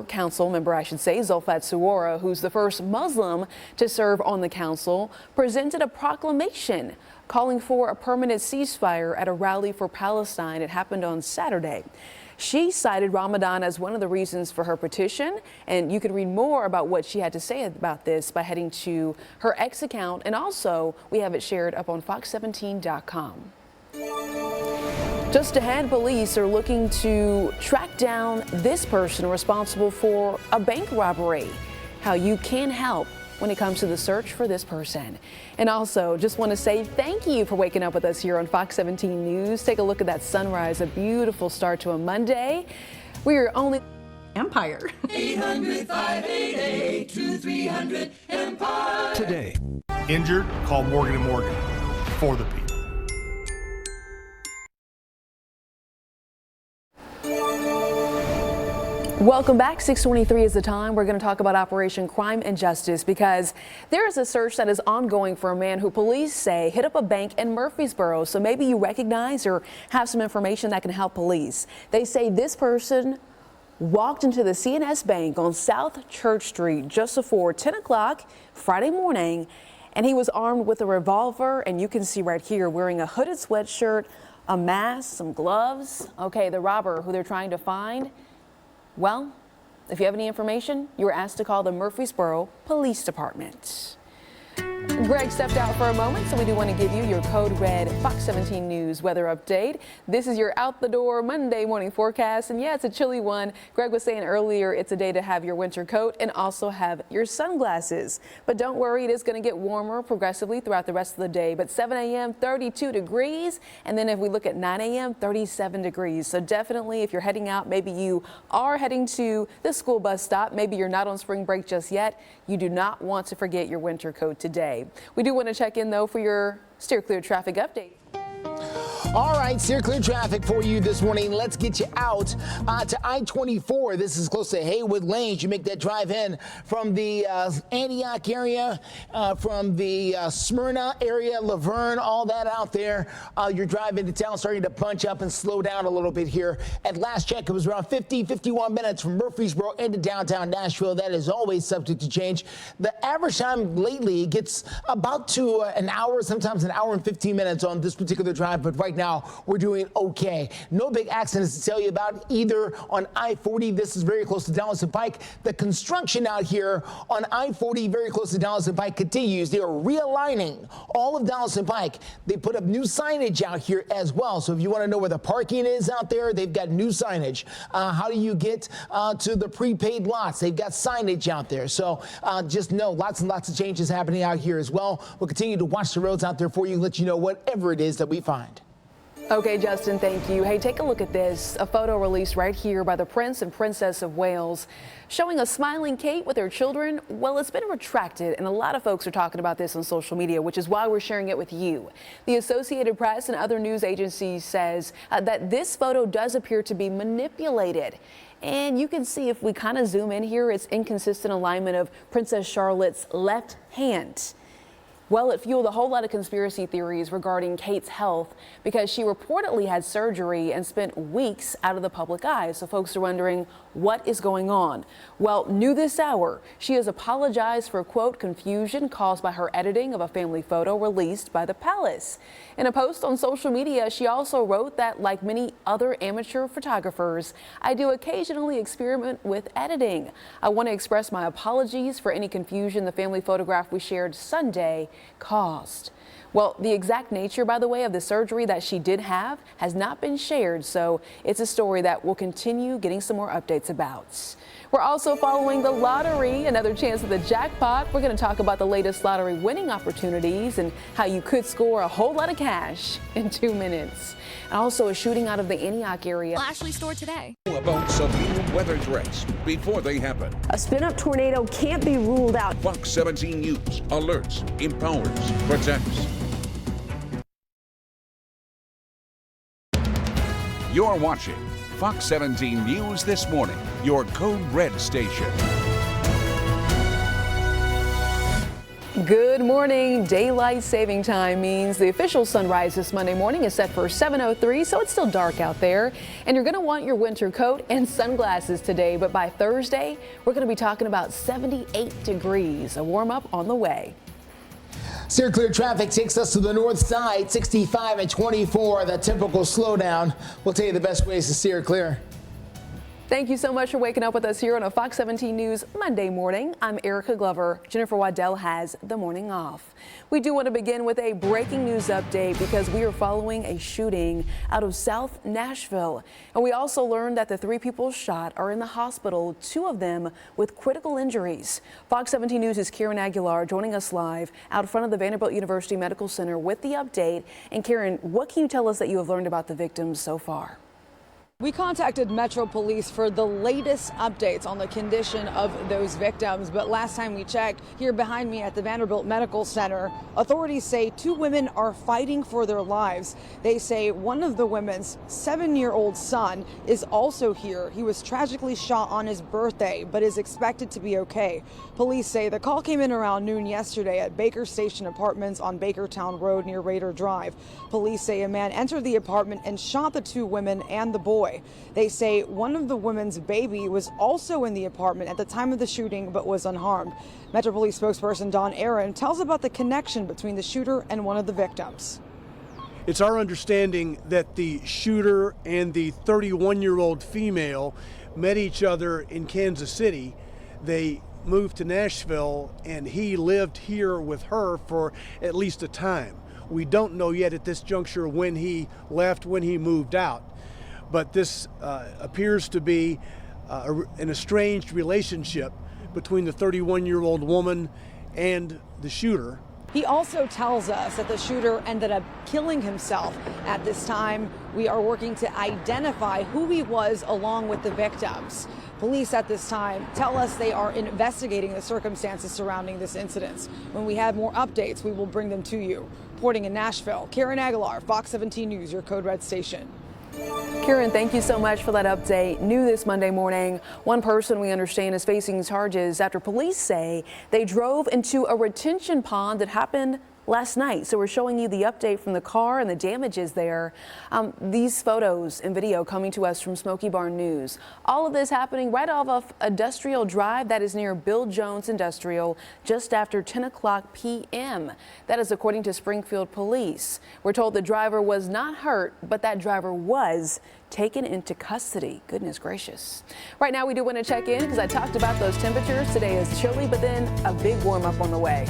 council member, Zulfat Suwara, who's the first Muslim to serve on the council, presented a proclamation calling for a permanent ceasefire at a rally for Palestine. It happened on Saturday. She cited Ramadan as one of the reasons for her petition, and you can read more about what she had to say about this by heading to her X account, and also we have it shared up on fox17.com. Just ahead, police are looking to track down this person responsible for a bank robbery. How you can help when it comes to the search for this person. And also, just want to say thank you for waking up with us here on Fox 17 News. Take a look at that sunrise, a beautiful start to a Monday. We are only Empire. 800-588-2300 Empire. Today. Injured? Call Morgan & Morgan. For the people. Welcome back. 6:23 is the time. We're going to talk about Operation Crime and Justice because there is a search that is ongoing for a man who police say hit up a bank in Murfreesboro. So maybe you recognize or have some information that can help police. They say this person walked into the CNS Bank on South Church Street just before 10 o'clock Friday morning, and he was armed with a revolver, and you can see right here wearing a hooded sweatshirt, a mask, some gloves. Okay, the robber who they're trying to find, well, if you have any information, you were asked to call the Murfreesboro Police Department. Greg stepped out for a moment, so we do want to give you your Code Red Fox 17 News weather update. This is your out the door Monday morning forecast, and yeah, it's a chilly one. Greg was saying earlier it's a day to have your winter coat and also have your sunglasses. But don't worry, it is going to get warmer progressively throughout the rest of the day. But 7 a.m., 32 degrees, and then if we look at 9 a.m., 37 degrees. So definitely, if you're heading out, maybe you are heading to the school bus stop, maybe you're not on spring break just yet, you do not want to forget your winter coat today. We do want to check in, though, for your steer clear traffic update. All right, steer clear traffic for you this morning. Let's get you out to I-24. This is close to Haywood Lanes. You make that drive in from the Antioch area, from the Smyrna area, Laverne, all that out there. You're driving to town, starting to punch up and slow down a little bit here. At last check, it was around 51 minutes from Murfreesboro into downtown Nashville. That is always subject to change. The average time lately gets about to an hour, sometimes an hour and 15 minutes on this particular drive, but right now we're doing okay. No big accidents to tell you about either on I-40. This is very close to Dallas and Pike. The construction out here on I-40 very close to Dallas and Pike continues. They are realigning all of Dallas and Pike. They put up new signage out here as well. So if you want to know where the parking is out there, they've got new signage. How do you get to the prepaid lots? They've got signage out there. So just know lots and lots of changes happening out here as well. We'll continue to watch the roads out there for you, let you know whatever it is that we find. Okay, Justin, thank you. Hey, take a look at this. A photo released right here by the Prince and Princess of Wales showing a smiling Kate with her children. Well, it's been retracted, and a lot of folks are talking about this on social media, which is why we're sharing it with you. The Associated Press and other news agencies says that this photo does appear to be manipulated. And you can see if we kind of zoom in here, it's inconsistent alignment of Princess Charlotte's left hand. Well, it fueled a whole lot of conspiracy theories regarding Kate's health because she reportedly had surgery and spent weeks out of the public eye. So folks are wondering what is going on. Well, new this hour, she has apologized for, quote, confusion caused by her editing of a family photo released by the palace. In a post on social media, she also wrote that, like many other amateur photographers, I do occasionally experiment with editing. I want to express my apologies for any confusion the family photograph we shared Sunday caused. Well, the exact nature, by the way, of the surgery that she did have has not been shared, so it's a story that we'll continue getting some more updates about. We're also following the lottery, another chance at the jackpot. We're going to talk about the latest lottery winning opportunities and how you could score a whole lot of cash in 2 minutes. And also a shooting out of the Antioch area. Ashley store today. About severe weather threats before they happen. A spin-up tornado can't be ruled out. Fox 17 News alerts, empowers, protects. You're watching Fox 17 News This Morning, your Code Red station. Good morning. Daylight saving time means the official sunrise this Monday morning is set for 7:03, so it's still dark out there. And you're going to want your winter coat and sunglasses today, but by Thursday, we're going to be talking about 78 degrees, a warm up on the way. Steer clear traffic takes us to the north side, 65 and 24, the typical slowdown. We'll tell you the best ways to steer clear. Thank you so much for waking up with us here on a Fox 17 News Monday morning. I'm Erica Glover. Jennifer Waddell has the morning off. We do want to begin with a breaking news update because we are following a shooting out of South Nashville. And we also learned that the 3 people shot are in the hospital, 2 of them with critical injuries. Fox 17 News' Karen Aguilar joining us live out front of the Vanderbilt University Medical Center with the update. And Karen, what can you tell us that you have learned about the victims so far? We contacted Metro Police for the latest updates on the condition of those victims, but last time we checked, here behind me at the Vanderbilt Medical Center, authorities say 2 women are fighting for their lives. They say one of the women's 7-year-old son is also here. He was tragically shot on his birthday, but is expected to be okay. Police say the call came in around noon yesterday at Baker Station Apartments on Bakertown Road near Raider Drive. Police say a man entered the apartment and shot the 2 women and the boy. They say one of the women's baby was also in the apartment at the time of the shooting but was unharmed. Metro Police spokesperson Don Aaron tells about the connection between the shooter and one of the victims. It's our understanding that the shooter and the 31-year-old female met each other in Kansas City. They moved to Nashville and he lived here with her for at least a time. We don't know yet at this juncture when he left, when he moved out. But this appears to be an estranged relationship between the 31-year-old woman and the shooter. He also tells us that the shooter ended up killing himself. At this time, we are working to identify who he was along with the victims. Police at this time tell us they are investigating the circumstances surrounding this incident. When we have more updates, we will bring them to you. Reporting in Nashville, Karen Aguilar, Fox 17 News, your Code Red station. Karen, thank you so much for that update. New this Monday morning, one person we understand is facing charges after police say they drove into a retention pond that happened last night. So we're showing you the update from the car and the damages there. These photos and video coming to us from Smoky Barn News. All of this happening right off of Industrial Drive that is near Bill Jones Industrial just after 10 o'clock p.m. That is according to Springfield police. We're told the driver was not hurt, but that driver was taken into custody. Goodness gracious. Right now we do want to check in because I talked about those temperatures. Today is chilly, but then a big warm up on the way.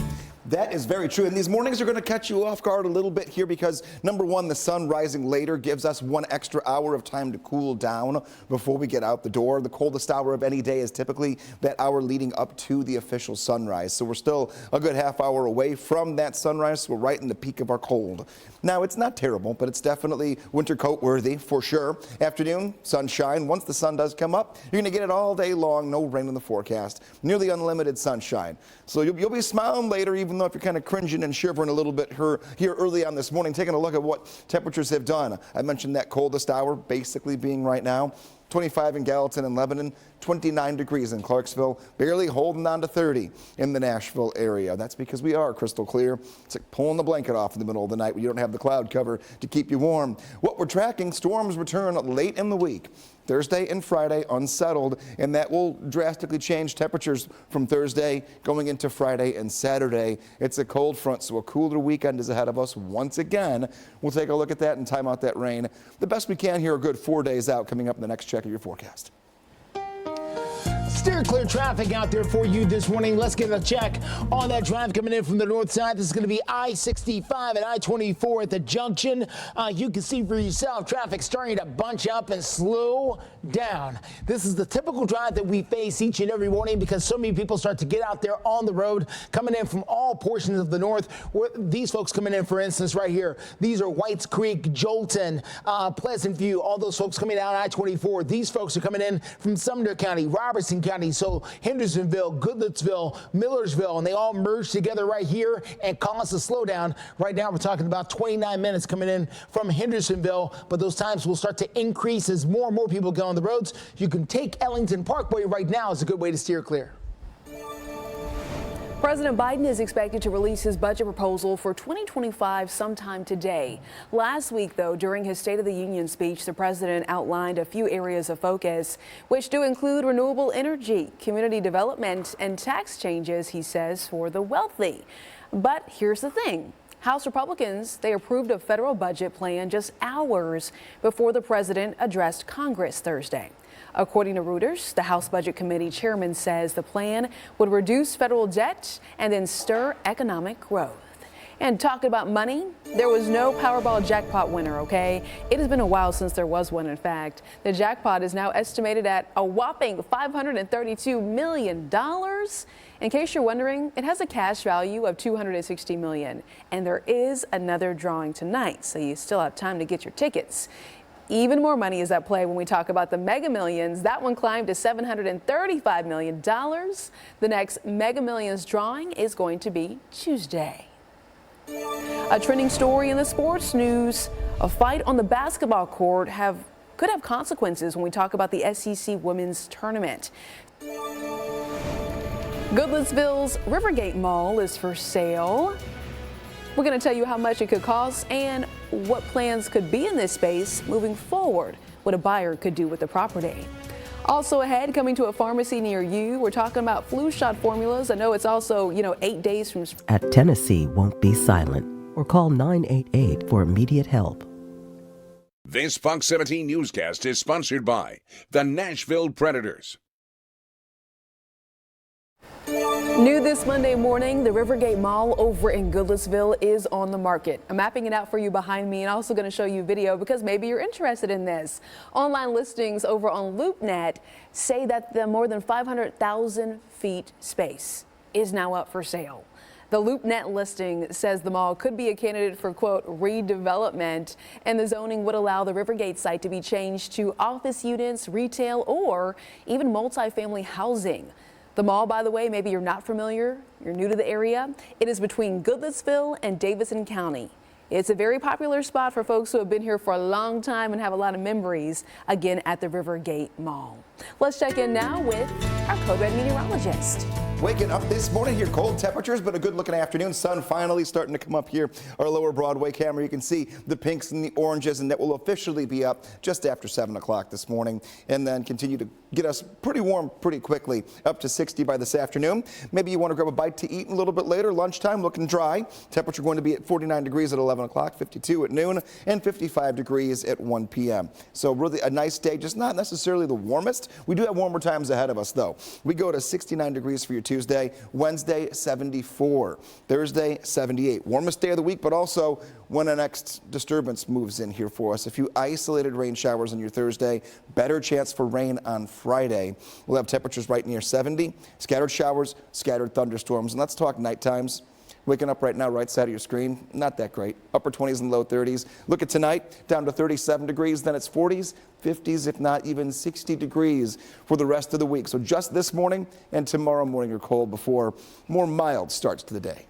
That is very true. And these mornings are going to catch you off guard a little bit here because, number one, the sun rising later gives us 1 extra hour of time to cool down before we get out the door. The coldest hour of any day is typically that hour leading up to the official sunrise. So we're still a good half hour away from that sunrise. So we're right in the peak of our cold. Now, it's not terrible, but it's definitely winter coat worthy for sure. Afternoon, sunshine. Once the sun does come up, you're going to get it all day long. No rain in the forecast. Nearly unlimited sunshine. So you'll be smiling later, even though if you're kind of cringing and shivering a little bit here early on this morning. Taking a look at what temperatures have done. I mentioned that coldest hour basically being right now. 25 in Gallatin and Lebanon, 29 degrees in Clarksville, barely holding on to 30 in the Nashville area. That's because we are crystal clear. It's like pulling the blanket off in the middle of the night when you don't have the cloud cover to keep you warm. What we're tracking, storms return late in the week. Thursday and Friday unsettled, and that will drastically change temperatures from Thursday going into Friday and Saturday. It's a cold front, so a cooler weekend is ahead of us once again. We'll take a look at that and time out that rain the best we can here, a good 4 days out coming up in the next check of your forecast. Steer clear traffic out there for you this morning. Let's get a check on that traffic coming in from the north side. This is going to be I-65 and I-24 at the junction. You can see for yourself traffic starting to bunch up and slow down. This is the typical drive that we face each and every morning because so many people start to get out there on the road coming in from all portions of the north. These folks coming in, for instance, right here. These are Whites Creek, Jolton, Pleasant View, all those folks coming down I-24. These folks are coming in from Sumner County, Robertson County, so Hendersonville, Goodlettsville, Millersville, and they all merge together right here and cause a slowdown. Right now we're talking about 29 minutes coming in from Hendersonville, but those times will start to increase as more and more people go on the roads. You can take Ellington Parkway right now is a good way to steer clear. President Biden is expected to release his budget proposal for 2025 sometime today. Last week, though, during his State of the Union speech, the president outlined a few areas of focus, which do include renewable energy, community development, and tax changes, he says, for the wealthy. But here's the thing. House Republicans, they approved a federal budget plan just hours before the president addressed Congress Thursday. According to Reuters, the House Budget Committee chairman says the plan would reduce federal debt and then stir economic growth. And talking about money, there was no Powerball jackpot winner, okay? It has been a while since there was one, in fact. The jackpot is now estimated at a whopping $532 million. In case you're wondering, it has a cash value of $260 million. And there is another drawing tonight, so you still have time to get your tickets. Even more money is at play when we talk about the Mega Millions. That one climbed to $735 million. The next Mega Millions drawing is going to be Tuesday. A trending story in the sports news. A fight on the basketball court could have consequences when we talk about the SEC Women's Tournament. Goodlettsville's Rivergate Mall is for sale. We're going to tell you how much it could cost and what plans could be in this space moving forward, what a buyer could do with the property. Also ahead, coming to a pharmacy near you, we're talking about flu shot formulas. I know it's also, 8 days from... At Tennessee won't be silent, or call 988 for immediate help. This Fox 17 newscast is sponsored by the Nashville Predators. New this Monday morning, the Rivergate Mall over in Goodlettsville is on the market. I'm mapping it out for you behind me and also going to show you video because maybe you're interested in this. Online listings over on LoopNet say that the more than 500,000 feet space is now up for sale. The LoopNet listing says the mall could be a candidate for, quote, redevelopment, and the zoning would allow the Rivergate site to be changed to office units, retail, or even multifamily housing. The mall, by the way, maybe you're not familiar, you're new to the area. It is between Goodlettsville and Davidson County. It's a very popular spot for folks who have been here for a long time and have a lot of memories, again, at the Rivergate Mall. Let's check in now with our Code Red meteorologist. Waking up this morning here, cold temperatures, but a good looking afternoon. Sun finally starting to come up here. Our lower Broadway camera, you can see the pinks and the oranges, and that will officially be up just after 7 o'clock this morning, and then continue to get us pretty warm pretty quickly, up to 60 by this afternoon. Maybe you want to grab a bite to eat a little bit later. Lunchtime looking dry. Temperature going to be at 49 degrees at 11 o'clock, 52 at noon, and 55 degrees at 1 p.m. So really a nice day, just not necessarily the warmest. We do have warmer times ahead of us, though. We go to 69 degrees for your Tuesday, Wednesday 74, Thursday 78. Warmest day of the week, but also when the next disturbance moves in here for us. A few isolated rain showers on your Thursday, better chance for rain on Friday. We'll have temperatures right near 70, scattered showers, scattered thunderstorms. And let's talk night times. Waking up right now, right side of your screen, not that great. Upper 20s and low 30s. Look at tonight, down to 37 degrees, then it's 40s, 50s, if not even 60 degrees for the rest of the week. So just this morning and tomorrow morning are cold before more mild starts to the day.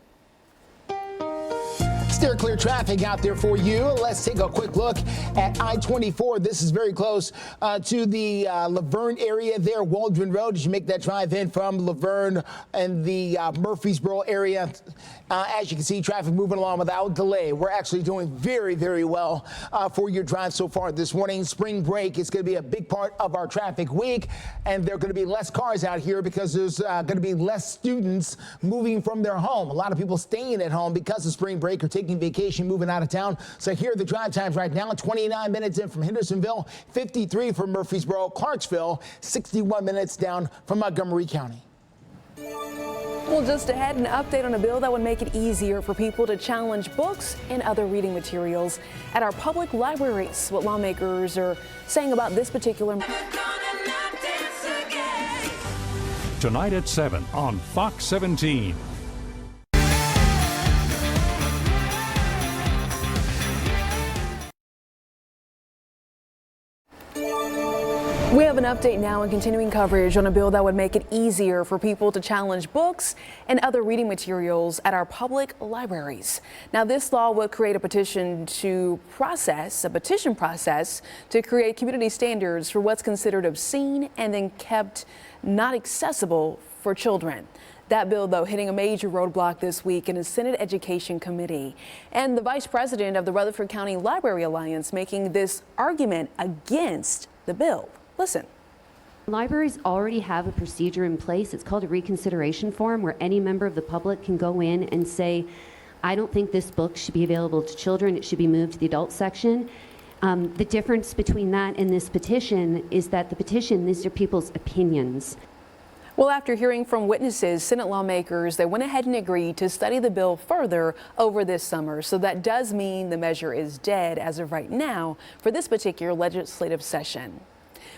Steer clear traffic out there for you. Let's take a quick look at I-24. This is very close to the Laverne area there, Waldron Road. As you make that drive in from Laverne and the Murfreesboro area, as you can see, traffic moving along without delay. We're actually doing very, very well for your drive so far this morning. Spring break is going to be a big part of our traffic week, and there are going to be less cars out here because there's going to be less students moving from their home. A lot of people staying at home because of spring break or taking taking vacation, moving out of town. So here are the drive times right now. 29 minutes in from Hendersonville, 53 from Murfreesboro, Clarksville, 61 minutes down from Montgomery County. Well, just ahead, an update on a bill that would make it easier for people to challenge books and other reading materials at our public libraries. What lawmakers are saying about this particular. Tonight at 7 on Fox 17. We have an update now and continuing coverage on a bill that would make it easier for people to challenge books and other reading materials at our public libraries. Now, this law would create a petition process to create community standards for what's considered obscene and then kept not accessible for children. That bill, though, hitting a major roadblock this week in a Senate Education Committee. And the vice president of the Rutherford County Library Alliance making this argument against the bill. Listen. Libraries already have a procedure in place. It's called a reconsideration form, where any member of the public can go in and say, I don't think this book should be available to children. It should be moved to the adult section. The difference between that and this petition is that the petition, these are people's opinions. Well, after hearing from witnesses, Senate lawmakers, they went ahead and agreed to study the bill further over this summer. So that does mean the measure is dead as of right now for this particular legislative session.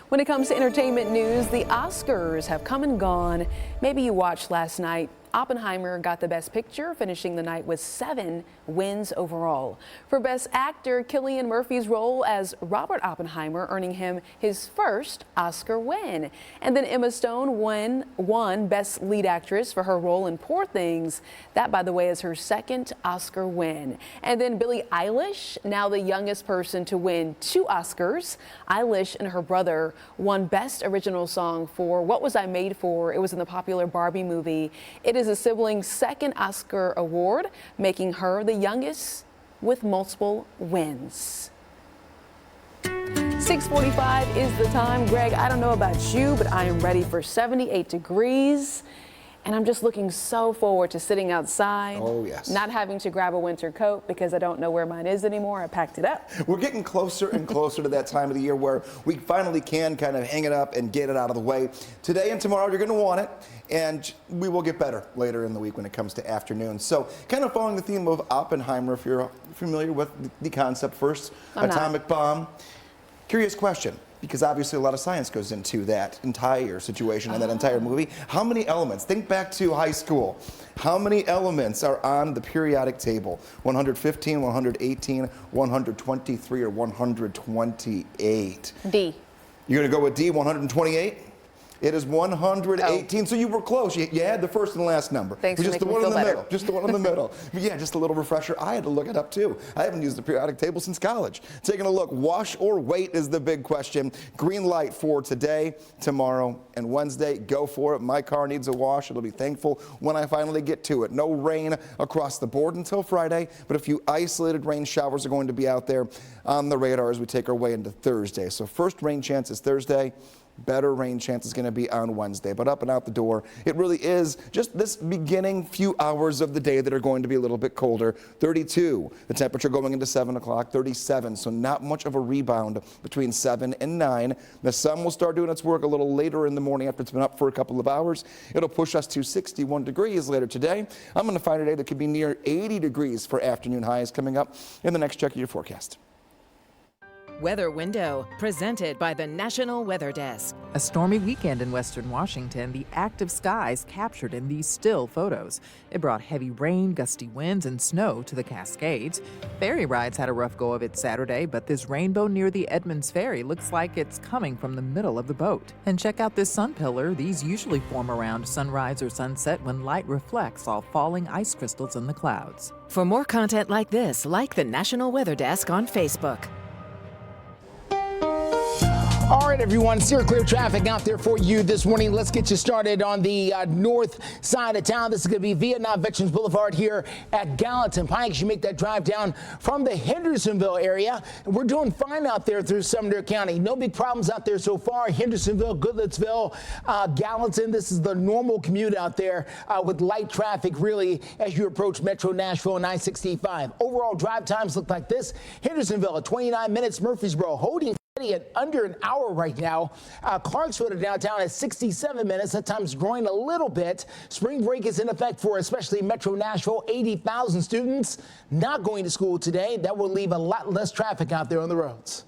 When it comes to entertainment news, the Oscars have come and gone. Maybe you watched last night. Oppenheimer got the Best Picture, finishing the night with 7 wins overall. For Best Actor, Cillian Murphy's role as Robert Oppenheimer, earning him his first Oscar win. And then Emma Stone won Best Lead Actress for her role in Poor Things. That, by the way, is her second Oscar win. And then Billie Eilish, now the youngest person to win 2 Oscars. Eilish and her brother won Best Original Song for What Was I Made For? It was in the popular Barbie movie. It is a sibling's second Oscar award, making her the youngest with multiple wins. 6:45 is the time. Greg, I don't know about you, but I am ready for 78 degrees. And I'm just looking so forward to sitting outside. Oh, yes. Not having to grab a winter coat because I don't know where mine is anymore. I packed it up. We're getting closer and closer to that time of the year where we finally can kind of hang it up and get it out of the way. Today and tomorrow, you're going to want it, and we will get better later in the week when it comes to afternoons. So kind of following the theme of Oppenheimer, if you're familiar with the concept first, atomic bomb. Curious question. Because obviously a lot of science goes into that entire situation and that entire movie. How many elements? Think back to high school. How many elements are on the periodic table? 115, 118, 123, or 128? D. You're going to go with D, 128? It is 118. Oh. So you were close. You had the first and last number. Thanks for just making the one me in feel the better. middle. Just the one in the middle. But yeah, just a little refresher. I had to look it up too. I haven't used the periodic table since college. Taking a look. Wash or wait is the big question. Green light for today, tomorrow, and Wednesday. Go for it. My car needs a wash. It'll be thankful when I finally get to it. No rain across the board until Friday, but a few isolated rain showers are going to be out there on the radar as we take our way into Thursday. So first rain chance is Thursday. Better rain chance is going to be on Wednesday, but up and out the door, it really is just this beginning few hours of the day that are going to be a little bit colder. 32, the temperature going into 7 o'clock, 37, so not much of a rebound between 7 and 9. The sun will start doing its work a little later in the morning after it's been up for a couple of hours. It'll push us to 61 degrees later today. I'm going to find a day that could be near 80 degrees for afternoon highs coming up in the next check of your forecast. Weather Window, presented by the National Weather Desk. A stormy weekend in western Washington, the active skies captured in these still photos. It brought heavy rain, gusty winds, and snow to the Cascades. Ferry rides had a rough go of it Saturday, but this rainbow near the Edmonds Ferry looks like it's coming from the middle of the boat. And check out this sun pillar. These usually form around sunrise or sunset when light reflects off falling ice crystals in the clouds. For more content like this, like the National Weather Desk on Facebook. All right. right, everyone, steer clear traffic out there for you this morning. Let's get you started on the north side of town. This is going to be Vietnam Veterans Boulevard here at Gallatin Pike. You make that drive down from the Hendersonville area. And we're doing fine out there through Sumner County. No big problems out there so far. Hendersonville, Goodlettsville, Gallatin. This is the normal commute out there with light traffic, really, as you approach Metro Nashville and I-65. Overall drive times look like this. Hendersonville at 29 minutes. Murfreesboro holding at under an hour right now. Clarksville to downtown at 67 minutes. That time's growing a little bit. Spring break is in effect for especially Metro Nashville. 80,000 students not going to school today. That will leave a lot less traffic out there on the roads.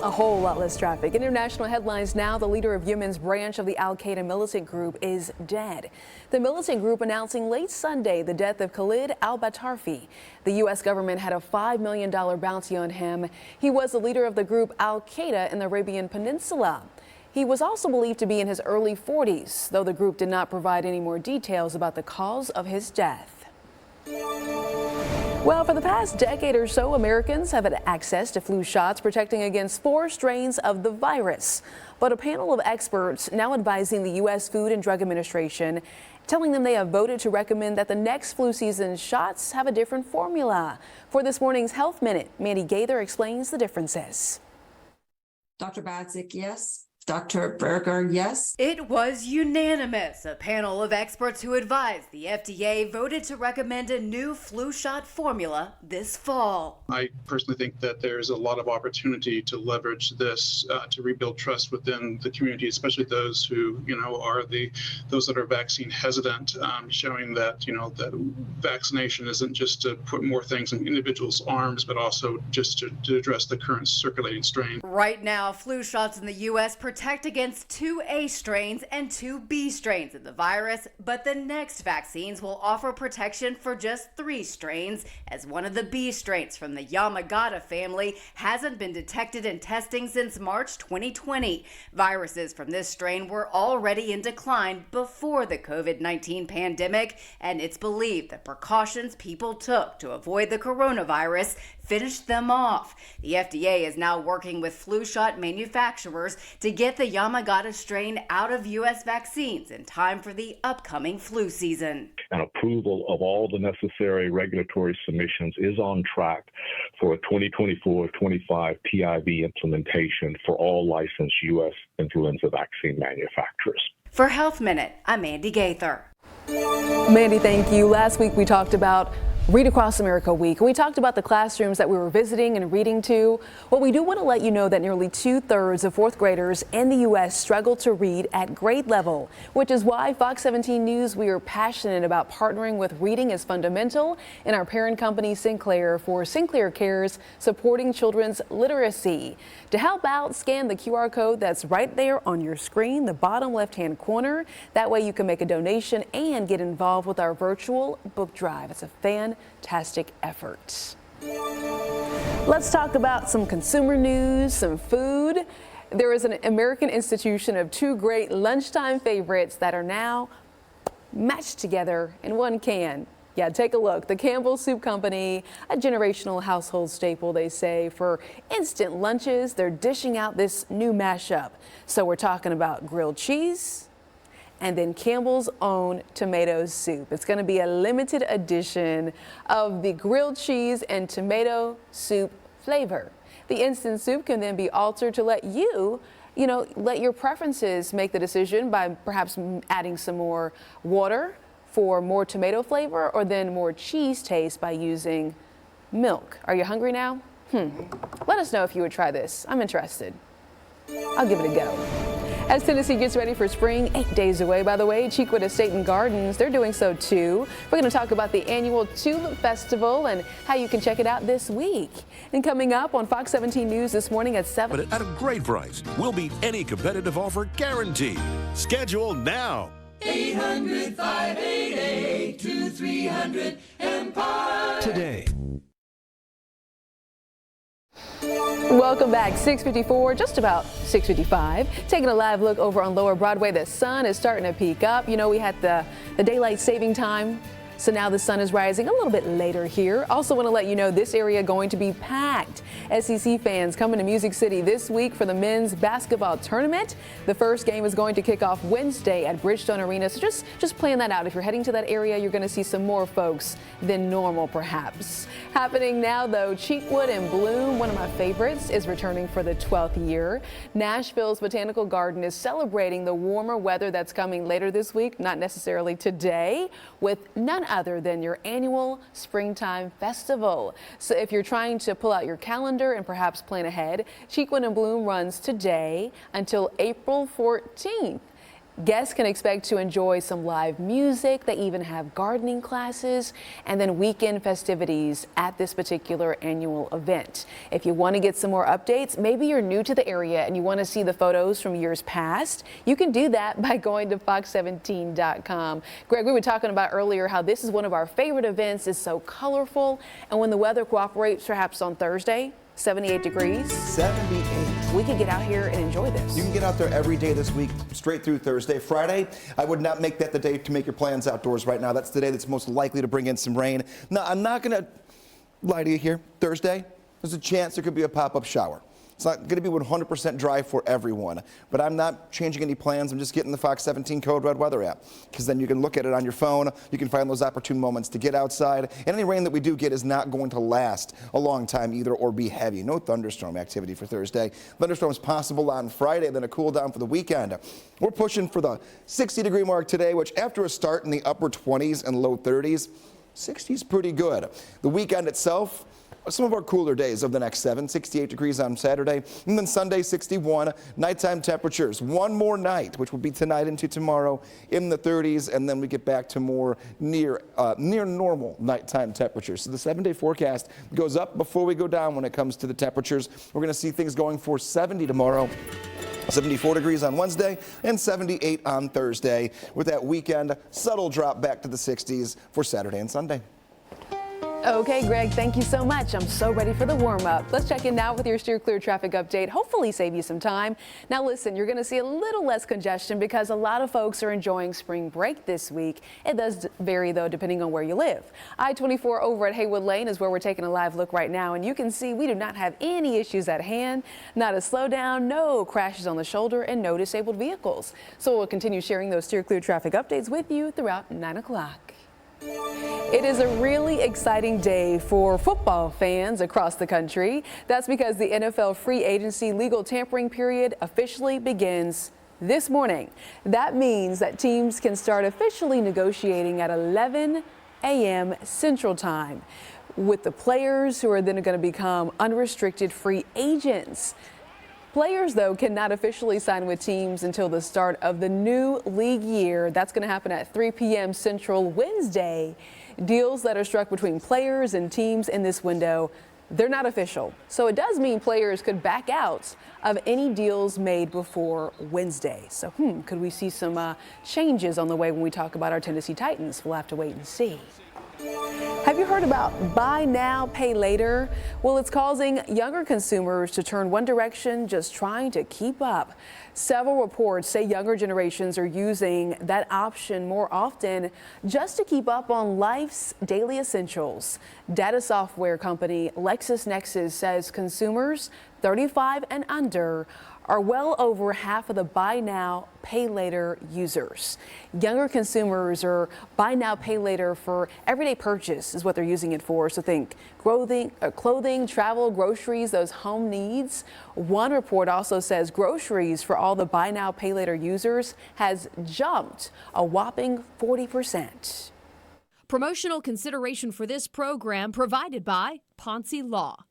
A whole lot less traffic. International headlines now. The leader of Yemen's branch of the al-Qaeda militant group is dead. The militant group announcing late Sunday the death of Khalid al-Batarfi. The U.S. government had a $5 million bounty on him. He was the leader of the group al-Qaeda in the Arabian Peninsula. He was also believed to be in his early 40s, though the group did not provide any more details about the cause of his death. Well, for the past decade or so, Americans have had access to flu shots protecting against 4 strains of the virus. But a panel of experts now advising the U.S. Food and Drug Administration, telling them they have voted to recommend that the next flu season shots have a different formula. For this morning's Health Minute, Mandy Gaither explains the differences. Dr. Badzik, yes. Dr. Berger, yes. It was unanimous. A panel of experts who advised the FDA voted to recommend a new flu shot formula this fall. I personally think that there's a lot of opportunity to leverage this to rebuild trust within the community, especially those who, are those that are vaccine hesitant, showing that, that vaccination isn't just to put more things in individuals' arms, but also just to address the current circulating strain. Right now, flu shots in the U.S. protect against 2 A strains and 2 B strains of the virus, but the next vaccines will offer protection for just 3 strains, as one of the B strains from the Yamagata family hasn't been detected in testing since March 2020. Viruses from this strain were already in decline before the COVID-19 pandemic, and it's believed the precautions people took to avoid the coronavirus finished them off. The FDA is now working with flu shot manufacturers to get the Yamagata strain out of U.S. vaccines in time for the upcoming flu season. And approval of all the necessary regulatory submissions is on track for a 2024-25 PIV implementation for all licensed U.S. influenza vaccine manufacturers. For Health Minute, I'm Mandy Gaither. Mandy, thank you. Last week we talked about Read Across America Week. We talked about the classrooms that we were visiting and reading to. Well, we do want to let you know that nearly 2/3 of 4th graders in the U.S. struggle to read at grade level, which is why Fox 17 News, we are passionate about partnering with Reading is Fundamental and our parent company Sinclair for Sinclair Cares, supporting children's literacy. To help out, scan the QR code that's right there on your screen, the bottom left-hand corner. That way you can make a donation and get involved with our virtual book drive. It's a fantastic effort. Let's talk about some consumer news, some food. There is an American institution of 2 great lunchtime favorites that are now matched together in one can. Yeah, take a look. The Campbell Soup Company, a generational household staple, they say, for instant lunches. They're dishing out this new mashup. So we're talking about grilled cheese and then Campbell's own tomato soup. It's going to be a limited edition of the grilled cheese and tomato soup flavor. The instant soup can then be altered to let let your preferences make the decision by perhaps adding some more water for more tomato flavor, or then more cheese taste by using milk. Are you hungry now? Let us know if you would try this. I'm interested. I'll give it a go. As Tennessee gets ready for spring, 8 days away, by the way, Cheekwood Estate and Gardens, they're doing so too. We're going to talk about the annual Tulip Festival and how you can check it out this week. And coming up on Fox 17 News this morning at 7. But at a great price. We'll beat any competitive offer guaranteed. Schedule now. 800-588-2300 Empire. Today. Welcome back. 6:54, just about 6:55. Taking a live look over on Lower Broadway. The sun is starting to peak up. We had the daylight saving time So now the sun is rising a little bit later here. Also want to let you know this area going to be packed. SEC fans coming to Music City this week for the men's basketball tournament. The first game is going to kick off Wednesday at Bridgestone Arena. So just plan that out. If you're heading to that area, you're going to see some more folks than normal perhaps. Happening now though, Cheekwood and Bloom, one of my favorites, is returning for the 12th year. Nashville's Botanical Garden is celebrating the warmer weather that's coming later this week, not necessarily today, with none other than your annual springtime festival. So if you're trying to pull out your calendar and perhaps plan ahead, Cheekwood and Bloom runs today until April 14th. Guests can expect to enjoy some live music. They even have gardening classes and then weekend festivities at this particular annual event. If you want to get some more updates, maybe you're new to the area and you want to see the photos from years past, you can do that by going to fox17.com. Greg, we were talking about earlier how this is one of our favorite events. It's so colorful, and when the weather cooperates, perhaps on Thursday, 78 degrees. 78. We can get out here and enjoy this. You can get out there every day this week, straight through Thursday. Friday, I would not make that the day to make your plans outdoors right now. That's the day that's most likely to bring in some rain. Now, I'm not going to lie to you here. Thursday, there's a chance there could be a pop-up shower. It's not going to be 100% dry for everyone, but I'm not changing any plans. I'm just getting the Fox 17 Code Red Weather app, because then you can look at it on your phone. You can find those opportune moments to get outside. And any rain that we do get is not going to last a long time either or be heavy. No thunderstorm activity for Thursday. Thunderstorms possible on Friday, then a cool down for the weekend. We're pushing for the 60-degree mark today, which after a start in the upper 20s and low 30s, 60 is pretty good. The weekend itself, some of our cooler days of the next 7, 68 degrees on Saturday, and then Sunday 61. Nighttime temperatures, one more night, which will be tonight into tomorrow, in the 30s, and then we get back to more near normal nighttime temperatures. So the 7-day forecast goes up before we go down when it comes to the temperatures. We're going to see things going for 70 tomorrow. 74 degrees on Wednesday and 78 on Thursday, with that weekend subtle drop back to the 60s for Saturday and Sunday. Okay, Greg, thank you so much. I'm so ready for the warm-up. Let's check in now with your Steer Clear traffic update. Hopefully save you some time. Now listen, you're going to see a little less congestion because a lot of folks are enjoying spring break this week. It does vary, though, depending on where you live. I-24 over at Haywood Lane is where we're taking a live look right now, and you can see we do not have any issues at hand. Not a slowdown, no crashes on the shoulder, and no disabled vehicles. So we'll continue sharing those Steer Clear traffic updates with you throughout 9 o'clock. It is a really exciting day for football fans across the country. That's because the NFL free agency legal tampering period officially begins this morning. That means that teams can start officially negotiating at 11 a.m. Central Time with the players who are then going to become unrestricted free agents. Players, though, cannot officially sign with teams until the start of the new league year. That's going to happen at 3 p.m. Central Wednesday. Deals that are struck between players and teams in this window, they're not official. So it does mean players could back out of any deals made before Wednesday. So, could we see some changes on the way when we talk about our Tennessee Titans? We'll have to wait and see. Have you heard about buy now, pay later? Well, it's causing younger consumers to turn one direction, just trying to keep up. Several reports say younger generations are using that option more often just to keep up on life's daily essentials. Data software company LexisNexis says consumers 35 and under are well over half of the buy now, pay later users. Younger consumers are buy now, pay later for everyday purchase is what they're using it for. So think clothing, travel, groceries, those home needs. One report also says groceries for all the buy now, pay later users has jumped a whopping 40%. Promotional consideration for this program provided by Ponce Law.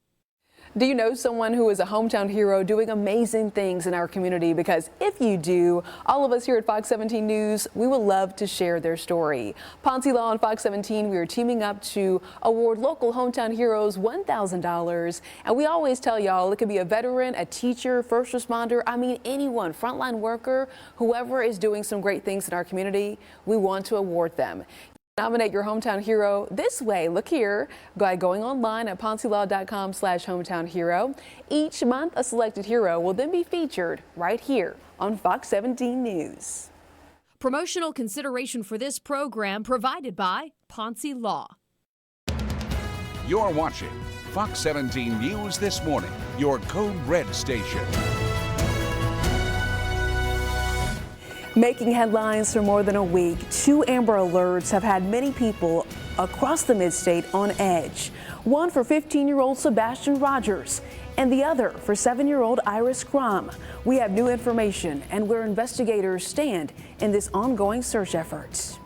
Do you know someone who is a hometown hero doing amazing things in our community? Because if you do, all of us here at Fox 17 News, we would love to share their story. Ponce Law and Fox 17, we are teaming up to award local hometown heroes $1,000. And we always tell y'all it could be a veteran, a teacher, first responder, I mean anyone, frontline worker, whoever is doing some great things in our community, we want to award them. Nominate your hometown hero this way. Look here by going online at poncelaw.com/hometown hero. Each month, a selected hero will then be featured right here on Fox 17 News. Promotional consideration for this program provided by Ponce Law. You're watching Fox 17 News This Morning, your Code Red station. Making headlines for more than a week, 2 Amber Alerts have had many people across the mid-state on edge. One for 15-year-old Sebastian Rogers and the other for 7-year-old Iris Crum. We have new information and where investigators stand in this ongoing search effort.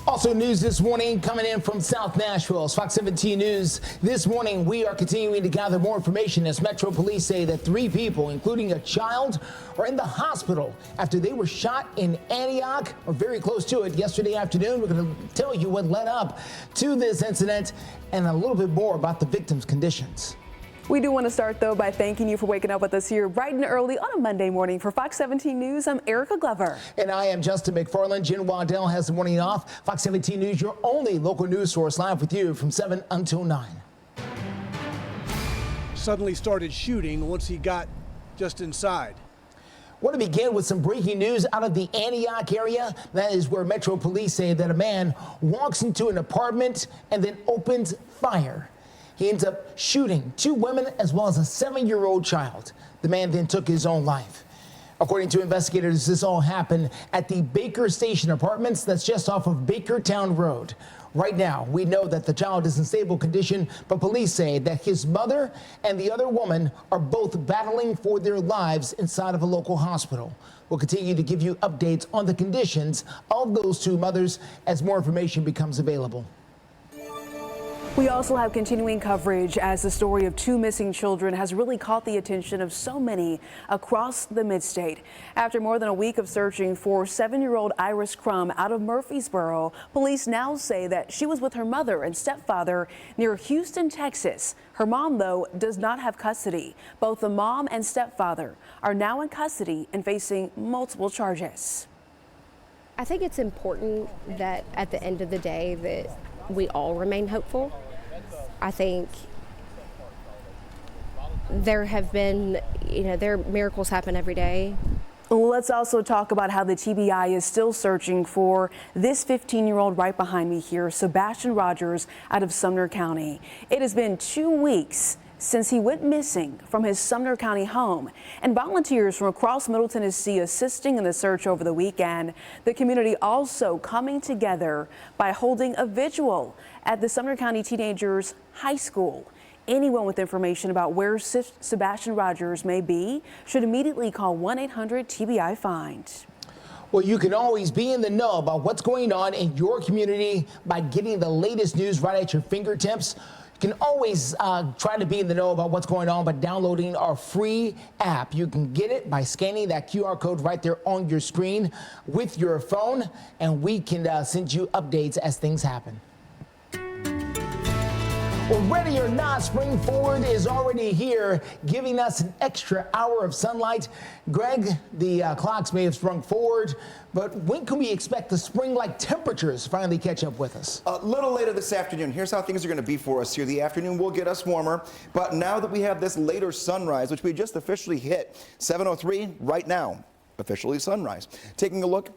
Also news this morning coming in from South Nashville. Fox 17 News this morning. We are continuing to gather more information as Metro Police say that 3 people, including a child, are in the hospital after they were shot in Antioch or very close to it yesterday afternoon. We're going to tell you what led up to this incident and a little bit more about the victims' conditions. We do want to start, though, by thanking you for waking up with us here bright and early on a Monday morning. For Fox 17 News, I'm Erica Glover. And I am Justin McFarland. Jen Waddell has the morning off. Fox 17 News, your only local news source, live with you from 7 until 9. Suddenly started shooting once he got just inside. Want to begin with some breaking news out of the Antioch area. That is where Metro Police say that a man walks into an apartment and then opens fire. He ends up shooting 2 women as well as a 7-year-old child. The man then took his own life. According to investigators, this all happened at the Baker Station Apartments that's just off of Bakertown Road. Right now, we know that the child is in stable condition, but police say that his mother and the other woman are both battling for their lives inside of a local hospital. We'll continue to give you updates on the conditions of those 2 mothers as more information becomes available. We also have continuing coverage as the story of 2 missing children has really caught the attention of so many across the mid-state. After more than a week of searching for 7-year-old Iris Crum out of Murfreesboro, police now say that she was with her mother and stepfather near Houston, Texas. Her mom, though, does not have custody. Both the mom and stepfather are now in custody and facing multiple charges. I think it's important that at the end of the day that we all remain hopeful. I think there have been, miracles happen every day. Let's also talk about how the TBI is still searching for this 15-year-old right behind me here, Sebastian Rogers, out of Sumner County. It has been 2 weeks since he went missing from his Sumner County home, and volunteers from across Middle Tennessee assisting in the search over the weekend. The community also coming together by holding a vigil at the Sumner County Teenagers High School. Anyone with information about where Sebastian Rogers may be should immediately call 1-800-TBI-FIND. Well, you can always be in the know about what's going on in your community by getting the latest news right at your fingertips. You can always try to be in the know about what's going on by downloading our free app. You can get it by scanning that QR code right there on your screen with your phone, and we can send you updates as things happen. Well, ready or not, spring forward is already here, giving us an extra hour of sunlight. Greg, the clocks may have sprung forward, but when can we expect the spring-like temperatures finally catch up with us? A little later this afternoon. Here's how things are going to be for us here. The afternoon will get us warmer, but now that we have this later sunrise, which we just officially hit, 7:03 right now, officially sunrise. Taking a look.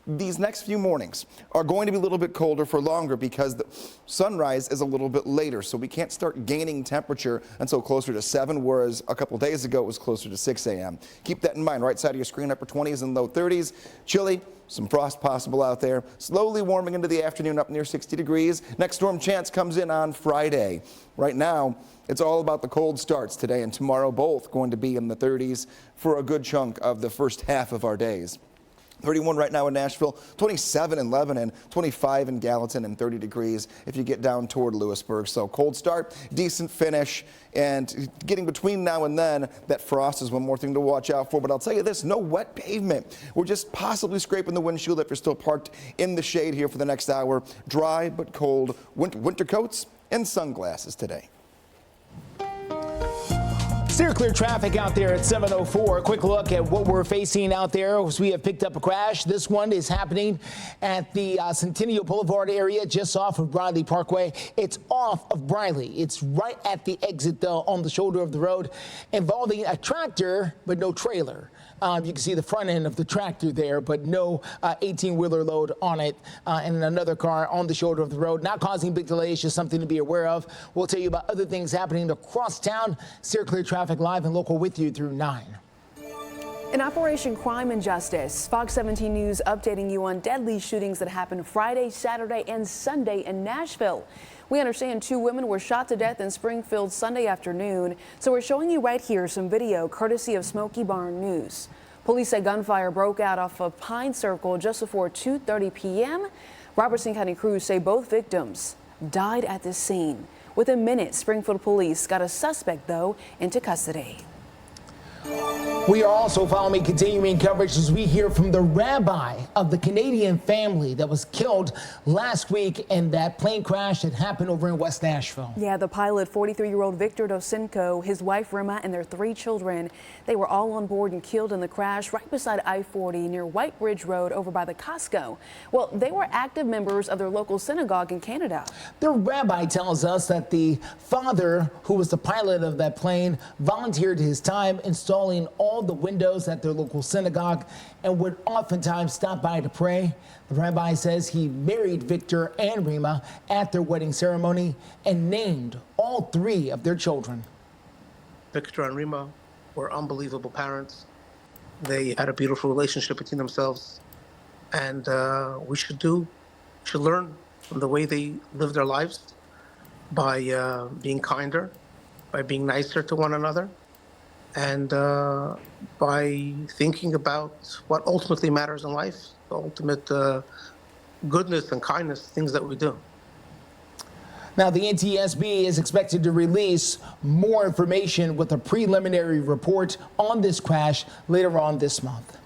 These next few mornings are going to be a little bit colder for longer because the sunrise is a little bit later, so we can't start gaining temperature until closer to 7, whereas a couple days ago it was closer to 6 a.m. Keep that in mind. Right side of your screen, upper 20s and low 30s. Chilly, some frost possible out there. Slowly warming into the afternoon up near 60 degrees. Next storm chance comes in on Friday. Right now, it's all about the cold starts today and tomorrow, both going to be in the 30s for a good chunk of the first half of our days. 31 right now in Nashville, 27 in Lebanon, 25 in Gallatin, and 30 degrees if you get down toward Lewisburg. So cold start, decent finish, and getting between now and then, that frost is one more thing to watch out for. But I'll tell you this, no wet pavement. We're just possibly scraping the windshield if you're still parked in the shade here for the next hour. Dry but cold winter coats and sunglasses today. Steer clear traffic out there at 7:04. A quick look at what we're facing out there as we have picked up a crash. This one is happening at the Centennial Boulevard area just off of Briley Parkway. It's off of Briley. It's right at the exit, though, on the shoulder of the road, involving a tractor but no trailer. You can see the front end of the tractor there, but no 18-wheeler load on it, and another car on the shoulder of the road. Not causing big delays, just something to be aware of. We'll tell you about other things happening across town. Steer clear traffic live and local with you through 9. In Operation Crime and Justice, Fox 17 News updating you on deadly shootings that happened Friday, Saturday, and Sunday in Nashville. We understand 2 women were shot to death in Springfield Sunday afternoon, so we're showing you right here some video courtesy of Smoky Barn News. Police say gunfire broke out off of Pine Circle just before 2:30 p.m. Robertson County crews say both victims died at the scene. Within minutes, Springfield police got a suspect, though, into custody. We are also following continuing coverage as we hear from the rabbi of the Canadian family that was killed last week in that plane crash that happened over in West Nashville. Yeah, the pilot, 43-year-old Victor Dosenko, his wife Rima, and their 3 children. They were all on board and killed in the crash right beside I-40 near White Bridge Road over by the Costco. Well, they were active members of their local synagogue in Canada. The rabbi tells us that the father, who was the pilot of that plane, volunteered his time installing all the windows at their local synagogue and would oftentimes stop by to pray. The rabbi says he married Victor and Rima at their wedding ceremony and named all 3 of their children. Victor and Rima were unbelievable parents. They had a beautiful relationship between themselves, and we should learn from the way they live their lives by being kinder, by being nicer to one another, and by thinking about what ultimately matters in life, the ultimate goodness and kindness, things that we do. Now, the NTSB is expected to release more information with a preliminary report on this crash later on this month.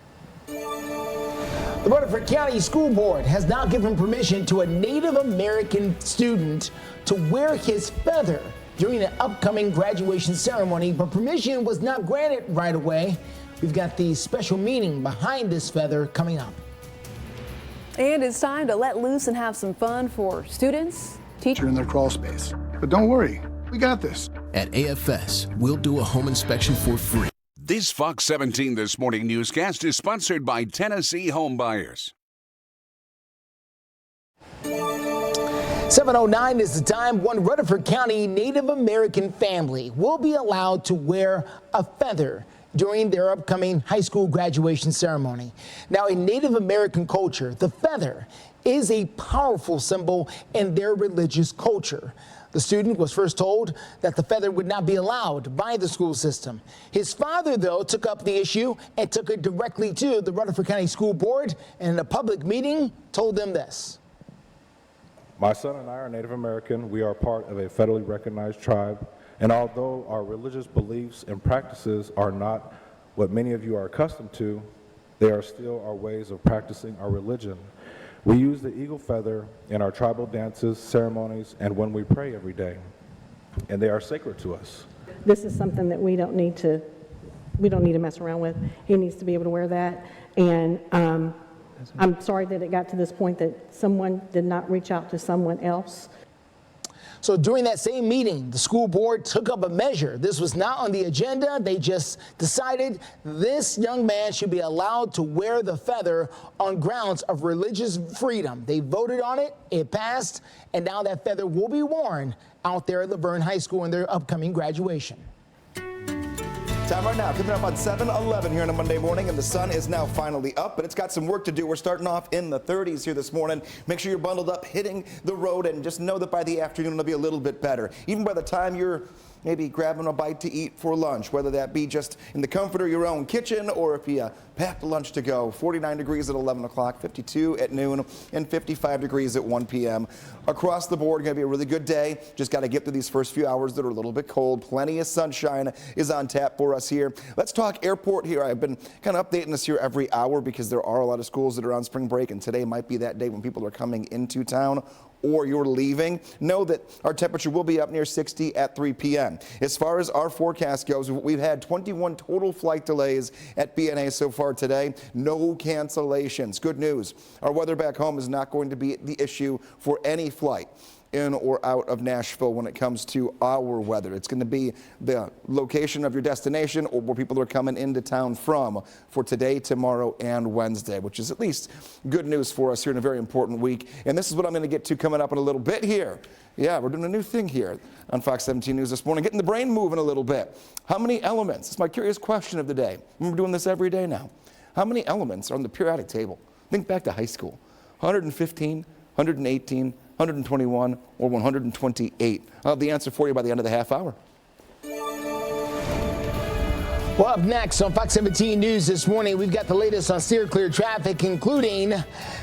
The Rutherford County School Board has now given permission to a Native American student to wear his feather during an upcoming graduation ceremony, but permission was not granted right away. We've got the special meaning behind this feather coming up. And it's time to let loose and have some fun for students, teachers in their crawl space. But don't worry, we got this. At AFS, we'll do a home inspection for free. This Fox 17 This Morning newscast is sponsored by Tennessee Home Buyers. 7:09 is the time. One Rutherford County Native American family will be allowed to wear a feather during their upcoming high school graduation ceremony. Now, in Native American culture, the feather is a powerful symbol in their religious culture. The student was first told that the feather would not be allowed by the school system. His father, though, took up the issue and took it directly to the Rutherford County School Board, and in a public meeting told them this. My son and I are Native American. We are part of a federally recognized tribe, and although our religious beliefs and practices are not what many of you are accustomed to, they are still our ways of practicing our religion. We use the eagle feather in our tribal dances, ceremonies, and when we pray every day, and they are sacred to us. This is something that we don't need to mess around with. He needs to be able to wear that, and I'm sorry that it got to this point that someone did not reach out to someone else. So during that same meeting, the school board took up a measure. This was not on the agenda. They just decided this young man should be allowed to wear the feather on grounds of religious freedom. They voted on it, it passed, and now that feather will be worn out there at Laverne High School in their upcoming graduation. Time right now, coming up on 7:11 here on a Monday morning, and the sun is now finally up, but it's got some work to do. We're starting off in the 30s here this morning. Make sure you're bundled up, hitting the road, and just know that by the afternoon it'll be a little bit better. Even by the time you're maybe grabbing a bite to eat for lunch, whether that be just in the comfort of your own kitchen or if you packed lunch to go. 49 degrees at 11 o'clock, 52 at noon, and 55 degrees at 1 p.m. Across the board, going to be a really good day. Just got to get through these first few hours that are a little bit cold. Plenty of sunshine is on tap for us here. Let's talk airport here. I've been kind of updating this here every hour because there are a lot of schools that are on spring break, and today might be that day when people are coming into town. or you're leaving, know that our temperature will be up near 60 at 3 p.m. As far as our forecast goes, we've had 21 total flight delays at BNA so far today. No cancellations. Good news. Our weather back home is not going to be the issue for any flight in or out of Nashville when it comes to our weather. It's going to be the location of your destination or where people are coming into town from for today, tomorrow, and Wednesday, which is at least good news for us here in a very important week. And this is what I'm going to get to coming up in a little bit here. Yeah, we're doing a new thing here on Fox 17 News this morning, getting the brain moving a little bit. How many elements? It's my curious question of the day. We're doing this every day now. How many elements are on the periodic table? Think back to high school. 115, 118, 121, or 128? I'll have the answer for you by the end of the half hour. Well, up next on Fox 17 News this morning, we've got the latest on steer clear traffic, including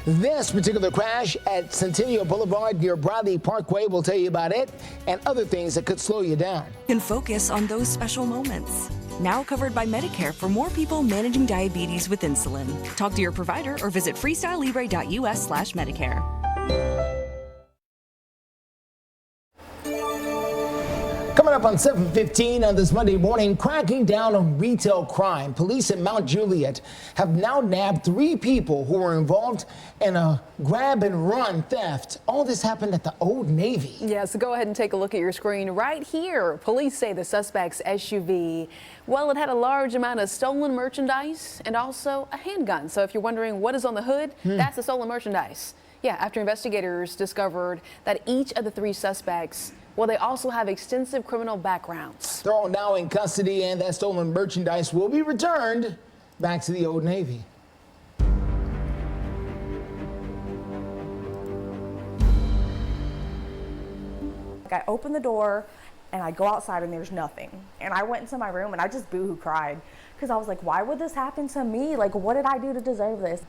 this particular crash at Centennial Boulevard near Bradley Parkway. We'll tell you about it and other things that could slow you down. Can focus on those special moments. Now covered by Medicare for more people managing diabetes with insulin. Talk to your provider or visit freestylelibre.us/Medicare. Coming up on 7:15 on this Monday morning, cracking down on retail crime. Police in Mount Juliet have now nabbed 3 people who were involved in a grab and run theft. All this happened at the Old Navy. Yeah, so go ahead and take a look at your screen right here. Police say the suspect's SUV, well, it had a large amount of stolen merchandise and also a handgun. So if you're wondering what is on the hood, that's the stolen merchandise. Yeah, after investigators discovered that each of the 3 suspects, well, they also have extensive criminal backgrounds. They're all now in custody, and that stolen merchandise will be returned back to the Old Navy. I opened the door and I go outside and there's nothing. And I went into my room and I just boohoo cried because I was like, why would this happen to me? Like, what did I do to deserve this?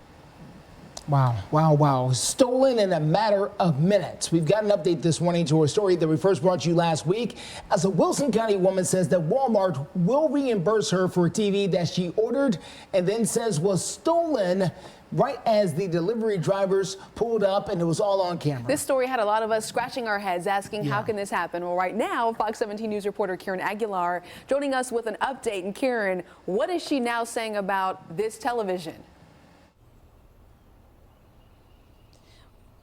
Wow, wow, wow. Stolen in a matter of minutes. We've got an update this morning to a story that we first brought you last week, as a Wilson County woman says that Walmart will reimburse her for a TV that she ordered and then says was stolen right as the delivery drivers pulled up, and it was all on camera. This story had a lot of us scratching our heads asking, how can this happen? Well, right now, Fox 17 News reporter Karen Aguilar joining us with an update. And Karen, what is she now saying about this television?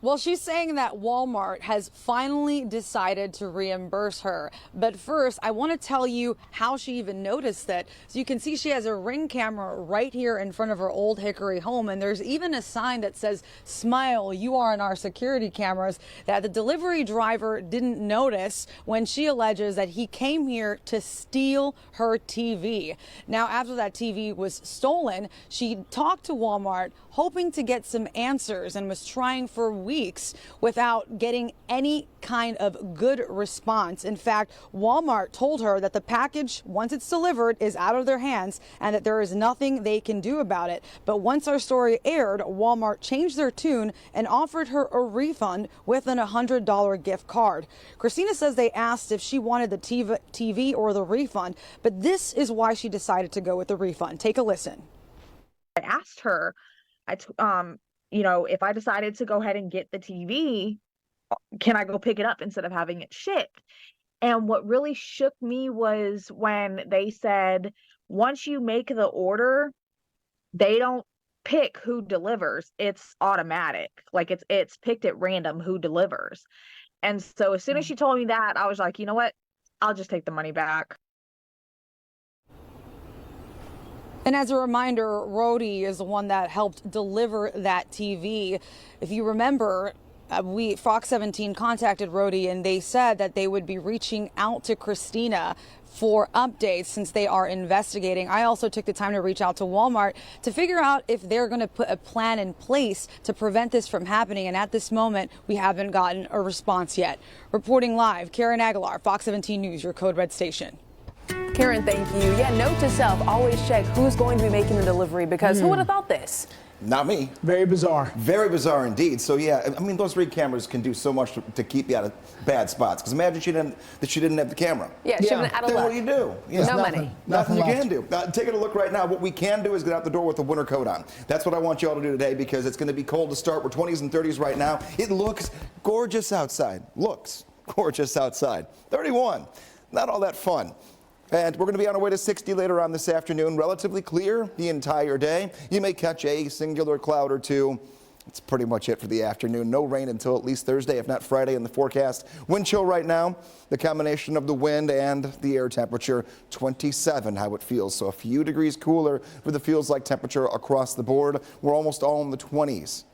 Well, she's saying that Walmart has finally decided to reimburse her. But first, I want to tell you how she even noticed that. So you can see she has a Ring camera right here in front of her old Hickory home. And there's even a sign that says, "Smile, you are on our security cameras," that the delivery driver didn't notice when she alleges that he came here to steal her TV. Now, after that TV was stolen, she talked to Walmart hoping to get some answers and was trying for weeks without getting any kind of good response. In fact, Walmart told her that the package, once it's delivered, is out of their hands and that there is nothing they can do about it. But once our story aired, Walmart changed their tune and offered her a refund with an $100 gift card. Christina says they asked if she wanted the TV or the refund, but this is why she decided to go with the refund. Take a listen. I asked her, you know, if I decided to go ahead and get the TV, can I go pick it up instead of having it shipped? And what really shook me was when they said, once you make the order, they don't pick who delivers. It's automatic. Like it's picked at random who delivers. And so as soon as she told me that, I was like, you know what? I'll just take the money back. And as a reminder, Rhodey is the one that helped deliver that TV. If you remember, Fox 17 contacted Rhodey and they said that they would be reaching out to Christina for updates since they are investigating. I also took the time to reach out to Walmart to figure out if they're going to put a plan in place to prevent this from happening. And at this moment, we haven't gotten a response yet. Reporting live, Karen Aguilar, Fox 17 News, your Code Red station. Karen, thank you. Yeah, note to self, always check who's going to be making the delivery, because who would have thought this? Not me. Very bizarre. Very bizarre indeed. So yeah, I mean, those rig cameras can do so much to keep you out of bad spots. Because imagine she didn't have the camera. Yeah, she wouldn't out of Then luck. what do you do? Yeah. No money. Nothing you left. can do. Taking a look right now, what we can do is get out the door with a winter coat on. That's what I want you all to do today because it's going to be cold to start. We're 20s and 30s right now. It looks gorgeous outside. Looks gorgeous outside. 31. Not all that fun. And we're going to be on our way to 60 later on this afternoon. Relatively clear the entire day. You may catch a singular cloud or two. That's pretty much it for the afternoon. No rain until at least Thursday, if not Friday in the forecast. Wind chill right now. The combination of the wind and the air temperature, 27 how it feels. So a few degrees cooler for the feels like temperature across the board. We're almost all in the 20s.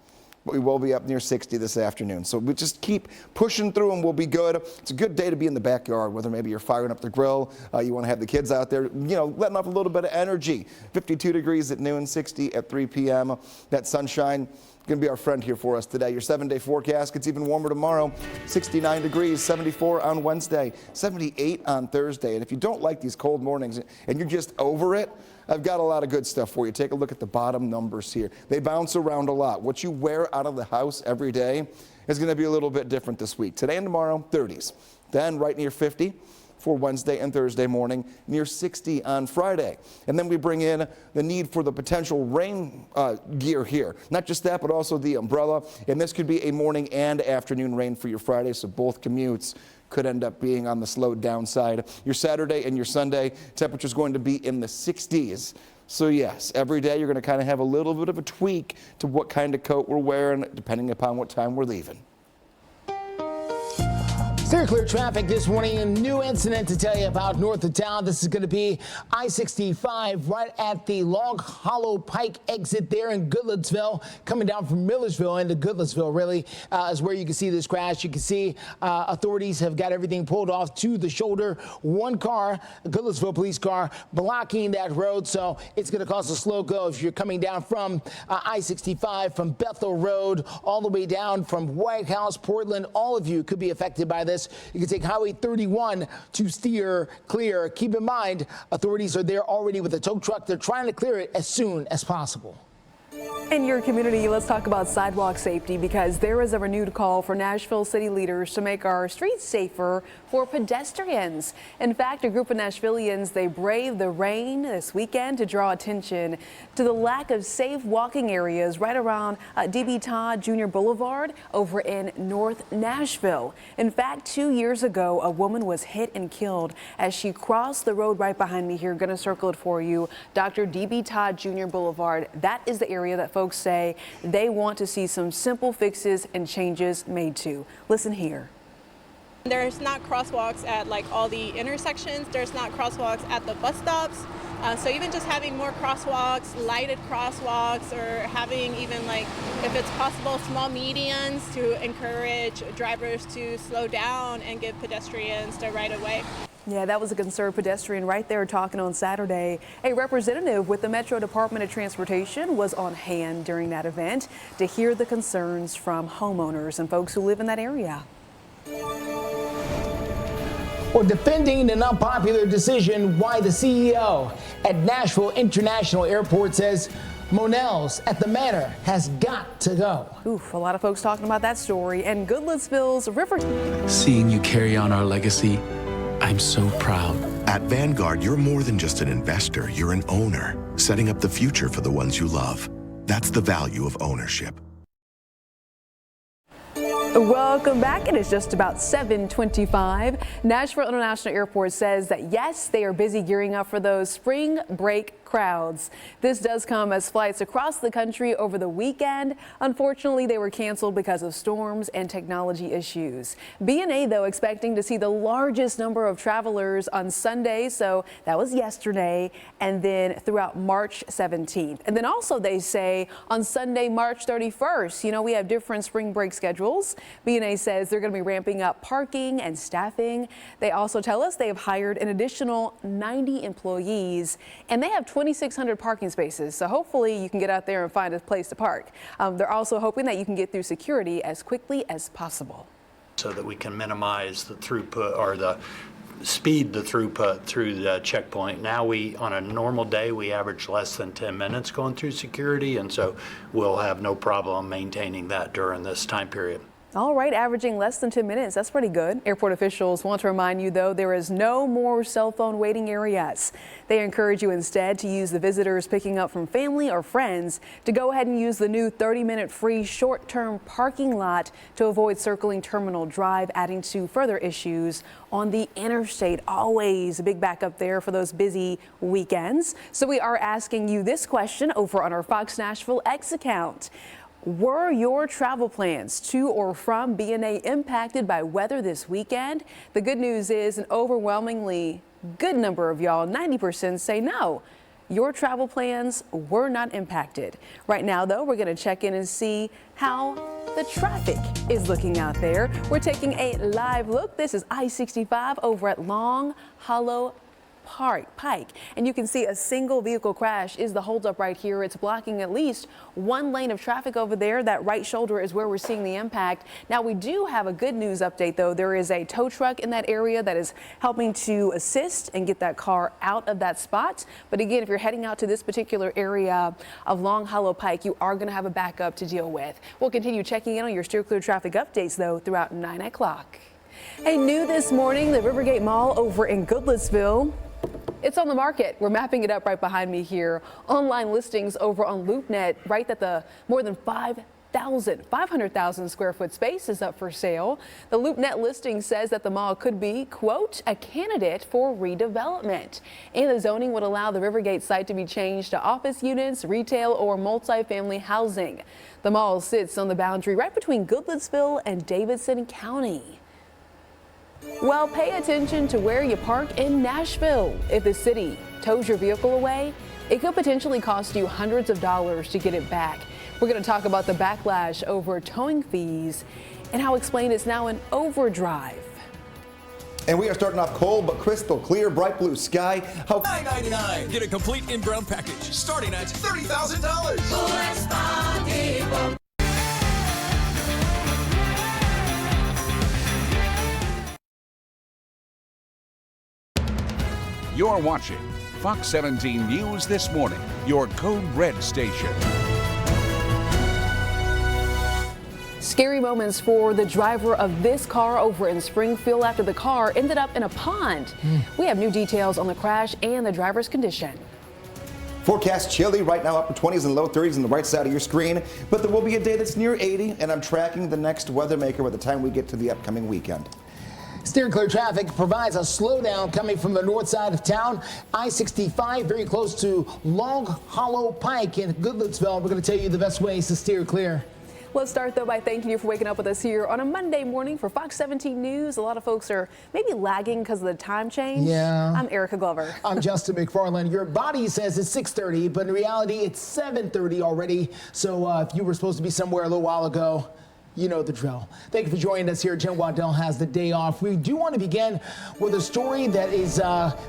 But we will be up near 60 this afternoon. So we just keep pushing through and we'll be good. It's a good day to be in the backyard, whether maybe you're firing up the grill, you want to have the kids out there, you know, letting off a little bit of energy. 52 degrees at noon, 60 at 3 p.m. That sunshine going to be our friend here for us today. Your 7-day forecast gets even warmer tomorrow. 69 degrees, 74 on Wednesday, 78 on Thursday. And if you don't like these cold mornings and you're just over it, I've got a lot of good stuff for you. Take a look at the bottom numbers here. They bounce around a lot. What you wear out of the house every day is going to be a little bit different this week. Today and tomorrow, 30s. Then right near 50 for Wednesday and Thursday morning, near 60 on Friday. And then we bring in the need for the potential rain gear here. Not just that, but also the umbrella. And this could be a morning and afternoon rain for your Friday, so both commutes could end up being on the slowed down side. Your Saturday and your Sunday, temperature's going to be in the 60s. So yes, every day you're going to kind of have a little bit of a tweak to what kind of coat we're wearing, depending upon what time we're leaving. Steer clear traffic this morning. A new incident to tell you about north of town. This is going to be I-65 right at the Log Hollow Pike exit there in Goodlettsville. Coming down from Millersville into Goodlettsville really is where you can see this crash. You can see authorities have got everything pulled off to the shoulder. One car, a Goodlettsville police car, blocking that road. So it's going to cause a slow go if you're coming down from I-65 from Bethel Road all the way down from White House, Portland. All of you could be affected by this. You can take Highway 31 to steer clear. Keep in mind, authorities are there already with a tow truck. They're trying to clear it as soon as possible. In your community, let's talk about sidewalk safety because there is a renewed call for Nashville city leaders to make our streets safer for pedestrians. In fact, a group of Nashvillians, they braved the rain this weekend to draw attention to the lack of safe walking areas right around D.B. Todd Jr. Boulevard over in North Nashville. In fact, 2 years ago, a woman was hit and killed as she crossed the road right behind me here. Going to circle it for you. Dr. D.B. Todd Jr. Boulevard, that is the area that folks say they want to see some simple fixes and changes made to. Listen here. There's not crosswalks at like all the intersections. There's not crosswalks at the bus stops. So even just having more crosswalks, lighted crosswalks, or having even like, if it's possible, small medians to encourage drivers to slow down and give pedestrians the right of way. Yeah, that was a concerned pedestrian right there talking on Saturday. A representative with the Metro Department of Transportation was on hand during that event to hear the concerns from homeowners and folks who live in that area. Well, defending an unpopular decision, why the CEO at Nashville International Airport says Monell's at the Manor has got to go. Oof, a lot of folks talking about that story. And Goodlettsville's River. Seeing you carry on our legacy, I'm so proud. At Vanguard, you're more than just an investor, you're an owner, setting up the future for the ones you love. That's the value of ownership. Welcome back. It is just about 7:25. Nashville International Airport says that yes, they are busy gearing up for those spring break crowds. This does come as flights across the country over the weekend. Unfortunately, they were canceled because of storms and technology issues. B&A, though, expecting to see the largest number of travelers on Sunday. So that was yesterday, and then throughout March 17th. And then also they say on Sunday, March 31st, you know, we have different spring break schedules. B&A says they're going to be ramping up parking and staffing. They also tell us they have hired an additional 90 employees, and they have 2,600 parking spaces. So hopefully you can get out there and find a place to park. They're also hoping that you can get through security as quickly as possible. So that we can minimize the throughput or the speed the throughput through the checkpoint. Now on a normal day, we average less than 10 minutes going through security, and so we'll have no problem maintaining that during this time period. All right, averaging less than 10 minutes. That's pretty good. Airport officials want to remind you, though, there is no more cell phone waiting areas. They encourage you instead to use the visitors picking up from family or friends to go ahead and use the new 30-minute free short-term parking lot to avoid circling Terminal Drive, adding to further issues on the interstate. Always a big backup there for those busy weekends. So we are asking you this question over on our Fox Nashville X account. Were your travel plans to or from B&A impacted by weather this weekend? The good news is an overwhelmingly good number of y'all, 90%, say no. Your travel plans were not impacted. Right now, though, we're going to check in and see how the traffic is looking out there. We're taking a live look. This is I-65 over at Long Hollow Pike, and you can see a single vehicle crash is the holdup right here. It's blocking at least one lane of traffic over there. That right shoulder is where we're seeing the impact. Now, we do have a good news update, though. There is a tow truck in that area that is helping to assist and get that car out of that spot. But again, if you're heading out to this particular area of Long Hollow Pike, you are going to have a backup to deal with. We'll continue checking in on your Steer Clear traffic updates, though, throughout 9 o'clock. Hey, new this morning, the Rivergate Mall over in Goodlettsville. It's on the market. We're mapping it up right behind me here. Online listings over on LoopNet write that the more than 500,000 square foot space is up for sale. The LoopNet listing says that the mall could be, quote, a candidate for redevelopment. And the zoning would allow the Rivergate site to be changed to office units, retail, or multifamily housing. The mall sits on the boundary right between Goodlettsville and Davidson County. Well, pay attention to where you park in Nashville. If the city tows your vehicle away, it could potentially cost you hundreds of dollars to get it back. We're going to talk about the backlash over towing fees and how explained it's now an overdrive. And we are starting off cold but crystal clear, bright blue sky. $9.99. Get a complete in-ground package starting at $30,000. You're watching Fox 17 News This Morning, your Code Red station. Scary moments for the driver of this car over in Springfield after the car ended up in a pond. We have new details on the crash and the driver's condition. Forecast chilly right now, upper 20s and low 30s on the right side of your screen, but there will be a day that's near 80, and I'm tracking the next weather maker by the time we get to the upcoming weekend. Steer Clear traffic provides a slowdown coming from the north side of town. I-65 very close to Long Hollow Pike in Goodlettsville. We're going to tell you the best ways to steer clear. Let's start, though, by thanking you for waking up with us here on a Monday morning for Fox 17 News. A lot of folks are maybe lagging because of the time change. Yeah. I'm Erica Glover. I'm Justin McFarland. Your body says it's 6:30, but in reality, it's 7:30 already. So if you were supposed to be somewhere a little while ago, you know the drill. Thank you for joining us here. Jen Waddell has the day off. We do want to begin with a story that is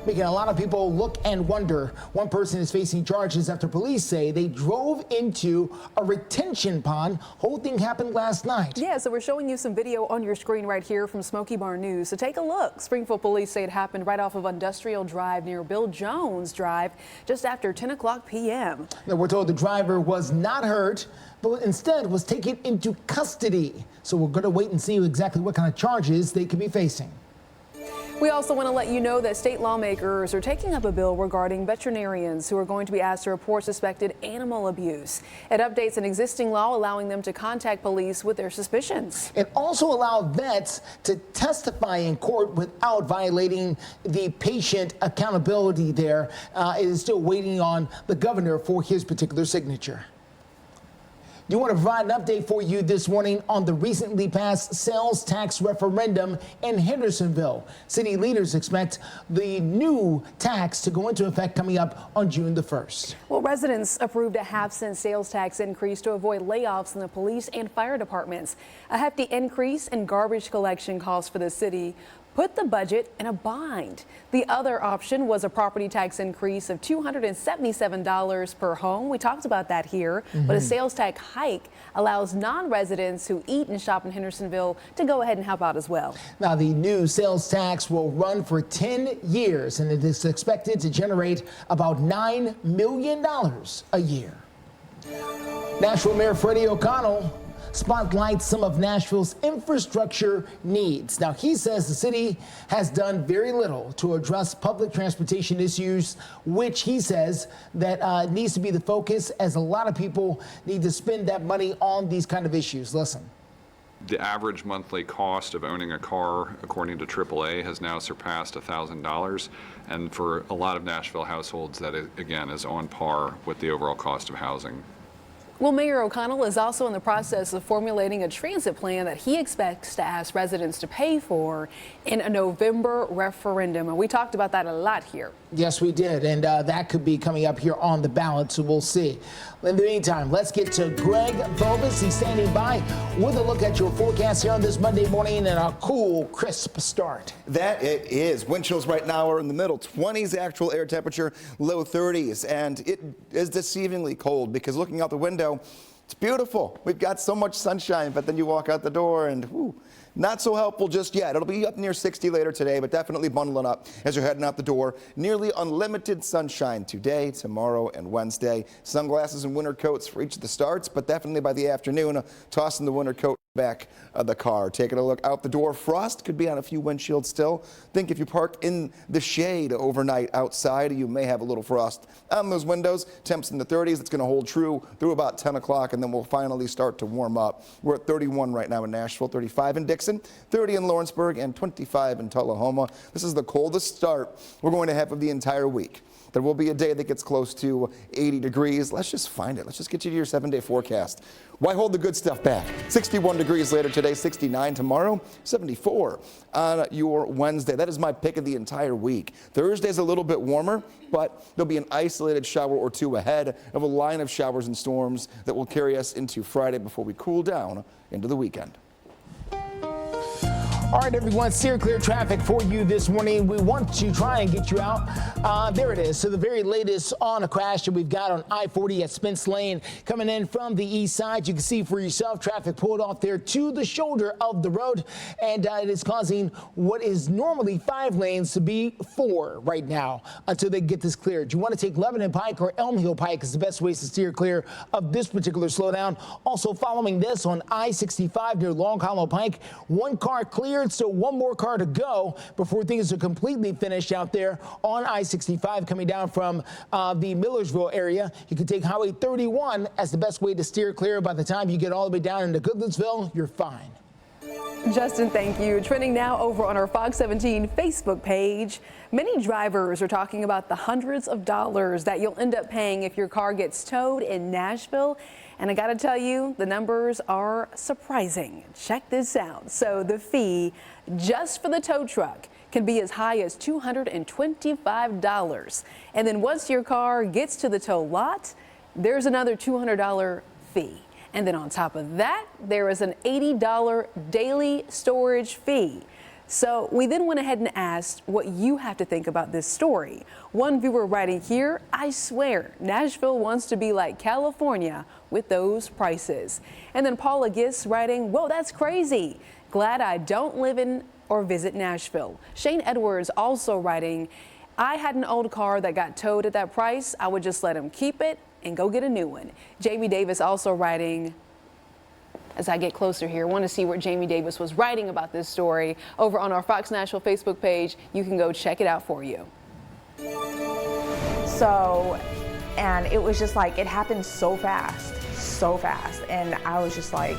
making a lot of people look and wonder. One person is facing charges after police say they drove into a retention pond. Whole thing happened last night. Yeah, so we're showing you some video on your screen right here from Smoky Bar News. So take a look. Springfield police say it happened right off of Industrial Drive near Bill Jones Drive just after 10 o'clock p.m. Now, we're told the driver was not hurt, but instead was taken into custody. So we're going to wait and see exactly what kind of charges they could be facing. We also want to let you know that state lawmakers are taking up a bill regarding veterinarians who are going to be asked to report suspected animal abuse. It updates an existing law allowing them to contact police with their suspicions. It also allows vets to testify in court without violating the patient accountability there. It is still waiting on the governor for his particular signature. Do want to provide an update for you this morning on the recently passed sales tax referendum in Hendersonville. City leaders expect the new tax to go into effect coming up on June the 1st. Well, residents approved a half-cent sales tax increase to avoid layoffs in the police and fire departments. A hefty increase in garbage collection costs for the city. put the budget in a bind. The other option was a property tax increase of $277 per home. We talked about that here, but a sales tax hike allows non-residents who eat and shop in Hendersonville to go ahead and help out as well. Now, the new sales tax will run for 10 years, and it is expected to generate about $9 million a year. Nashville Mayor Freddie O'Connell spotlights some of Nashville's infrastructure needs. Now, he says the city has done very little to address public transportation issues, which he says that needs to be the focus, as a lot of people need to spend that money on these kind of issues. Listen. The average monthly cost of owning a car, according to AAA, has now surpassed $1,000. And for a lot of Nashville households, that, again, is on par with the overall cost of housing. Well, Mayor O'Connell is also in the process of formulating a transit plan that he expects to ask residents to pay for in a November referendum. And we talked about that a lot here. Yes, we did. And that could be coming up here on the ballot, so we'll see. In the meantime, let's get to Greg Phobos. He's standing by with a look at your forecast here on this Monday morning and a cool, crisp start. That it is. Wind chills right now are in the middle 20s, actual air temperature, low 30s. And it is deceivingly cold because looking out the window, it's beautiful. We've got so much sunshine, but then you walk out the door and whew, not so helpful just yet. It'll be up near 60 later today, but definitely bundling up as you're heading out the door. Nearly unlimited sunshine today, tomorrow, and Wednesday. Sunglasses and winter coats for each of the starts, but definitely by the afternoon, tossing the winter coat back of the car. Taking a look out the door. Frost could be on a few windshields still. Think if you park in the shade overnight outside, you may have a little frost on those windows. Temps in the 30s. It's going to hold true through about 10 o'clock, and then we'll finally start to warm up. We're at 31 right now in Nashville, 35 in Dickson, 30 in Lawrenceburg, and 25 in Tullahoma. This is the coldest start we're going to have of the entire week. There will be a day that gets close to 80 degrees. Let's just find it. Let's just get you to your 7-day forecast. Why hold the good stuff back? 61 degrees later today, 69 tomorrow, 74 on your Wednesday. That is my pick of the entire week. Thursday's a little bit warmer, but there'll be an isolated shower or two ahead of a line of showers and storms that will carry us into Friday before we cool down into the weekend. All right, everyone, steer clear traffic for you this morning. We want to try and get you out. There it is. So the very latest on a crash that we've got on I-40 at Spence Lane coming in from the east side. You can see for yourself traffic pulled off there to the shoulder of the road, and it is causing what is normally 5 lanes to be 4 right now until they get this cleared. You want to take Lebanon Pike or Elm Hill Pike is the best ways to steer clear of this particular slowdown. Also following this on I-65 near Long Hollow Pike, 1 car cleared. So 1 more car to go before things are completely finished out there on I-65 coming down from the Millersville area. You can take Highway 31 as the best way to steer clear. By the time you get all the way down into Goodlettsville, you're fine. Justin, thank you. Trending now over on our Fox 17 Facebook page. Many drivers are talking about the hundreds of dollars that you'll end up paying if your car gets towed in Nashville. And I got to tell you, the numbers are surprising. Check this out. So the fee just for the tow truck can be as high as $225. And then once your car gets to the tow lot, there's another $200 fee. And then on top of that, there is an $80 daily storage fee. So we then went ahead and asked what you have to think about this story. One viewer writing here, I swear, Nashville wants to be like California with those prices. And then Paula Giss writing, whoa, that's crazy. Glad I don't live in or visit Nashville. Shane Edwards also writing, I had an old car that got towed at that price. I would just let him keep it and go get a new one. Jamie Davis also writing, as I get closer here, want to see what Jamie Davis was writing about this story over on our Fox Nashville Facebook page. You can go check it out for you. So, and it was just like, it happened so fast. And I was just like,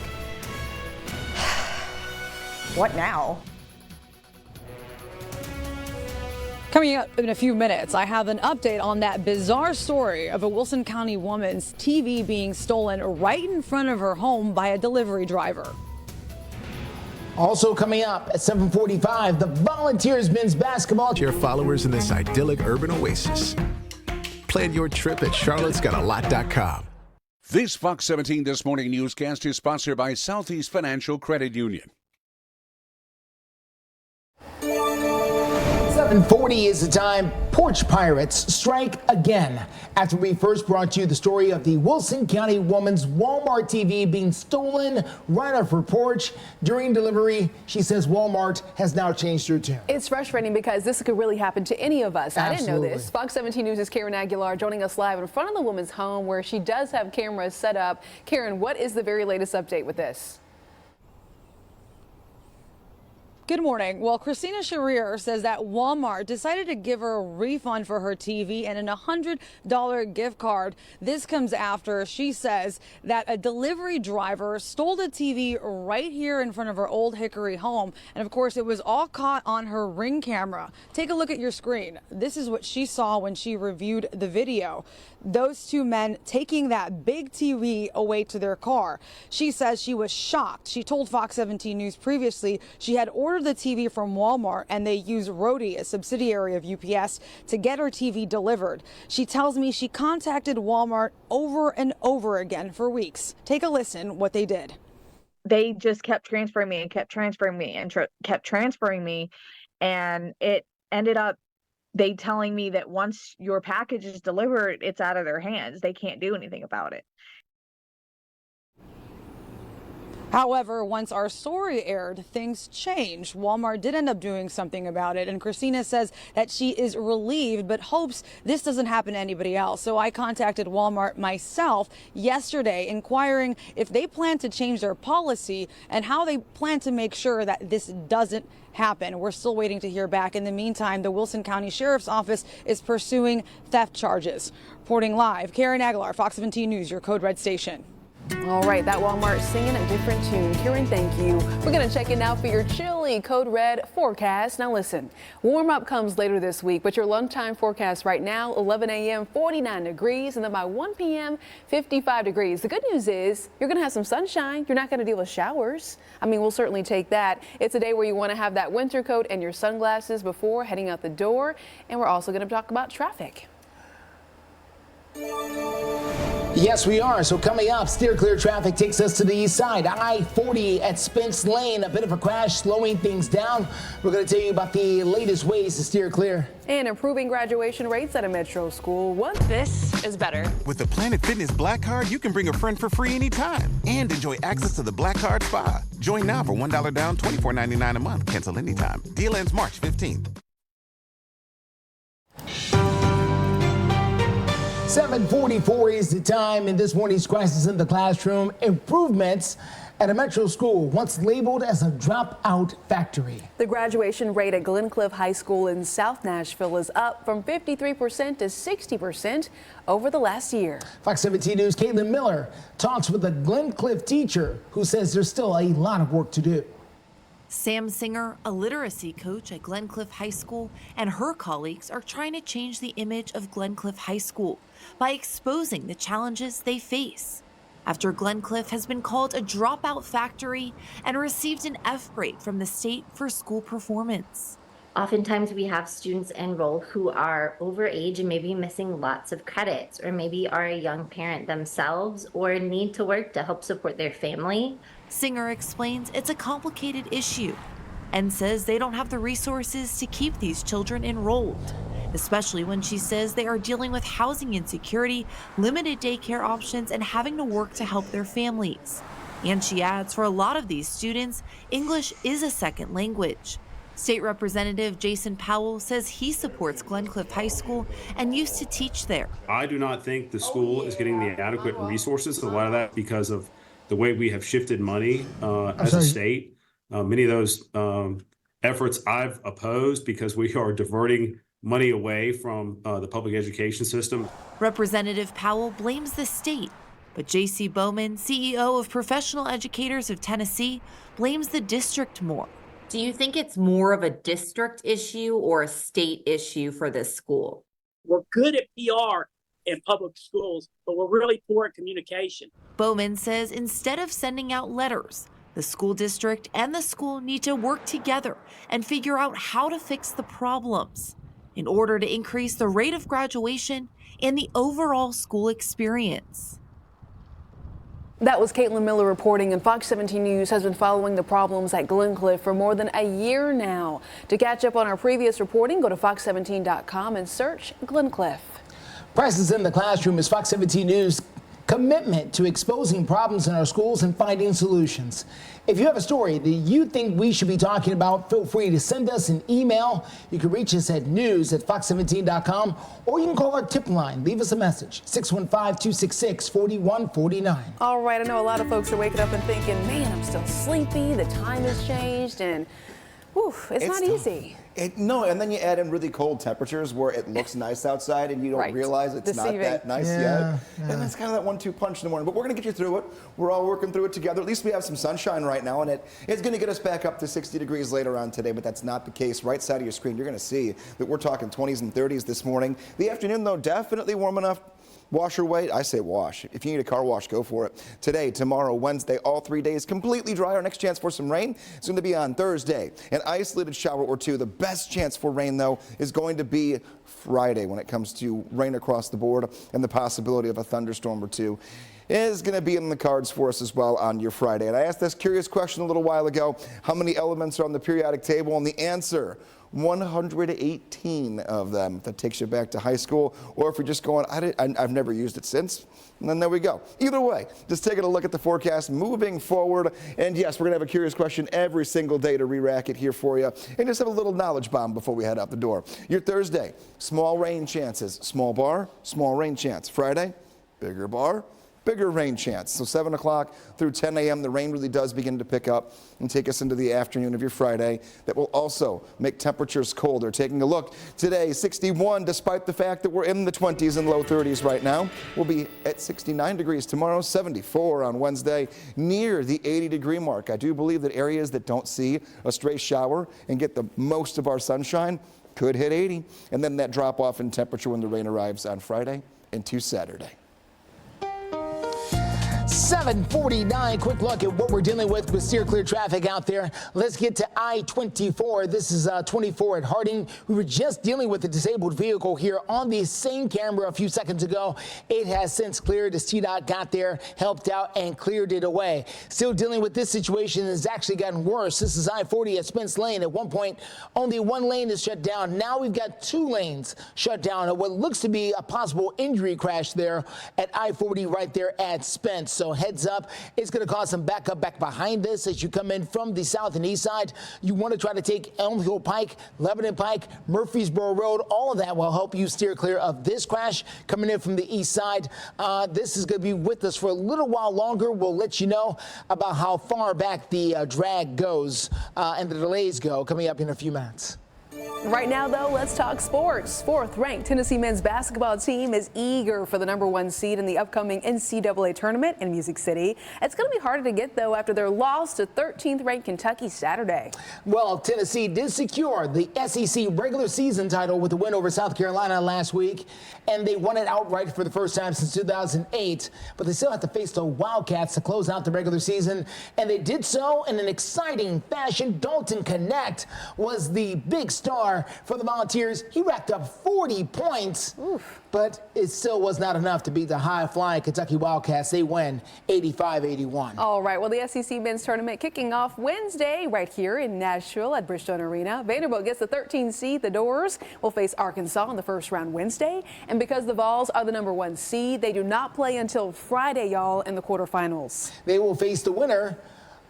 what now? Coming up in a few minutes, I have an update on that bizarre story of a Wilson County woman's TV being stolen right in front of her home by a delivery driver. Also coming up at 7:45, the Volunteers men's basketball. Your followers in this idyllic urban oasis. Plan your trip at charlottesgotalot.com. This Fox 17 This Morning newscast is sponsored by Southeast Financial Credit Union. 7:40 is the time. Porch pirates strike again. After we first brought you the story of the Wilson County woman's Walmart TV being stolen right off her porch during delivery, she says Walmart has now changed her tune. It's frustrating because this could really happen to any of us. Absolutely. I didn't know this. Fox 17 News' Karen Aguilar joining us live in front of the woman's home where she does have cameras set up. Karen, what is the very latest update with this? Good morning. Well, Christina Sherrier says that Walmart decided to give her a refund for her TV and an $100 gift card. This comes after she says that a delivery driver stole the TV right here in front of her Old Hickory home. And of course, it was all caught on her Ring camera. Take a look at your screen. This is what she saw when she reviewed the video. Those two men taking that big TV away to their car. She says she was shocked. She told Fox 17 News previously she had ordered the TV from Walmart and they used Roadie, a subsidiary of UPS, to get her TV delivered. She tells me she contacted Walmart over and over again for weeks. Take a listen what they did. They just kept transferring me and kept transferring me and kept transferring me. And it ended up they telling me that once your package is delivered, it's out of their hands. They can't do anything about it. However, once our story aired, things changed. Walmart did end up doing something about it, and Christina says that she is relieved but hopes this doesn't happen to anybody else. So I contacted Walmart myself yesterday, inquiring if they plan to change their policy and how they plan to make sure that this doesn't happen. We're still waiting to hear back. In the meantime, the Wilson County Sheriff's Office is pursuing theft charges. Reporting live, Karen Aguilar, Fox 17 News, your Code Red station. All right, that Walmart singing a different tune. Karen, thank you. We're going to check in now for your chilly Code Red forecast. Now listen, warm up comes later this week, but your lunchtime forecast right now, 11 a.m., 49 degrees, and then by 1 p.m., 55 degrees. The good news is you're going to have some sunshine. You're not going to deal with showers. I mean, we'll certainly take that. It's a day where you want to have that winter coat and your sunglasses before heading out the door. And we're also going to talk about traffic. Yes, we are. So coming up, steer clear traffic takes us to the east side. I-40 at Spence Lane, a bit of a crash slowing things down. We're going to tell you about the latest ways to steer clear. And improving graduation rates at a metro school. This is better. With the Planet Fitness Black Card, you can bring a friend for free anytime and enjoy access to the Black Card Spa. Join now for $1 down, $24.99 a month. Cancel anytime. Deal ends March 15th. 7:44 is the time, and this morning's crisis in the classroom. Improvements at a metro school once labeled as a dropout factory. The graduation rate at Glencliff High School in South Nashville is up from 53% to 60% over the last year. Fox 17 News' Caitlin Miller talks with a Glencliff teacher who says there's still a lot of work to do. Sam Singer, a literacy coach at Glencliff High School, and her colleagues are trying to change the image of Glencliff High School by exposing the challenges they face. After Glencliff has been called a dropout factory and received an F grade from the state for school performance. Oftentimes we have students enroll who are over age and maybe missing lots of credits, or maybe are a young parent themselves or need to work to help support their family. Singer explains it's a complicated issue and says they don't have the resources to keep these children enrolled, especially when she says they are dealing with housing insecurity, limited daycare options, and having to work to help their families. And she adds, for a lot of these students, English is a second language. State Representative Jason Powell says he supports Glencliff High School and used to teach there. I do not think the school is getting the adequate resources. A lot of that because of the way we have shifted money as a state. Many of those efforts I've opposed because we are diverting money away from the public education system. Representative Powell blames the state, but J.C. Bowman, CEO of Professional Educators of Tennessee, blames the district more. Do you think it's more of a district issue or a state issue for this school? We're good at PR in public schools, but we're really poor at communication. Bowman says instead of sending out letters, the school district and the school need to work together and figure out how to fix the problems in order to increase the rate of graduation and the overall school experience. That was Caitlin Miller reporting, and Fox 17 News has been following the problems at Glencliff for more than a year now. To catch up on our previous reporting, go to fox17.com and search Glencliff. Presence in the Classroom is Fox 17 News' commitment to exposing problems in our schools and finding solutions. If you have a story that you think we should be talking about, feel free to send us an email. You can reach us at news@fox17.com, or you can call our tip line. Leave us a message, 615-266-4149. All right, I know a lot of folks are waking up and thinking, man, I'm still sleepy, the time has changed, and it's not easy. No, and then you add in really cold temperatures where it looks nice outside and you don't realize it's not that nice yet. And that's kind of that 1-2 punch in the morning. But we're going to get you through it. We're all working through it together. At least we have some sunshine right now, and it's going to get us back up to 60 degrees later on today, but that's not the case. Right side of your screen, you're going to see that we're talking 20s and 30s this morning. The afternoon, though, definitely warm enough. Wash your weight. I say wash. If you need a car wash, go for it. Today, tomorrow, Wednesday, all 3 days completely dry. Our next chance for some rain is going to be on Thursday. An isolated shower or two. The best chance for rain, though, is going to be Friday when it comes to rain across the board and the possibility of a thunderstorm or two is going to be in the cards for us as well on your Friday. And I asked this curious question a little while ago. How many elements are on the periodic table? And the answer, 118 of them. If that takes you back to high school, or if you're just going, I've never used it since, and then there we go. Either way, just taking a look at the forecast moving forward. And yes, we're going to have a curious question every single day to re-rack it here for you. And just have a little knowledge bomb before we head out the door. Your Thursday, small rain chances. Small bar, small rain chance. Friday, bigger bar, bigger rain chance. So 7 o'clock through 10 a.m., the rain really does begin to pick up and take us into the afternoon of your Friday. That will also make temperatures colder. Taking a look today, 61, despite the fact that we're in the 20s and low 30s right now. We'll be at 69 degrees tomorrow, 74 on Wednesday, near the 80-degree mark. I do believe that areas that don't see a stray shower and get the most of our sunshine could hit 80. And then that drop off in temperature when the rain arrives on Friday into Saturday. 7:49, quick look at what we're dealing with steer clear traffic out there. Let's get to I-24. This is 24 at Harding. We were just dealing with a disabled vehicle here on the same camera a few seconds ago. It has since cleared as TDOT got there, helped out, and cleared it away. Still dealing with this situation. It's actually gotten worse. This is I-40 at Spence Lane. At one point, only one lane is shut down. Now we've got 2 lanes shut down at what looks to be a possible injury crash there at I-40 right there at Spence. So heads up, it's going to cause some backup back behind this as you come in from the south and east side. You want to try to take Elm Hill Pike, Lebanon Pike, Murfreesboro Road. All of that will help you steer clear of this crash coming in from the east side. This is going to be with us for a little while longer. We'll let you know about how far back the drag goes and the delays go coming up in a few minutes. Right now, though, let's talk sports. 4th-ranked Tennessee men's basketball team is eager for the #1 seed in the upcoming NCAA tournament in Music City. It's going to be harder to get, though, after their loss to 13th-ranked Kentucky Saturday. Well, Tennessee did secure the SEC regular season title with a win over South Carolina last week, and they won it outright for the first time since 2008. But they still have to face the Wildcats to close out the regular season, and they did so in an exciting fashion. Dalton Connect was the big star for the Volunteers. He racked up 40 points, but it still was not enough to beat the high-flying Kentucky Wildcats. They win 85-81. All right, well, the SEC men's tournament kicking off Wednesday right here in Nashville at Bridgestone Arena. Vanderbilt gets the 13th seed. The Doors will face Arkansas in the first round Wednesday. And because the Vols are the #1 seed, they do not play until Friday, y'all, in the quarterfinals. They will face the winner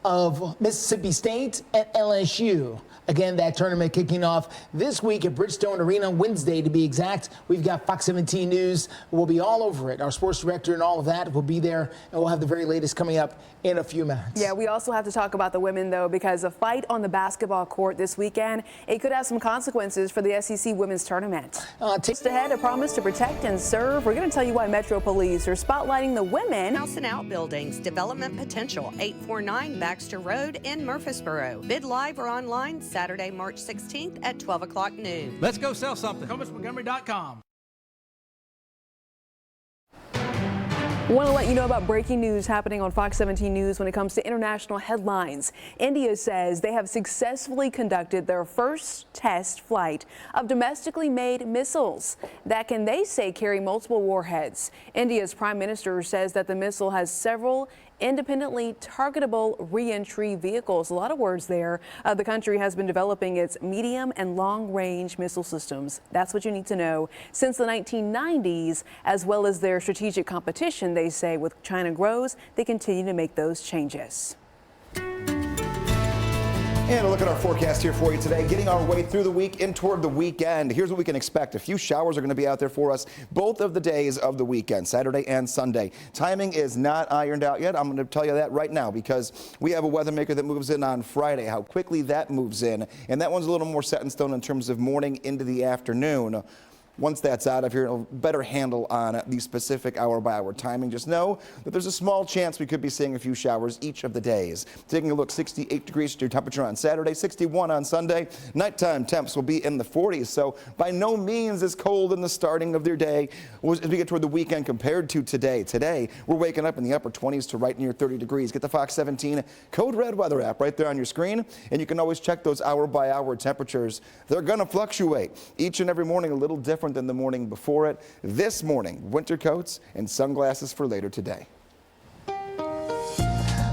of Mississippi State and LSU. Again, that tournament kicking off this week at Bridgestone Arena, Wednesday to be exact. We've got Fox 17 News. We'll be all over it. Our sports director and all of that will be there, and we'll have the very latest coming up in a few minutes. Yeah, we also have to talk about the women, though, because a fight on the basketball court this weekend, it could have some consequences for the SEC women's tournament. Just ahead, a promise to protect and serve. We're going to tell you why Metro Police are spotlighting the women. House and Outbuildings, development potential, 849 Baxter Road in Murfreesboro. Bid live or online Saturday, March 16th at 12 o'clock noon. Let's go sell something. CompassMontgomery.com. I want to let you know about breaking news happening on Fox 17 News when it comes to international headlines. India says they have successfully conducted their first test flight of domestically made missiles that can, they say, carry multiple warheads. India's prime minister says that the missile has several independently targetable reentry vehicles. A lot of words there. The country has been developing its medium and long-range missile systems. That's what you need to know. Since the 1990s, as well as their strategic competition, they say, with China grows, they continue to make those changes. And a look at our forecast here for you today, getting our way through the week and toward the weekend. Here's what we can expect. A few showers are going to be out there for us both of the days of the weekend, Saturday and Sunday. Timing is not ironed out yet. I'm going to tell you that right now because we have a weather maker that moves in on Friday, how quickly that moves in. And that one's a little more set in stone in terms of morning into the afternoon. Once that's out of here, a better handle on the specific hour-by-hour timing. Just know that there's a small chance we could be seeing a few showers each of the days. Taking a look, 68 degrees your temperature on Saturday, 61 on Sunday. Nighttime temps will be in the 40s, so by no means as cold in the starting of their day as we get toward the weekend compared to today. Today, we're waking up in the upper 20s to right near 30 degrees. Get the Fox 17 Code Red weather app right there on your screen, and you can always check those hour-by-hour temperatures. They're going to fluctuate each and every morning, a little different than the morning before it. This morning, winter coats and sunglasses for later today.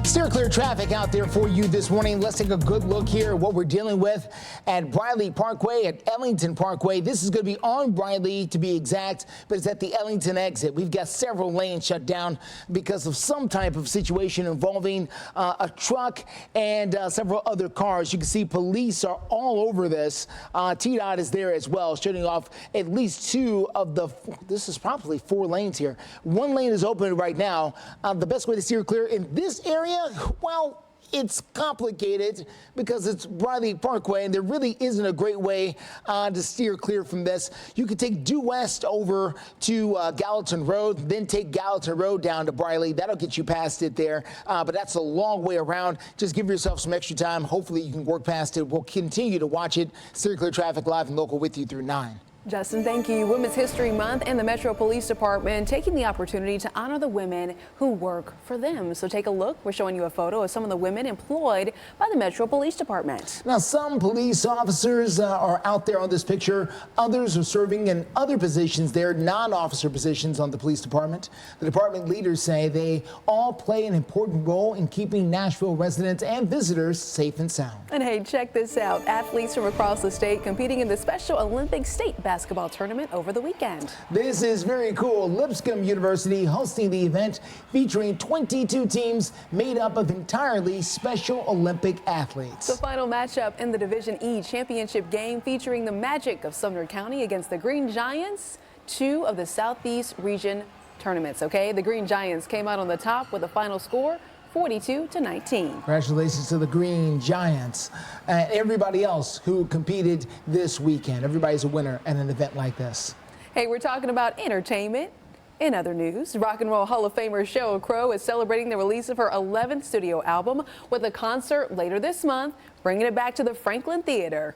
Steer clear traffic out there for you this morning. Let's take a good look here at what we're dealing with at Briley Parkway, at Ellington Parkway. This is going to be on Briley to be exact, but it's at the Ellington exit. We've got several lanes shut down because of some type of situation involving a truck and several other cars. You can see police are all over this. TDOT is there as well, shutting off at least two of the, this is probably 4 lanes here. One lane is open right now. The best way to steer clear in this area, well, it's complicated because it's Briley Parkway and there really isn't a great way to steer clear from this. You could take due west over to Gallatin Road, then take Gallatin Road down to Briley. That'll get you past it there, but that's a long way around. Just give yourself some extra time. Hopefully you can work past it. We'll continue to watch it. Steer Clear Traffic live and local with you through 9. Justin, thank you. Women's History Month and the Metro Police Department taking the opportunity to honor the women who work for them. So take a look. We're showing you a photo of some of the women employed by the Metro Police Department. Now, some police officers are out there on this picture. Others are serving in other positions there, non-officer positions on the police department. The department leaders say they all play an important role in keeping Nashville residents and visitors safe and sound. And hey, check this out. Athletes from across the state competing in the Special Olympic State basketball tournament over the weekend. This is very cool. Lipscomb University hosting the event featuring 22 teams made up of entirely Special Olympic athletes. The final matchup in the Division E championship game featuring the Magic of Sumner County against the Green Giants, 2 of the Southeast region tournaments. Okay, the Green Giants came out on the top with a final score 42-19. Congratulations to the Green Giants and everybody else who competed this weekend. Everybody's a winner at an event like this. Hey, we're talking about entertainment. In other news, Rock and Roll Hall of Famer Sheryl Crow is celebrating the release of her 11th studio album with a concert later this month, bringing it back to the Franklin Theater.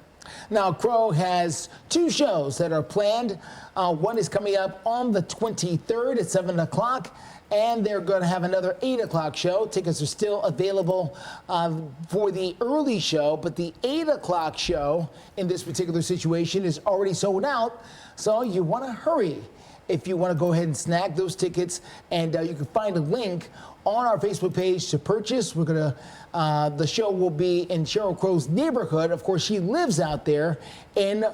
Now, Crow has 2 shows that are planned. One is coming up on the 23rd at 7 o'clock. And they're going to have another 8 o'clock show. Tickets are still available for the early show, but the 8 o'clock show in this particular situation is already sold out. So you want to hurry if you want to go ahead and snag those tickets. And you can find a link on our Facebook page to purchase. We're going to, the show will be in Sheryl Crow's neighborhood. Of course, she lives out there in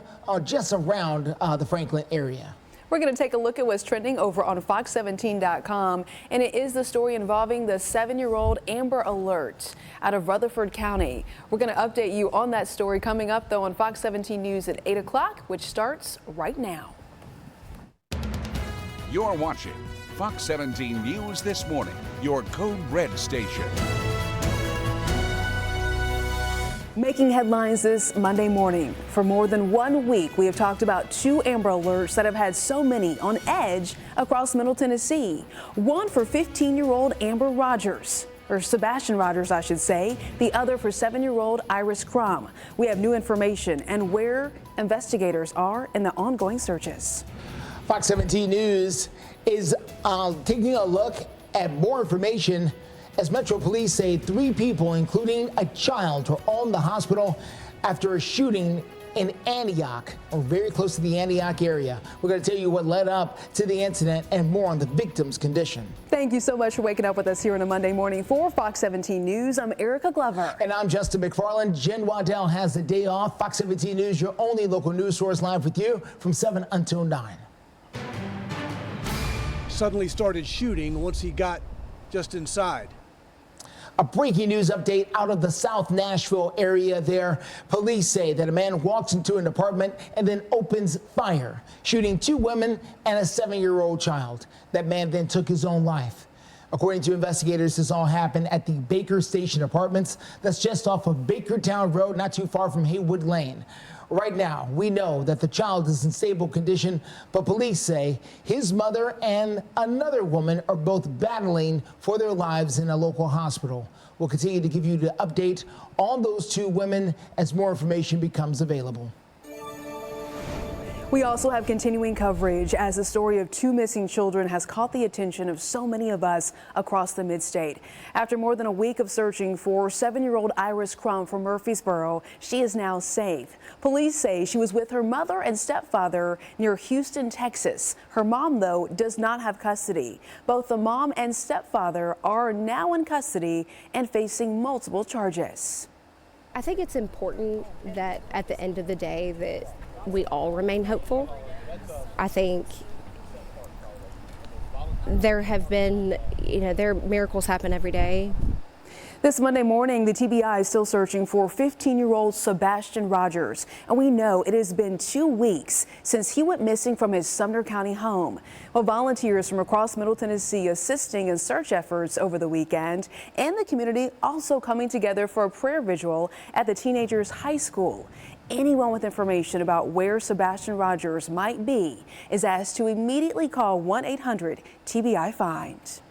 just around the Franklin area. We're going to take a look at what's trending over on Fox17.com, and it is the story involving the 7-year-old Amber Alert out of Rutherford County. We're going to update you on that story coming up, though, on Fox 17 News at 8 o'clock, which starts right now. You're watching Fox 17 News This Morning, your Code Red station. Making headlines this Monday morning. For more than 1 week, we have talked about 2 Amber Alerts that have had so many on edge across Middle Tennessee. One for 15-year-old Amber Rogers, or Sebastian Rogers, I should say. The other for 7-year-old Iris Crum. We have new information and where investigators are in the ongoing searches. Fox 17 News is taking a look at more information as Metro Police say 3 people, including a child, are on the hospital after a shooting in Antioch, or very close to the Antioch area. We're going to tell you what led up to the incident and more on the victim's condition. Thank you so much for waking up with us here on a Monday morning for Fox 17 News. I'm Erica Glover. And I'm Justin McFarland. Jen Waddell has the day off. Fox 17 News, your only local news source, live with you from 7 until 9. Suddenly started shooting once he got just inside. A breaking news update out of the South Nashville area there. Police say that a man walks into an apartment and then opens fire, shooting 2 women and a 7-year-old child. That man then took his own life. According to investigators, this all happened at the Baker Station Apartments. That's just off of Bakertown Road, not too far from Haywood Lane. Right now, we know that the child is in stable condition, but police say his mother and another woman are both battling for their lives in a local hospital. We'll continue to give you the update on those 2 women as more information becomes available. We also have continuing coverage as the story of 2 missing children has caught the attention of so many of us across the mid-state. After more than a week of searching for 7-year-old Iris Crum from Murfreesboro, she is now safe. Police say she was with her mother and stepfather near Houston, Texas. Her mom, though, does not have custody. Both the mom and stepfather are now in custody and facing multiple charges. I think it's important that at the end of the day that we all remain hopeful. I think there have been, miracles happen every day. This Monday morning, the TBI is still searching for 15-year-old Sebastian Rogers, and we know it has been 2 weeks since he went missing from his Sumner County home. Well, volunteers from across Middle Tennessee assisting in search efforts over the weekend, and the community also coming together for a prayer vigil at the teenager's high school. Anyone with information about where Sebastian Rogers might be is asked to immediately call 1-800-TBI-FIND.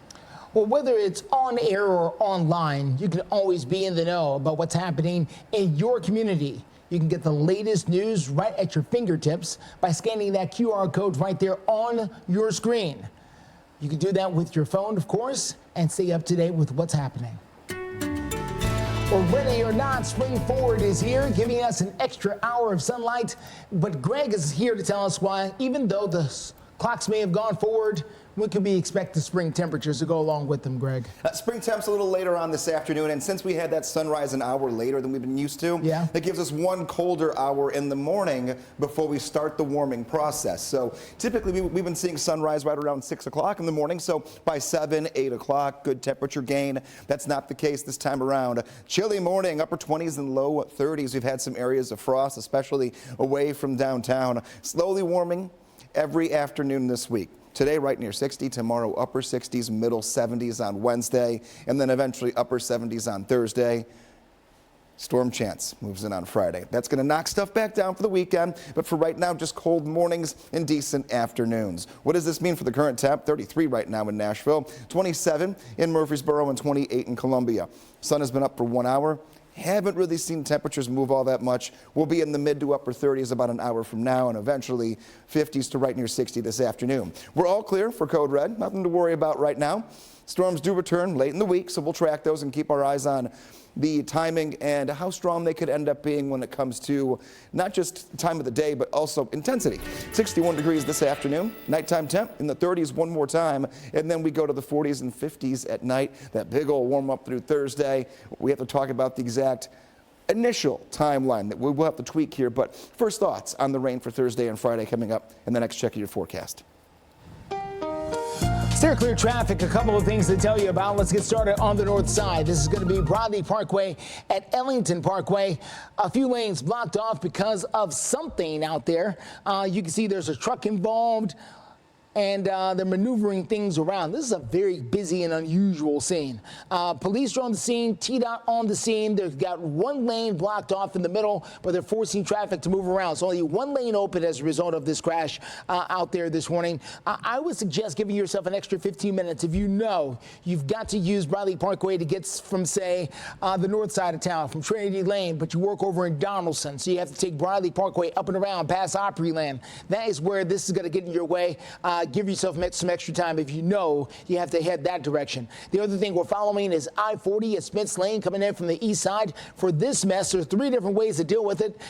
Well, whether it's on air or online, you can always be in the know about what's happening in your community. You can get the latest news right at your fingertips by scanning that QR code right there on your screen. You can do that with your phone, of course, and stay up to date with what's happening. Well, ready or not, spring forward is here, giving us an extra hour of sunlight. But Greg is here to tell us why, even though the clocks may have gone forward, when can we expect the spring temperatures to go along with them, Greg? Spring temps a little later on this afternoon, and since we had that sunrise an hour later than we've been used to, that gives us 1 colder hour in the morning before we start the warming process. So typically we've been seeing sunrise right around 6 o'clock in the morning, so by 7, 8 o'clock, good temperature gain. That's not the case this time around. Chilly morning, upper 20s and low 30s. We've had some areas of frost, especially away from downtown. Slowly warming every afternoon this week. Today, right near 60, tomorrow, upper 60s, middle 70s on Wednesday, and then eventually upper 70s on Thursday. Storm chance moves in on Friday. That's going to knock stuff back down for the weekend, but for right now, just cold mornings and decent afternoons. What does this mean for the current temp? 33 right now in Nashville, 27 in Murfreesboro, and 28 in Columbia. Sun has been up for 1 hour. Haven't really seen temperatures move all that much. We'll be in the mid to upper 30s about an hour from now, and eventually 50s to right near 60 this afternoon. We're all clear for code red. Nothing to worry about right now. Storms do return late in the week, so we'll track those and keep our eyes on the timing and how strong they could end up being when it comes to not just time of the day, but also intensity. 61 degrees this afternoon, nighttime temp in the 30s one more time, and then we go to the 40s and 50s at night. That big old warm up through Thursday. We have to talk about the exact initial timeline that we will have to tweak here, but first thoughts on the rain for Thursday and Friday coming up in the next check of your forecast. Steer clear traffic, a couple of things to tell you about. Let's get started on the north side. This is going to be Broadley Parkway at Ellington Parkway. A few lanes blocked off because of something out there. You can see there's a truck involved, and they're maneuvering things around. This is a very busy and unusual scene. Police are on the scene, TDOT on the scene. They've got 1 lane blocked off in the middle, but they're forcing traffic to move around. So only 1 lane open as a result of this crash out there this morning. I would suggest giving yourself an extra 15 minutes if you know you've got to use Bradley Parkway to get from, say, the north side of town, from Trinity Lane, but you work over in Donaldson, so you have to take Bradley Parkway up and around past Opryland. That is where this is going to get in your way. Give yourself some extra time if you know you have to head that direction. The other thing we're following is I-40 at Smith's Lane coming in from the east side. For this mess, there's 3 different ways to deal with it.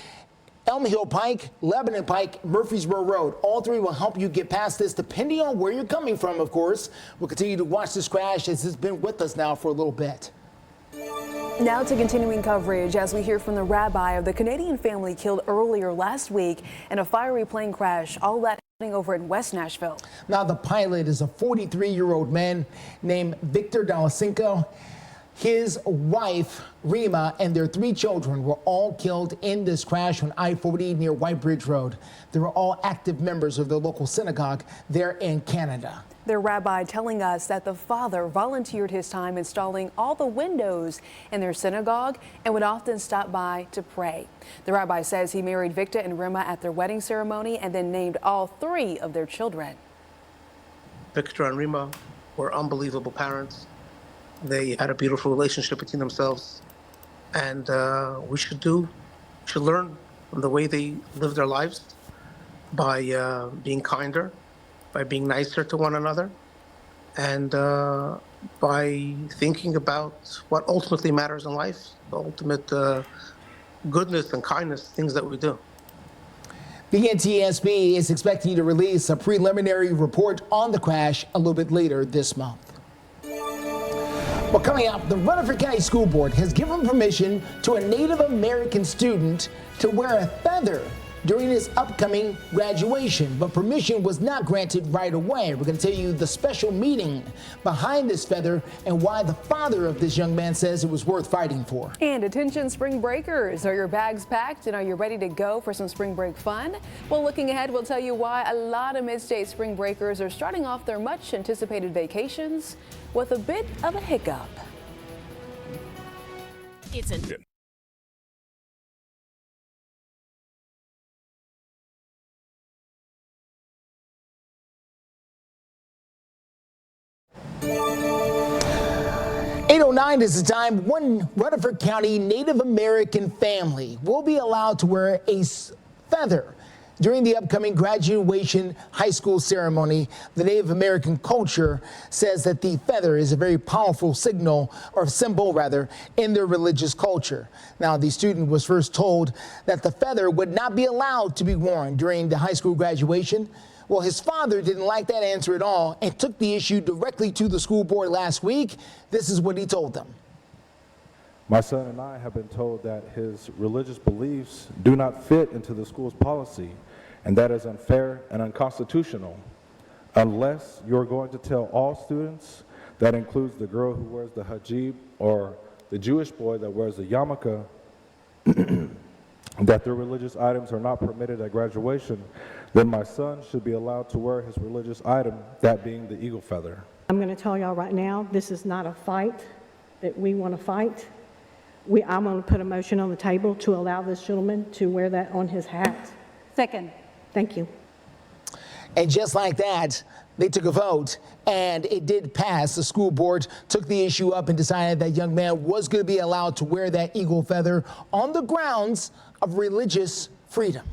Elm Hill Pike, Lebanon Pike, Murfreesboro Road. All three will help you get past this depending on where you're coming from, of course. We'll continue to watch this crash as it's been with us now for a little bit. Now to continuing coverage as we hear from the rabbi of the Canadian family killed earlier last week in a fiery plane crash. All that happening over in West Nashville. Now the pilot is a 43-year-old man named Victor Dalasinko. His wife, Rima, and their 3 children were all killed in this crash on I-40 near White Bridge Road. They were all active members of the local synagogue there in Canada. Their rabbi telling us that the father volunteered his time installing all the windows in their synagogue and would often stop by to pray. The rabbi says he married Victor and Rima at their wedding ceremony and then named all 3 of their children. Victor and Rima were unbelievable parents. They had a beautiful relationship between themselves, and we should learn from the way they live their lives by being kinder, by being nicer to one another, and by thinking about what ultimately matters in life, the ultimate goodness and kindness, things that we do. The NTSB is expecting to release a preliminary report on the crash a little bit later this month. Well, coming up, the Rutherford County School Board has given permission to a Native American student to wear a feather during his upcoming graduation, but permission was not granted right away. We're going to tell you the special meaning behind this feather and why the father of this young man says it was worth fighting for. And attention spring breakers, are your bags packed and are you ready to go for some spring break fun? Well, looking ahead, we'll tell you why a lot of mid-state spring breakers are starting off their much anticipated vacations with a bit of a hiccup. It's a 8:09 is the time. One Rutherford County Native American family will be allowed to wear a feather during the upcoming graduation high school ceremony. The Native American culture says that the feather is a very powerful signal, or symbol rather, in their religious culture. Now, the student was first told that the feather would not be allowed to be worn during the high school graduation. Well, his father didn't like that answer at all and took the issue directly to the school board last week. This is what he told them. My son and I have been told that his religious beliefs do not fit into the school's policy, and that is unfair and unconstitutional. Unless you're going to tell all students, that includes the girl who wears the hijab or the Jewish boy that wears the yarmulke, that their religious items are not permitted at graduation, then my son should be allowed to wear his religious item, that being the eagle feather. I'm going to tell y'all right now, this is not a fight that we want to fight. I'm going to put a motion on the table to allow this gentleman to wear that on his hat. Second. Thank you. And just like that, they took a vote, and it did pass. The school board took the issue up and decided that young man was going to be allowed to wear that eagle feather on the grounds of religious freedom.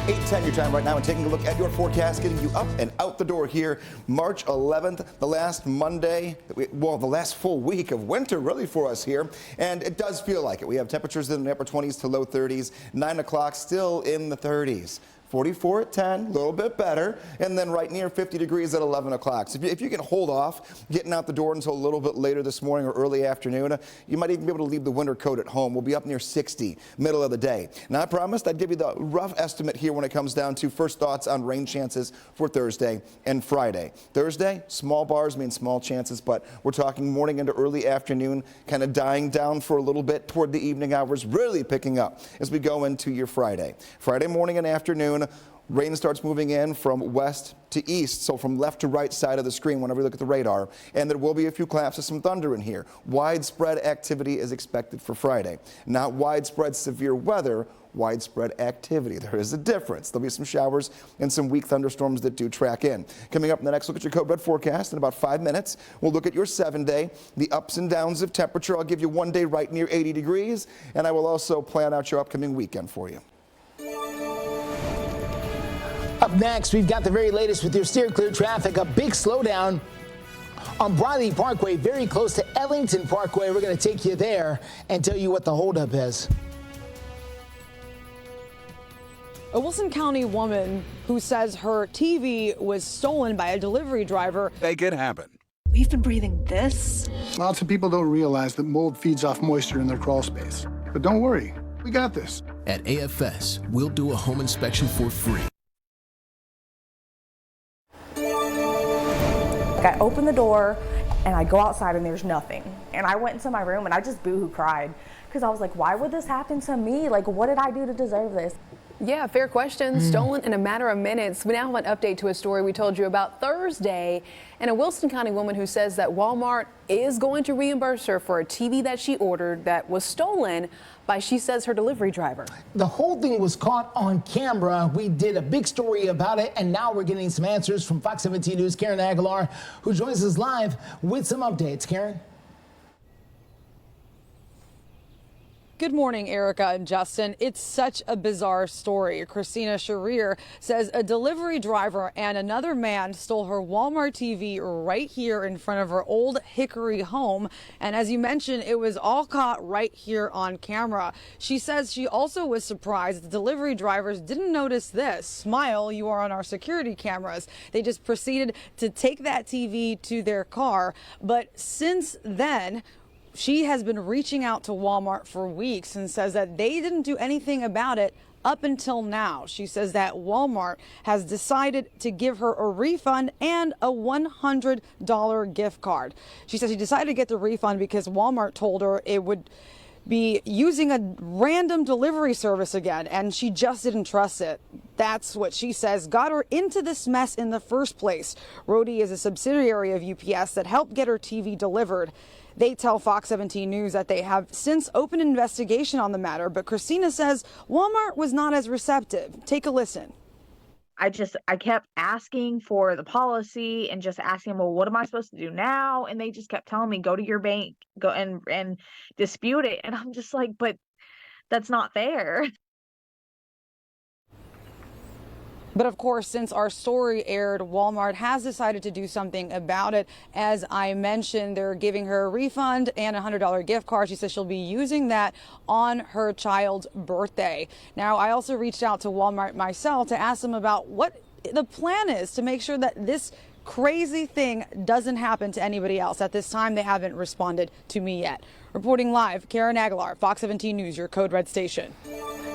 8:10 your time right now, and taking a look at your forecast, getting you up and out the door here. March 11th, the last Monday, well, the last full week of winter really for us here, and it does feel like it. We have temperatures in the upper 20s to low 30s, 9 o'clock still in the 30s. 44 at 10, a little bit better, and then right near 50 degrees at 11 o'clock. So if you can hold off getting out the door until a little bit later this morning or early afternoon, you might even be able to leave the winter coat at home. We'll be up near 60 middle of the day. Now, I promised I'd give you the rough estimate here when it comes down to first thoughts on rain chances for Thursday and Friday. Thursday, small bars mean small chances, but we're talking morning into early afternoon, kind of dying down for a little bit toward the evening hours, really picking up as we go into your Friday. Friday morning and afternoon, rain starts moving in from west to east, so from left to right side of the screen whenever you look at the radar, and there will be a few claps of some thunder in here. Widespread activity is expected for Friday. Not widespread severe weather, widespread activity. There is a difference. There'll be some showers and some weak thunderstorms that do track in. Coming up in the next look at your Code Red forecast in about 5 minutes, we'll look at your 7-day, the ups and downs of temperature. I'll give you one day right near 80 degrees, and I will also plan out your upcoming weekend for you. Up next, we've got the very latest with your steer clear traffic. A big slowdown on Briley Parkway, very close to Ellington Parkway. We're going to take you there and tell you what the holdup is. A Wilson County woman who says her TV was stolen by a delivery driver. Make it happen. We've been breathing this. Lots of people don't realize that mold feeds off moisture in their crawl space. But don't worry, we got this. At AFS, we'll do a home inspection for free. I open the door and I go outside and there's nothing. And I went into my room and I just boohoo cried because I was like, why would this happen to me? Like, what did I do to deserve this? Yeah, fair question. Stolen in a matter of minutes. We now have an update to a story we told you about Thursday, and a Wilson County woman who says that Walmart is going to reimburse her for a TV that she ordered that was stolen by, she says, her delivery driver. The whole thing was caught on camera. We did a big story about it, and now we're getting some answers from Fox 17 News' Karen Aguilar, who joins us live with some updates. Karen? Good morning, Erica and Justin. It's such a bizarre story. Christina Sharir says a delivery driver and another man stole her Walmart TV right here in front of her old Hickory home. And as you mentioned, it was all caught right here on camera. She says she also was surprised the delivery drivers didn't notice this. Smile, you are on our security cameras. They just proceeded to take that TV to their car. But since then, she has been reaching out to Walmart for weeks and says that they didn't do anything about it up until now. She says that Walmart has decided to give her a refund and a $100 gift card. She says she decided to get the refund because Walmart told her it would be using a random delivery service again, and she just didn't trust it. That's what she says got her into this mess in the first place. Rhodey is a subsidiary of UPS that helped get her TV delivered. They tell Fox 17 News that they have since opened an investigation on the matter, but Christina says Walmart was not as receptive. Take a listen. I kept asking for the policy and just asking, well, what am I supposed to do now? And they just kept telling me, go to your bank, go and dispute it. And I'm just like, but that's not fair. But of course, since our story aired, Walmart has decided to do something about it. As I mentioned, they're giving her a refund and a $100 gift card. She says she'll be using that on her child's birthday. Now, I also reached out to Walmart myself to ask them about what the plan is to make sure that this crazy thing doesn't happen to anybody else. At this time, they haven't responded to me yet. Reporting live, Karen Aguilar, Fox 17 News, your Code Red station.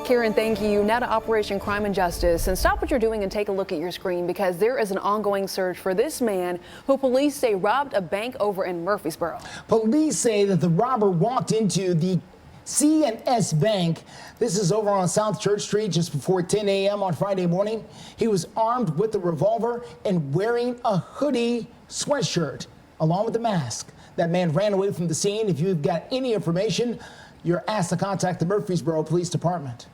Karen, thank you. Now to Operation Crime and Justice. And stop what you're doing and take a look at your screen because there is an ongoing search for this man who police say robbed a bank over in Murfreesboro. Police say that the robber walked into the C&S Bank. This is over on South Church Street just before 10 a.m. on Friday morning. He was armed with a revolver and wearing a hoodie sweatshirt along with a mask. That man ran away from the scene. If you've got any information, you're asked to contact the Murfreesboro Police Department.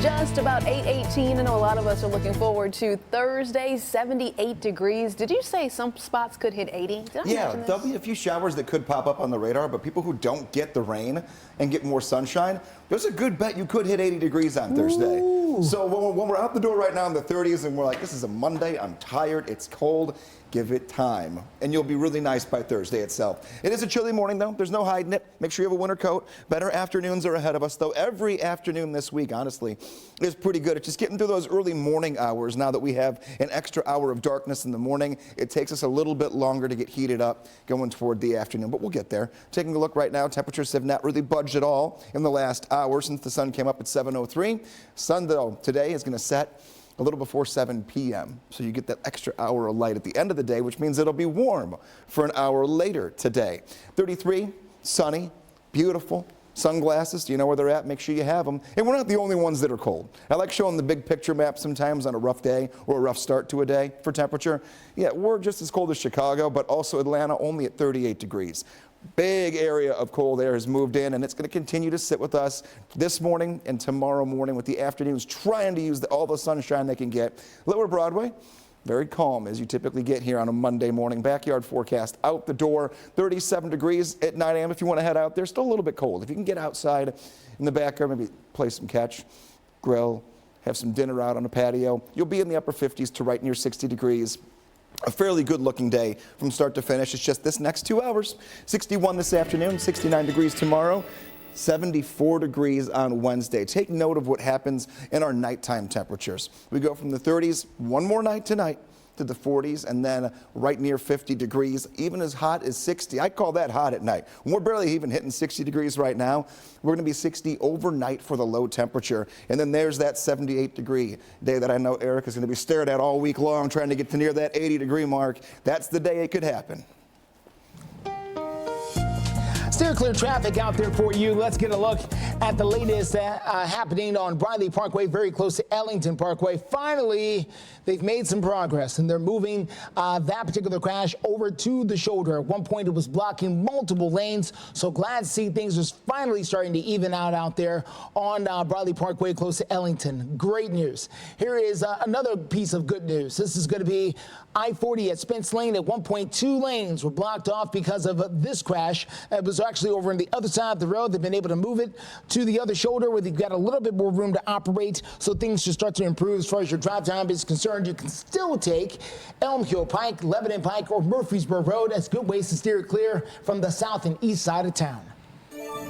Just about 8:18. I know a lot of us are looking forward to Thursday, 78 degrees. Did you say some spots could hit 80? Yeah, there'll be a few showers that could pop up on the radar, but people who don't get the rain and get more sunshine, there's a good bet you could hit 80 degrees on Thursday. Ooh. So when we're out the door right now in the 30s and we're like, this is a Monday, I'm tired, it's cold, give it time. And you'll be really nice by Thursday itself. It is a chilly morning, though. There's no hiding it. Make sure you have a winter coat. Better afternoons are ahead of us, though. Every afternoon this week, honestly, is pretty good. It's just getting through those early morning hours now that we have an extra hour of darkness in the morning. It takes us a little bit longer to get heated up going toward the afternoon, but we'll get there. Taking a look right now, temperatures have not really budged at all in the last hour since the sun came up at 7:03. Sun, though, today is going to set a little before 7 p.m. So you get that extra hour of light at the end of the day, which means it'll be warm for an hour later today. 33, sunny, beautiful. Sunglasses, do you know where they're at? Make sure you have them. And we're not the only ones that are cold. I like showing the big picture map sometimes on a rough day or a rough start to a day for temperature. Yeah, we're just as cold as Chicago, but also Atlanta only at 38 degrees. Big area of cold air has moved in, and it's going to continue to sit with us this morning and tomorrow morning with the afternoons trying to use all the sunshine they can get. Lower Broadway, very calm as you typically get here on a Monday morning. Backyard forecast out the door, 37 degrees at 9 a.m. if you want to head out there. Still a little bit cold. If you can get outside in the backyard, maybe play some catch, grill, have some dinner out on a patio, you'll be in the upper 50s to right near 60 degrees. A fairly good looking day from start to finish. It's just this next 2 hours. 61 this afternoon, 69 degrees tomorrow. 74 degrees on Wednesday. Take note of what happens in our nighttime temperatures. We go from the 30s one more night tonight to the 40s, and then right near 50 degrees, even as hot as 60. I call that hot at night. When we're barely even hitting 60 degrees right now, we're going to be 60 overnight for the low temperature. And then there's that 78-degree day that I know Eric is going to be staring at all week long, trying to get to near that 80-degree mark. That's the day it could happen. Steer clear traffic out there for you. Let's get a look at the latest happening on Briley Parkway, very close to Ellington Parkway. Finally, they've made some progress, and they're moving that particular crash over to the shoulder. At one point, it was blocking multiple lanes, so glad to see things are finally starting to even out there on Briley Parkway, close to Ellington. Great news. Here is another piece of good news. This is going to be I-40 at Spence Lane. At one point, 2 lanes were blocked off because of this crash. It was actually over on the other side of the road. They've been able to move it to the other shoulder where they've got a little bit more room to operate, so things should start to improve as far as your drive time is concerned. You can still take Elm Hill Pike, Lebanon Pike, or Murfreesboro Road as good ways to steer it clear from the south and east side of town.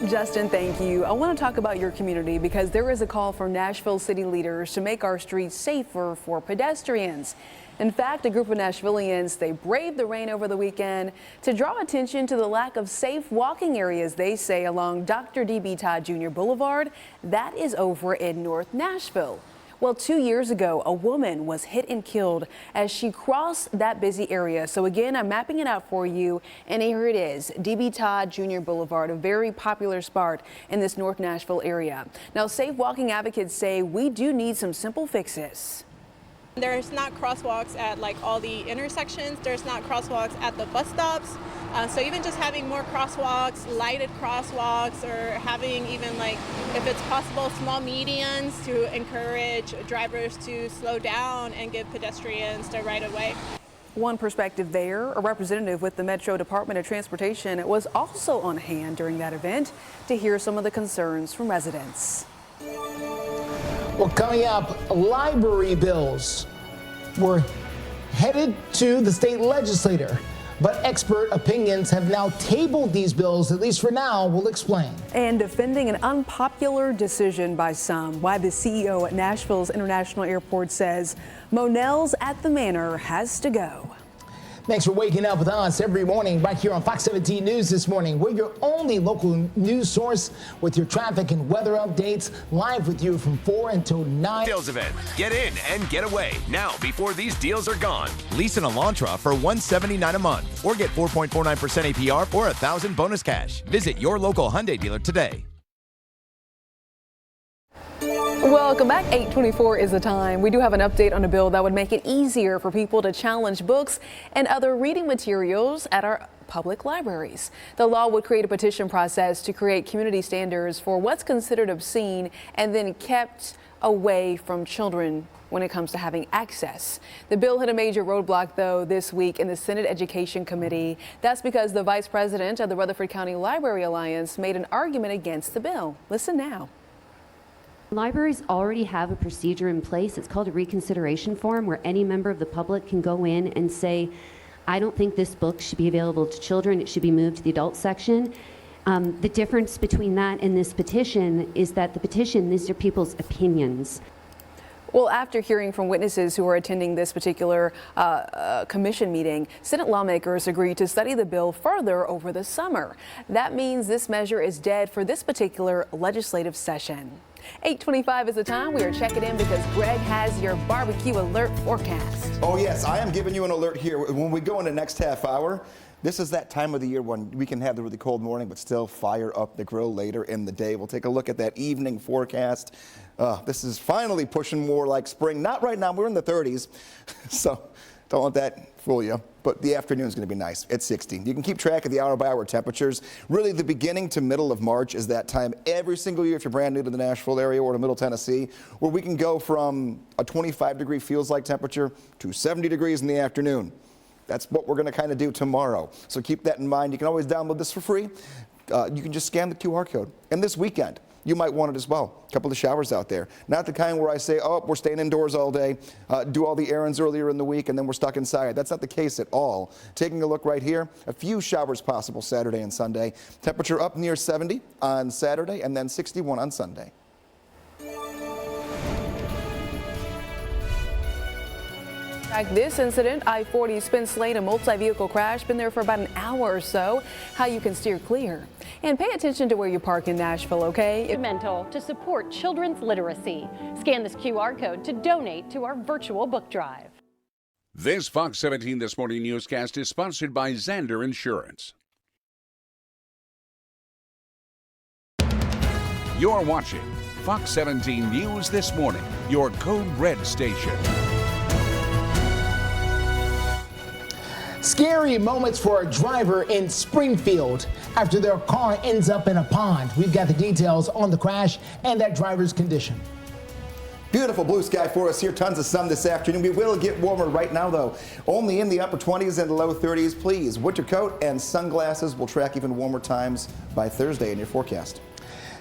Justin, thank you. I want to talk about your community because there is a call from Nashville city leaders to make our streets safer for pedestrians. In fact, a group of Nashvillians, they braved the rain over the weekend to draw attention to the lack of safe walking areas, they say, along Dr. D.B. Todd Jr. Boulevard. That is over in North Nashville. Well, 2 years ago, a woman was hit and killed as she crossed that busy area. So again, I'm mapping it out for you, and here it is, D.B. Todd Jr. Boulevard, a very popular spot in this North Nashville area. Now, safe walking advocates say we do need some simple fixes. There's not crosswalks at like all the intersections. There's not crosswalks at the bus stops. So even just having more crosswalks, lighted crosswalks, or having even like, if it's possible, small medians to encourage drivers to slow down and give pedestrians the right of way. One perspective there, a representative with the Metro Department of Transportation was also on hand during that event to hear some of the concerns from residents. Well, coming up, library bills were headed to the state legislature, but expert opinions have now tabled these bills, at least for now. We'll explain. And defending an unpopular decision by some, why the CEO at Nashville's International Airport says Monell's at the Manor has to go. Thanks for waking up with us every morning right here on Fox 17 News this morning. We're your only local news source with your traffic and weather updates, live with you from 4 until 9. Sales event. Get in and get away now before these deals are gone. Lease an Elantra for $179 a month or get 4.49% APR or $1,000 bonus cash. Visit your local Hyundai dealer today. Welcome back. 8:24 is the time. We do have an update on a bill that would make it easier for people to challenge books and other reading materials at our public libraries. The law would create a petition process to create community standards for what's considered obscene and then kept away from children when it comes to having access. The bill hit a major roadblock, though, this week in the Senate Education Committee. That's because the vice president of the Rutherford County Library Alliance made an argument against the bill. Listen now. Libraries already have a procedure in place. It's called a reconsideration form, where any member of the public can go in and say, I don't think this book should be available to children. It should be moved to the adult section. The difference between that and this petition is that the petition, these are people's opinions. Well, after hearing from witnesses who are attending this particular commission meeting, Senate lawmakers agreed to study the bill further over the summer. That means this measure is dead for this particular legislative session. 8:25 is the time. We are checking in because Greg has your barbecue alert forecast. Oh, yes, I am giving you an alert here. When we go in the next half hour, this is that time of the year when we can have the really cold morning, but still fire up the grill later in the day. We'll take a look at that evening forecast. This is finally pushing more like spring. Not right now. We're in the 30s, so don't let that fool you. But the afternoon is going to be nice at 60. You can keep track of the hour-by-hour temperatures. Really, the beginning to middle of March is that time every single year, if you're brand new to the Nashville area or to Middle Tennessee, where we can go from a 25-degree feels-like temperature to 70 degrees in the afternoon. That's what we're going to kind of do tomorrow. So keep that in mind. You can always download this for free. You can just scan the QR code. And this weekend, you might want it as well. A couple of showers out there. Not the kind where I say, oh, we're staying indoors all day, do all the errands earlier in the week, and then we're stuck inside. That's not the case at all. Taking a look right here, a few showers possible Saturday and Sunday. Temperature up near 70 on Saturday and then 61 on Sunday. This incident, I-40 Spence Lane, a multi-vehicle crash, been there for about an hour or so. How you can steer clear. And pay attention to where you park in Nashville, okay? Mental to support children's literacy. Scan this QR code to donate to our virtual book drive. This Fox 17 This Morning newscast is sponsored by Zander Insurance. You're watching Fox 17 News This Morning, your Code Red station. Scary moments for a driver in Springfield after their car ends up in a pond. We've got the details on the crash and that driver's condition. Beautiful blue sky for us here. Tons of sun this afternoon. We will get warmer right now, though. Only in the upper 20s and low 30s. Please, winter coat and sunglasses will track even warmer times by Thursday in your forecast.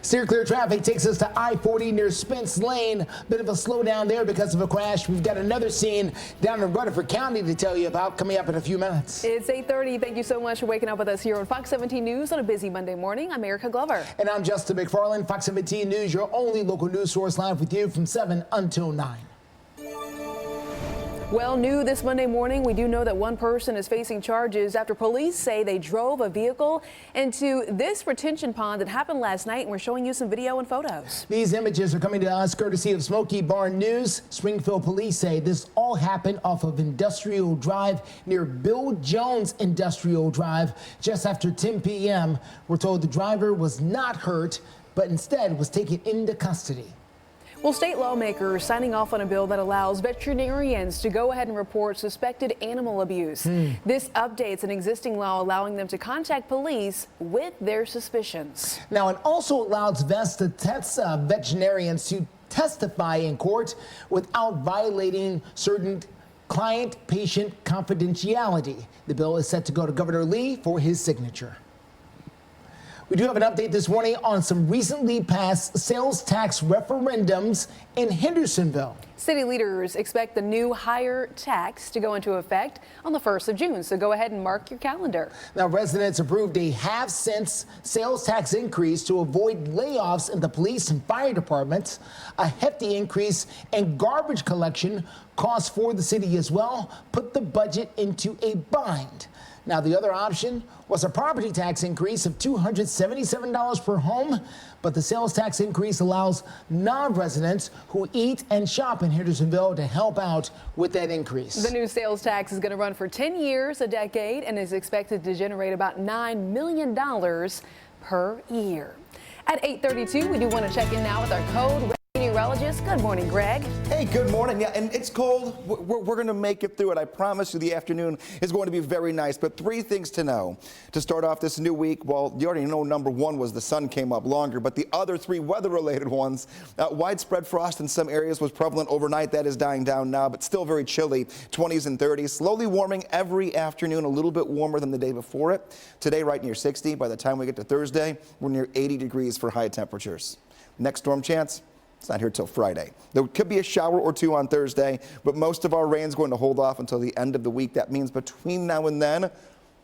Steer clear traffic takes us to I-40 near Spence Lane. Bit of a slowdown there because of a crash. We've got another scene down in Rutherford County to tell you about coming up in a few minutes. It's 8:30. Thank you so much for waking up with us here on Fox 17 News on a busy Monday morning. I'm Erica Glover. And I'm Justin McFarland. Fox 17 News, your only local news source, live with you from 7 until 9. Well, new this Monday morning, we do know that one person is facing charges after police say they drove a vehicle into this retention pond that happened last night, and we're showing you some video and photos. These images are coming to us courtesy of Smoky Barn News. Springfield police say this all happened off of Industrial Drive near Bill Jones Industrial Drive just after 10 p.m. We're told the driver was not hurt, but instead was taken into custody. Well, state lawmakers signing off on a bill that allows veterinarians to go ahead and report suspected animal abuse. This updates an existing law allowing them to contact police with their suspicions. Now, it also allows vets to test veterinarians to testify in court without violating certain client-patient confidentiality. The bill is set to go to Governor Lee for his signature. We do have an update this morning on some recently passed sales tax referendums in Hendersonville. City leaders expect the new higher tax to go into effect on the 1st of June, so go ahead and mark your calendar. Now, residents approved a half-cent sales tax increase to avoid layoffs in the police and fire departments. A hefty increase in garbage collection costs for the city as well put the budget into a bind. Now, the other option was a property tax increase of $277 per home, but the sales tax increase allows non-residents who eat and shop in Hendersonville to help out with that increase. The new sales tax is going to run for 10 years, a decade, and is expected to generate about $9 million per year. At 8:32, we do want to check in now with our code meteorologist. Good morning, Greg. Hey, good morning. Yeah, and it's cold. We're going to make it through it. I promise you the afternoon is going to be very nice. But 3 things to know to start off this new week. Well, you already know number 1 was the sun came up longer, but the other 3 weather-related ones, widespread frost in some areas was prevalent overnight. That is dying down now, but still very chilly, 20s and 30s. Slowly warming every afternoon, a little bit warmer than the day before it. Today, right near 60. By the time we get to Thursday, we're near 80 degrees for high temperatures. Next storm chance? It's not here till Friday. There could be a shower or 2 on Thursday, but most of our rain is going to hold off until the end of the week. That means between now and then,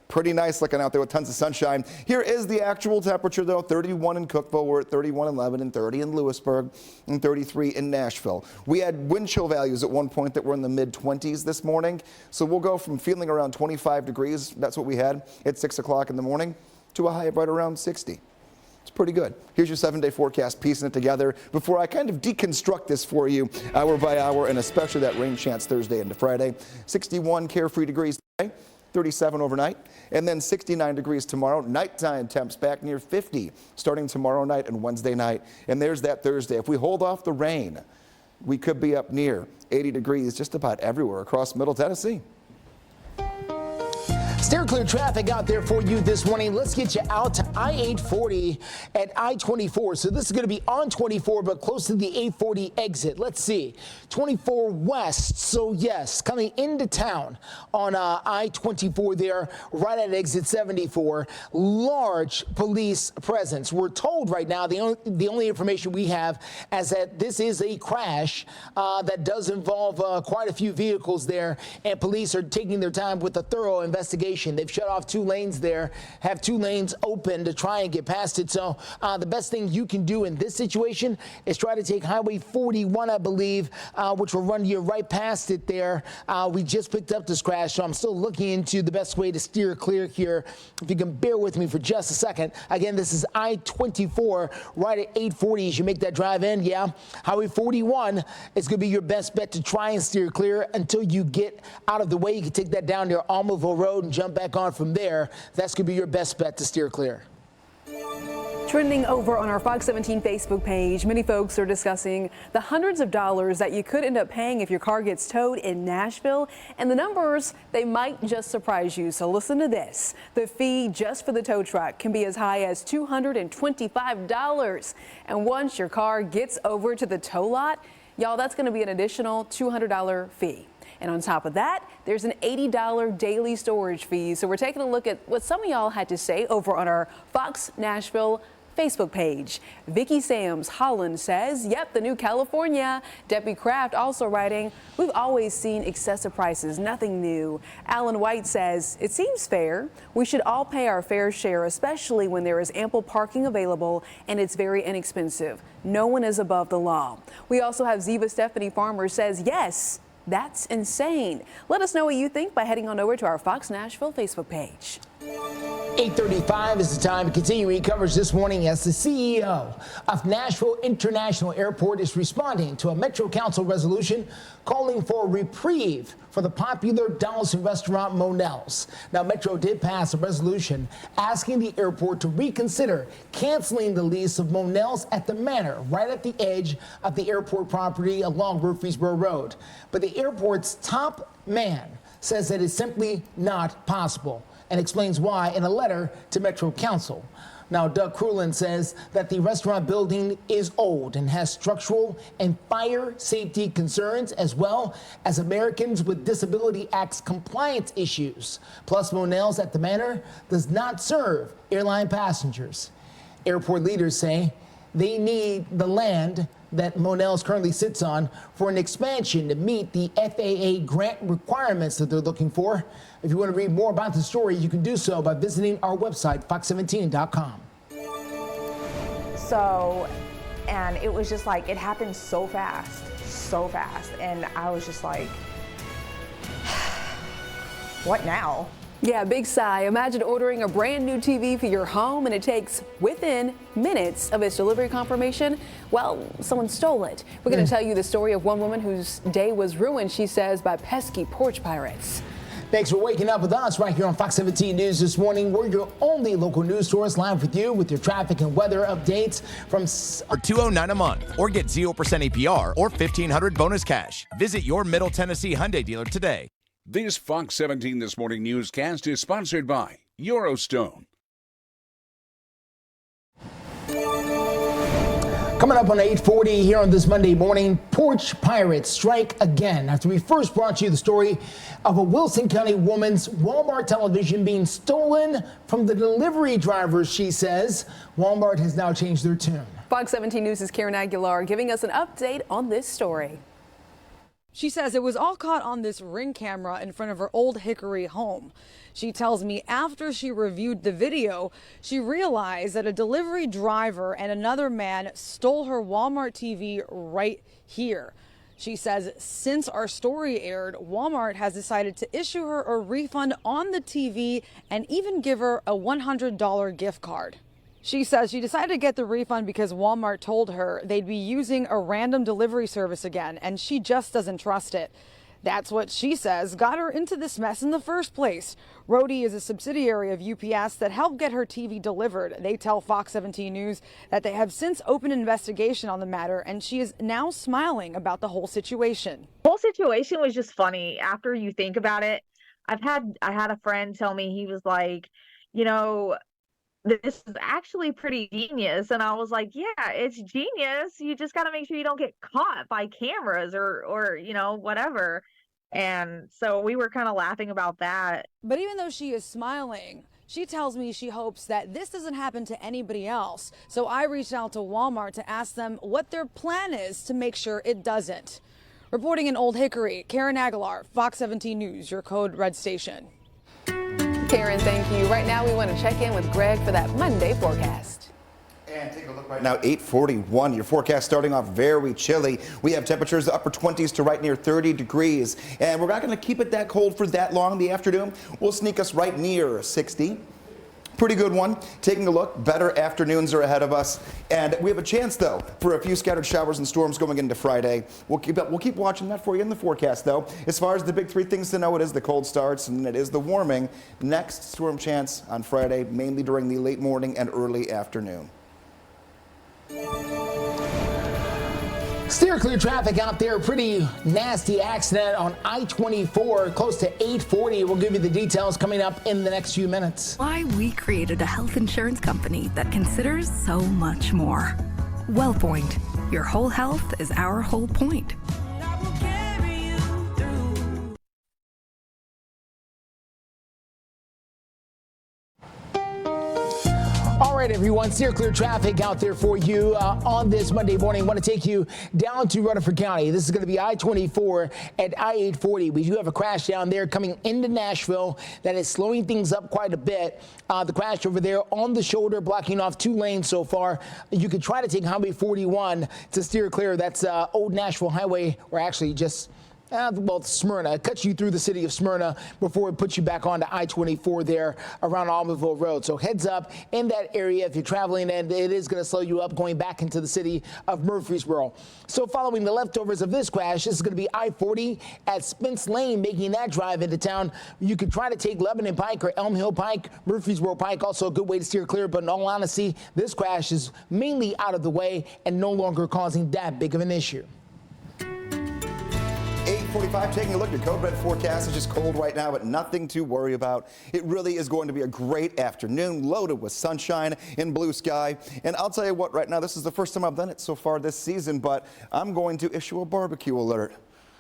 pretty nice looking out there with tons of sunshine. Here is the actual temperature, though. 31 in Cookeville. We're at 31 in Lebanon, 30 in Lewisburg, and 33 in Nashville. We had wind chill values at one point that were in the mid-20s this morning. So we'll go from feeling around 25 degrees, that's what we had at 6 o'clock in the morning, to a high of right around 60. It's pretty good. Here's your 7-day forecast, piecing it together before I kind of deconstruct this for you hour by hour, and especially that rain chance Thursday into Friday. 61 carefree degrees today, 37 overnight, and then 69 degrees tomorrow. Nighttime temps back near 50 starting tomorrow night and Wednesday night. And there's that Thursday. If we hold off the rain, we could be up near 80 degrees just about everywhere across Middle Tennessee. Steer clear traffic out there for you this morning. Let's get you out to I-840 at I-24. So this is going to be on 24, but close to the 840 exit. Let's see. 24 west. So yes, coming into town on I-24 there, right at exit 74. Large police presence. We're told right now, the only information we have is that this is a crash that does involve quite a few vehicles there, and police are taking their time with a thorough investigation. They've shut off 2 lanes there, have 2 lanes open to try and get past it. So the best thing you can do in this situation is try to take Highway 41, I believe, which will run you right past it there. We just picked up this crash, so I'm still looking into the best way to steer clear here. If you can bear with me for just a second. Again, this is I-24 right at 840 as you make that drive in. Yeah, Highway 41 is going to be your best bet to try and steer clear until you get out of the way. You can take that down near Almaville Road and jump back on from there. That's going to be your best bet to steer clear. Trending over on our Fox 17 Facebook page, many folks are discussing the hundreds of dollars that you could end up paying if your car gets towed in Nashville. And the numbers, they might just surprise you. So listen to this. The fee just for the tow truck can be as high as $225. And once your car gets over to the tow lot, y'all, that's going to be an additional $200 fee. And on top of that, there's an $80 daily storage fee. So we're taking a look at what some of y'all had to say over on our Fox Nashville Facebook page. Vicky Sams Holland says, yep, the new California. Debbie Kraft also writing, we've always seen excessive prices, nothing new. Alan White says, it seems fair. We should all pay our fair share, especially when there is ample parking available and it's very inexpensive. No one is above the law. We also have Ziva Stephanie Farmer says, yes, that's insane. Let us know what you think by heading on over to our Fox Nashville Facebook page. 8:35 is the time. Continuing coverage this morning as the CEO of Nashville International Airport is responding to a Metro Council resolution calling for a reprieve for the popular Donaldson restaurant Monell's. Now, Metro did pass a resolution asking the airport to reconsider canceling the lease of Monell's at the Manor, right at the edge of the airport property along Murfreesboro Road. But the airport's top man says that it's simply not possible, and explains why in a letter to Metro Council. Now, Doug Crulin says that the restaurant building is old and has structural and fire safety concerns, as well as Americans with Disability Act's compliance issues. Plus, Monell's at the Manor does not serve airline passengers. Airport leaders say they need the land that Monell's currently sits on for an expansion to meet the FAA grant requirements that they're looking for. If you want to read more about the story, you can do so by visiting our website, fox17.com. So, and it was just like, it happened so fast. And I was just like, what now? Yeah, big sigh. Imagine ordering a brand new TV for your home and it takes within minutes of its delivery confirmation. Well, someone stole it. We're going to tell you the story of one woman whose day was ruined, she says, by pesky porch pirates. Thanks for waking up with us right here on Fox 17 News this morning. We're your only local news source, live with you with your traffic and weather updates from for $209 a month, or get 0% APR or $1,500 bonus cash. Visit your Middle Tennessee Hyundai dealer today. This Fox 17 This Morning newscast is sponsored by Eurostone. Coming up on 8:40 here on this Monday morning, porch pirates strike again after we first brought you the story of a Wilson County woman's Walmart television being stolen from the delivery drivers, she says. Walmart has now changed their tune. Fox 17 News' Karen Aguilar giving us an update on this story. She says it was all caught on this Ring camera in front of her old Hickory home. She tells me after she reviewed the video, she realized that a delivery driver and another man stole her Walmart TV right here. She says since our story aired, Walmart has decided to issue her a refund on the TV and even give her a $100 gift card. She says she decided to get the refund because Walmart told her they'd be using a random delivery service again, and she just doesn't trust it. That's what she says got her into this mess in the first place. Roadie is a subsidiary of UPS that helped get her TV delivered. They tell Fox 17 News that they have since opened an investigation on the matter, and she is now smiling about the whole situation. The whole situation was just funny after you think about it. I had a friend tell me, he was like, you know, this is actually pretty genius. And I was like, yeah, it's genius. You just got to make sure you don't get caught by cameras or, whatever. And so we were kind of laughing about that. But even though she is smiling, she tells me she hopes that this doesn't happen to anybody else. So I reached out to Walmart to ask them what their plan is to make sure it doesn't. Reporting in Old Hickory, Karen Aguilar, Fox 17 News, your Code Red station. Karen, thank you. Right now we want to check in with Greg for that Monday forecast. And take a look right now, 8:41. Your forecast starting off very chilly. We have temperatures upper 20s to right near 30 degrees. And we're not going to keep it that cold for that long in the afternoon. We'll sneak us right near 60. Pretty good one. Taking a look, better afternoons are ahead of us. And we have a chance, though, for a few scattered showers and storms going into Friday. We'll keep watching that for you in the forecast, though. As far as the big three things to know, it is the cold starts and it is the warming. Next storm chance on Friday, mainly during the late morning and early afternoon. Steer clear traffic out there. Pretty nasty accident on I-24 close to 840. We'll give you the details coming up in the next few minutes. Why we created a health insurance company that considers so much more. WellPoint. Your whole health is our whole point. All right, everyone, steer clear traffic out there for you on this Monday morning. I want to take you down to Rutherford County. This is going to be I-24 at I-840. We do have a crash down there coming into Nashville that is slowing things up quite a bit. The crash over there on the shoulder, blocking off 2 lanes so far. You could try to take Highway 41 to steer clear. That's Old Nashville Highway, or actually just Smyrna. It cuts you through the city of Smyrna before it puts you back onto I-24 there around Alvaton Road. So heads up in that area if you're traveling, and it is going to slow you up going back into the city of Murfreesboro. So following the leftovers of this crash, this is going to be I-40 at Spence Lane, making that drive into town. You could try to take Lebanon Pike or Elm Hill Pike, Murfreesboro Pike, also a good way to steer clear. But in all honesty, this crash is mainly out of the way and no longer causing that big of an issue. 8:45, taking a look at your Code Red forecast. It's just cold right now, but nothing to worry about. It really is going to be a great afternoon, loaded with sunshine and blue sky. And I'll tell you what, right now, this is the first time I've done it so far this season, but I'm going to issue a barbecue alert,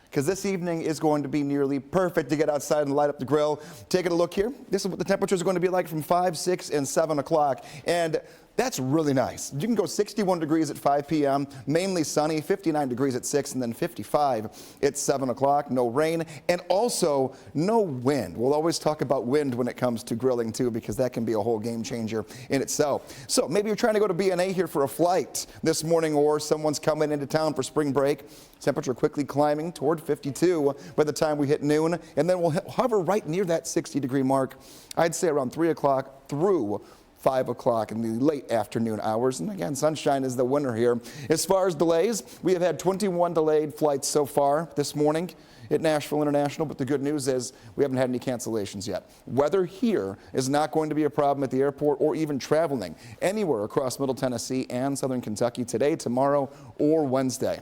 because this evening is going to be nearly perfect to get outside and light up the grill. Taking a look here, this is what the temperatures are going to be like from 5, 6, and 7 o'clock. And that's really nice. You can go 61 degrees at 5 p.m., mainly sunny, 59 degrees at 6, and then 55 at 7 o'clock. No rain, and also no wind. We'll always talk about wind when it comes to grilling, too, because that can be a whole game changer in itself. So maybe you're trying to go to B&A here for a flight this morning, or someone's coming into town for spring break. Temperature quickly climbing toward 52 by the time we hit noon, and then we'll hover right near that 60-degree mark, I'd say around 3 o'clock through 5 o'clock in the late afternoon hours. And again, sunshine is the winner here. As far as delays, we have had 21 delayed flights so far this morning at Nashville International, but the good news is we haven't had any cancellations yet. Weather here is not going to be a problem at the airport or even traveling anywhere across Middle Tennessee and Southern Kentucky today, tomorrow, or Wednesday.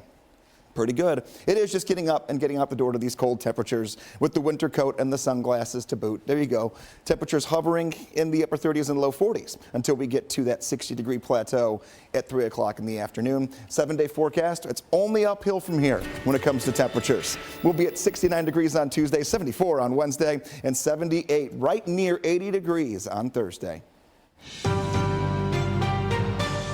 Pretty good. It is just getting up and getting out the door to these cold temperatures with the winter coat and the sunglasses to boot. There you go. Temperatures hovering in the upper 30s and low 40s until we get to that 60-degree plateau at 3 o'clock in the afternoon. 7-day forecast, it's only uphill from here when it comes to temperatures. We'll be at 69 degrees on Tuesday, 74 on Wednesday, and 78 right near 80 degrees on Thursday.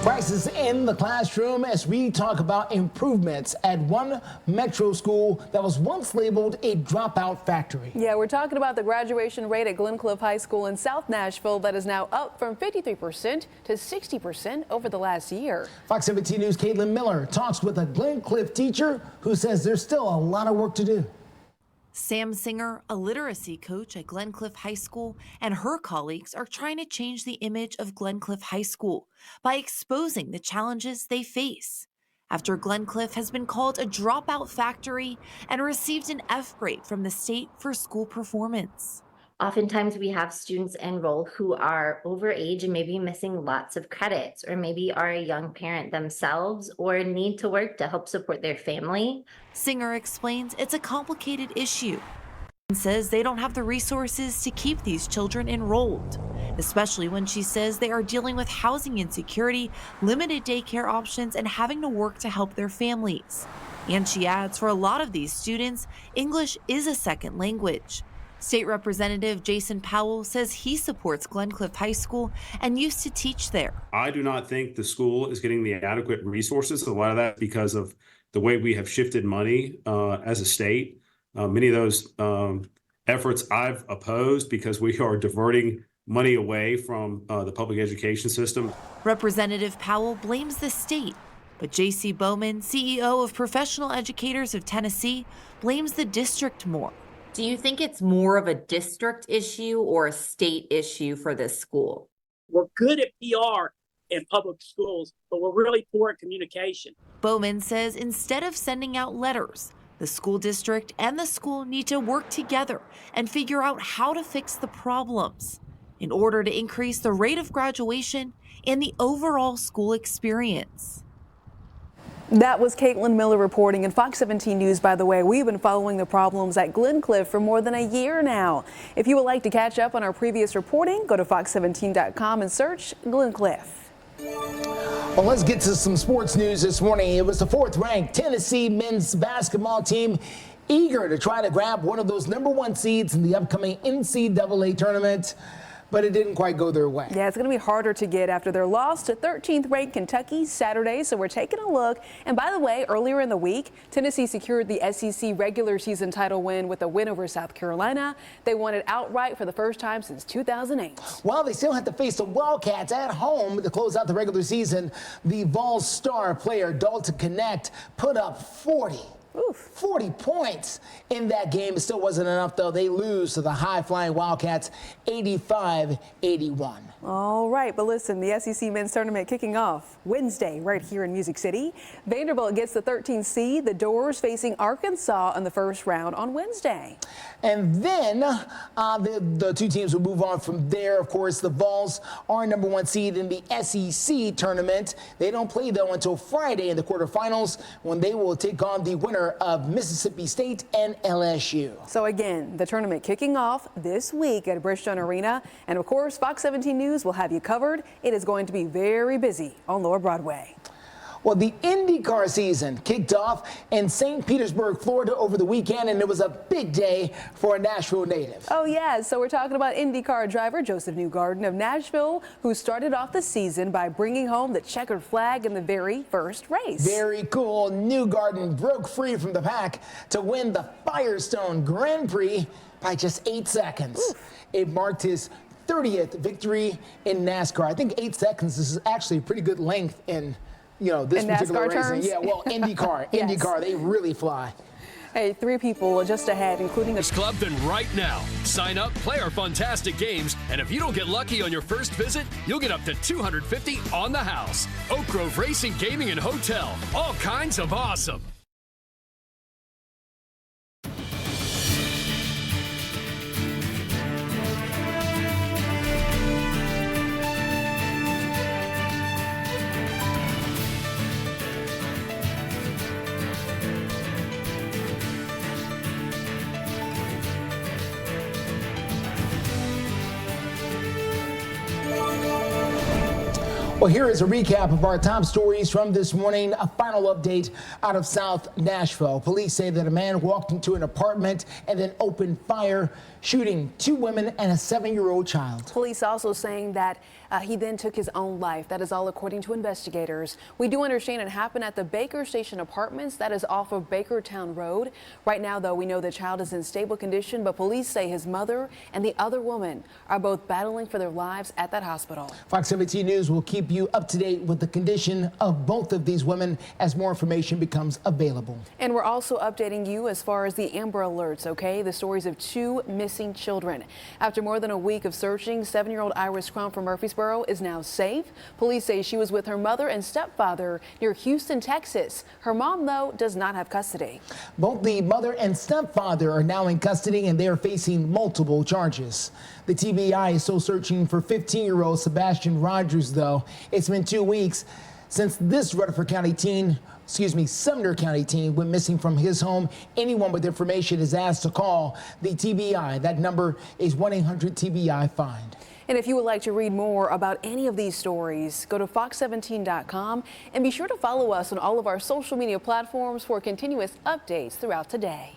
Crisis in the classroom as we talk about improvements at one metro school that was once labeled a dropout factory. Yeah, we're talking about the graduation rate at Glencliff High School in South Nashville that is now up from 53% to 60% over the last year. Fox 17 News' Caitlin Miller talks with a Glencliff teacher who says there's still a lot of work to do. Sam Singer, a literacy coach at Glencliff High School, and her colleagues are trying to change the image of Glencliff High School by exposing the challenges they face. After Glencliff has been called a dropout factory and received an F grade from the state for school performance. Oftentimes we have students enroll who are over age and maybe missing lots of credits, or maybe are a young parent themselves or need to work to help support their family. Singer explains it's a complicated issue. says they don't have the resources to keep these children enrolled, especially when she says they are dealing with housing insecurity, limited daycare options, and having to work to help their families. And she adds, for a lot of these students, English is a second language. State Representative Jason Powell says he supports Glencliff High School and used to teach there. I do not think the school is getting the adequate resources. A lot of that because of the way we have shifted money as a state. Many of those efforts I've opposed because we are diverting money away from the public education system. Representative Powell blames the state, but J.C. Bowman, CEO of Professional Educators of Tennessee, blames the district more. Do you think it's more of a district issue or a state issue for this school? We're good at PR in public schools, but we're really poor at communication. Bowman says instead of sending out letters, the school district and the school need to work together and figure out how to fix the problems in order to increase the rate of graduation and the overall school experience. That was Caitlin Miller reporting. In Fox 17 News, by the way, we've been following the problems at Glencliff for more than a year now. If you would like to catch up on our previous reporting, go to fox17.com and search Glencliff. Well, let's get to some sports news this morning. It was the 4th-ranked Tennessee men's basketball team eager to try to grab one of those #1 seeds in the upcoming NCAA tournament, but it didn't quite go their way. Yeah, it's going to be harder to get after their loss to 13th-ranked Kentucky Saturday, so we're taking a look. And by the way, earlier in the week, Tennessee secured the SEC regular season title win with a win over South Carolina. They won it outright for the first time since 2008. While they still have to face the Wildcats at home to close out the regular season, the Vols star player Dalton Connect put up 40 points in that game. It still wasn't enough, though. They lose to the high-flying Wildcats 85-81. All right, but listen, the SEC men's tournament kicking off Wednesday right here in Music City. Vanderbilt gets the 13th seed. The Doors facing Arkansas in the first round on Wednesday. And then the two teams will move on from there. Of course, the Vols are #1 seed in the SEC tournament. They don't play, though, until Friday in the quarterfinals when they will take on the winner of Mississippi State and LSU. So again, the tournament kicking off this week at Bridgestone Arena. And of course, Fox 17 News will have you covered. It is going to be very busy on Lower Broadway. Well, the IndyCar season kicked off in St. Petersburg, Florida over the weekend, and it was a big day for a Nashville native. Oh, yeah. So we're talking about IndyCar driver Joseph Newgarden of Nashville, who started off the season by bringing home the checkered flag in the very first race. Very cool. Newgarden broke free from the pack to win the Firestone Grand Prix by just 8 seconds. Oof. It marked his 30th victory in NASCAR. I think 8 seconds is actually a pretty good length in this particular racing. Yeah, well, IndyCar, Yes. IndyCar, they really fly. Hey, 3 people just ahead, including a club. Then right now, sign up, play our fantastic games, and if you don't get lucky on your first visit, you'll get up to $250 on the house. Oak Grove Racing, Gaming, and Hotel. All kinds of awesome. Well, here is a recap of our top stories from this morning. A final update out of South Nashville. Police say that a man walked into an apartment and then opened fire, shooting 2 women and a 7-year-old child. Police also saying that he then took his own life. That is all according to investigators. We do understand it happened at the Baker Station Apartments. That is off of Bakertown Road. Right now, though, we know the child is in stable condition, but police say his mother and the other woman are both battling for their lives at that hospital. Fox 17 News will keep you up to date with the condition of both of these women as more information becomes available. And we're also updating you as far as the Amber Alerts, okay? The stories of 2 missing children. After more than a week of searching, 7-year-old Iris Crum from Murfreesboro is now safe. Police say she was with her mother and stepfather near Houston, Texas. Her mom, though, does not have custody. Both the mother and stepfather are now in custody and they are facing multiple charges. The TBI is still searching for 15-year-old Sebastian Rogers, though. It's been 2 weeks Since this Rutherford County teen, Sumner County teen went missing from his home, anyone with information is asked to call the TBI. That number is 1-800-TBI-FIND. And if you would like to read more about any of these stories, go to fox17.com and be sure to follow us on all of our social media platforms for continuous updates throughout today.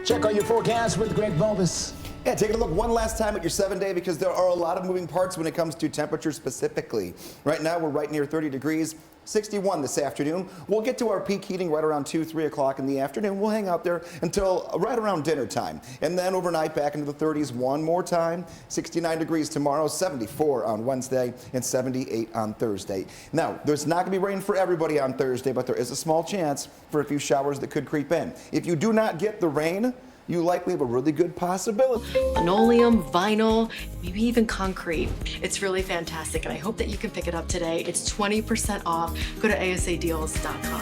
Check out your forecast with Greg Volvis. Yeah, taking a look one last time at your 7-day because there are a lot of moving parts when it comes to temperature specifically. Right now, we're right near 30 degrees, 61 this afternoon. We'll get to our peak heating right around 2, 3 o'clock in the afternoon. We'll hang out there until right around dinner time. And then overnight back into the 30s one more time. 69 degrees tomorrow, 74 on Wednesday, and 78 on Thursday. Now, there's not going to be rain for everybody on Thursday, but there is a small chance for a few showers that could creep in. If you do not get the rain, you likely have a really good possibility. Linoleum, vinyl, maybe even concrete. It's really fantastic, and I hope that you can pick it up today. It's 20% off. Go to asadeals.com.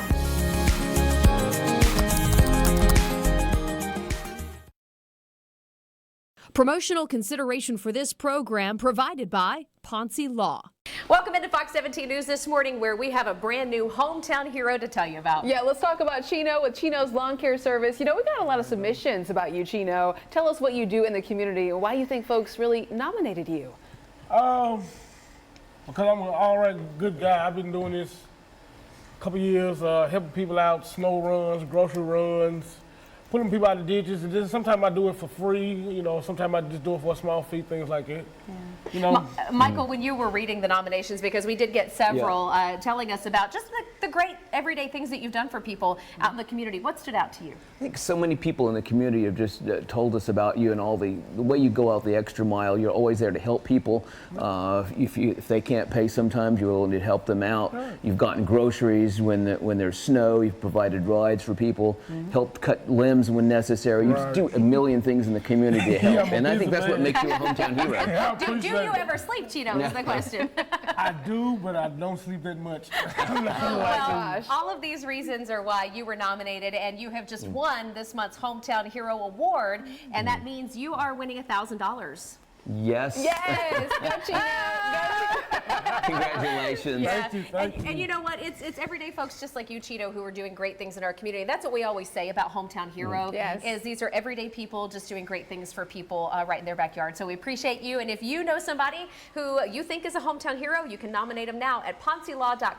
Promotional consideration for this program provided by Ponce Law. Welcome into Fox 17 News this morning, where we have a brand new hometown hero to tell you about. Yeah, let's talk about Chino with Chino's Lawn Care Service. You know, we got a lot of submissions about you, Chino. Tell us what you do in the community and why you think folks really nominated you. Because I'm an alright good guy. I've been doing this a couple years, helping people out, snow runs, grocery runs, pulling people out of ditches, and just sometimes I do it for free, you know, sometimes I just do it for a small fee, things like that. Yeah. You know? Michael, when you were reading the nominations, because we did get several telling us about just the great everyday things that you've done for people out in the community, what stood out to you? I think so many people in the community have just told us about you and all the way you go out the extra mile. You're always there to help people. If they can't pay sometimes, you're willing to help them out. You've gotten groceries when there's snow. You've provided rides for people, helped cut limbs when necessary. You just do a million things in the community to help. And I think that's what makes you a hometown hero. Do you ever sleep, Chino, is the question. I do, but I don't sleep that much. Well, all of these reasons are why you were nominated, and you have just won this month's Hometown Hero Award, and that means you are winning $1,000. Yes. Yes. Go Chino. Congratulations. Yeah. And you know what? It's everyday folks just like you, Chino, who are doing great things in our community. That's what we always say about Hometown Hero. Yes. Is these are everyday people just doing great things for people right in their backyard. So we appreciate you. And if you know somebody who you think is a Hometown Hero, you can nominate them now at PonceLaw.com.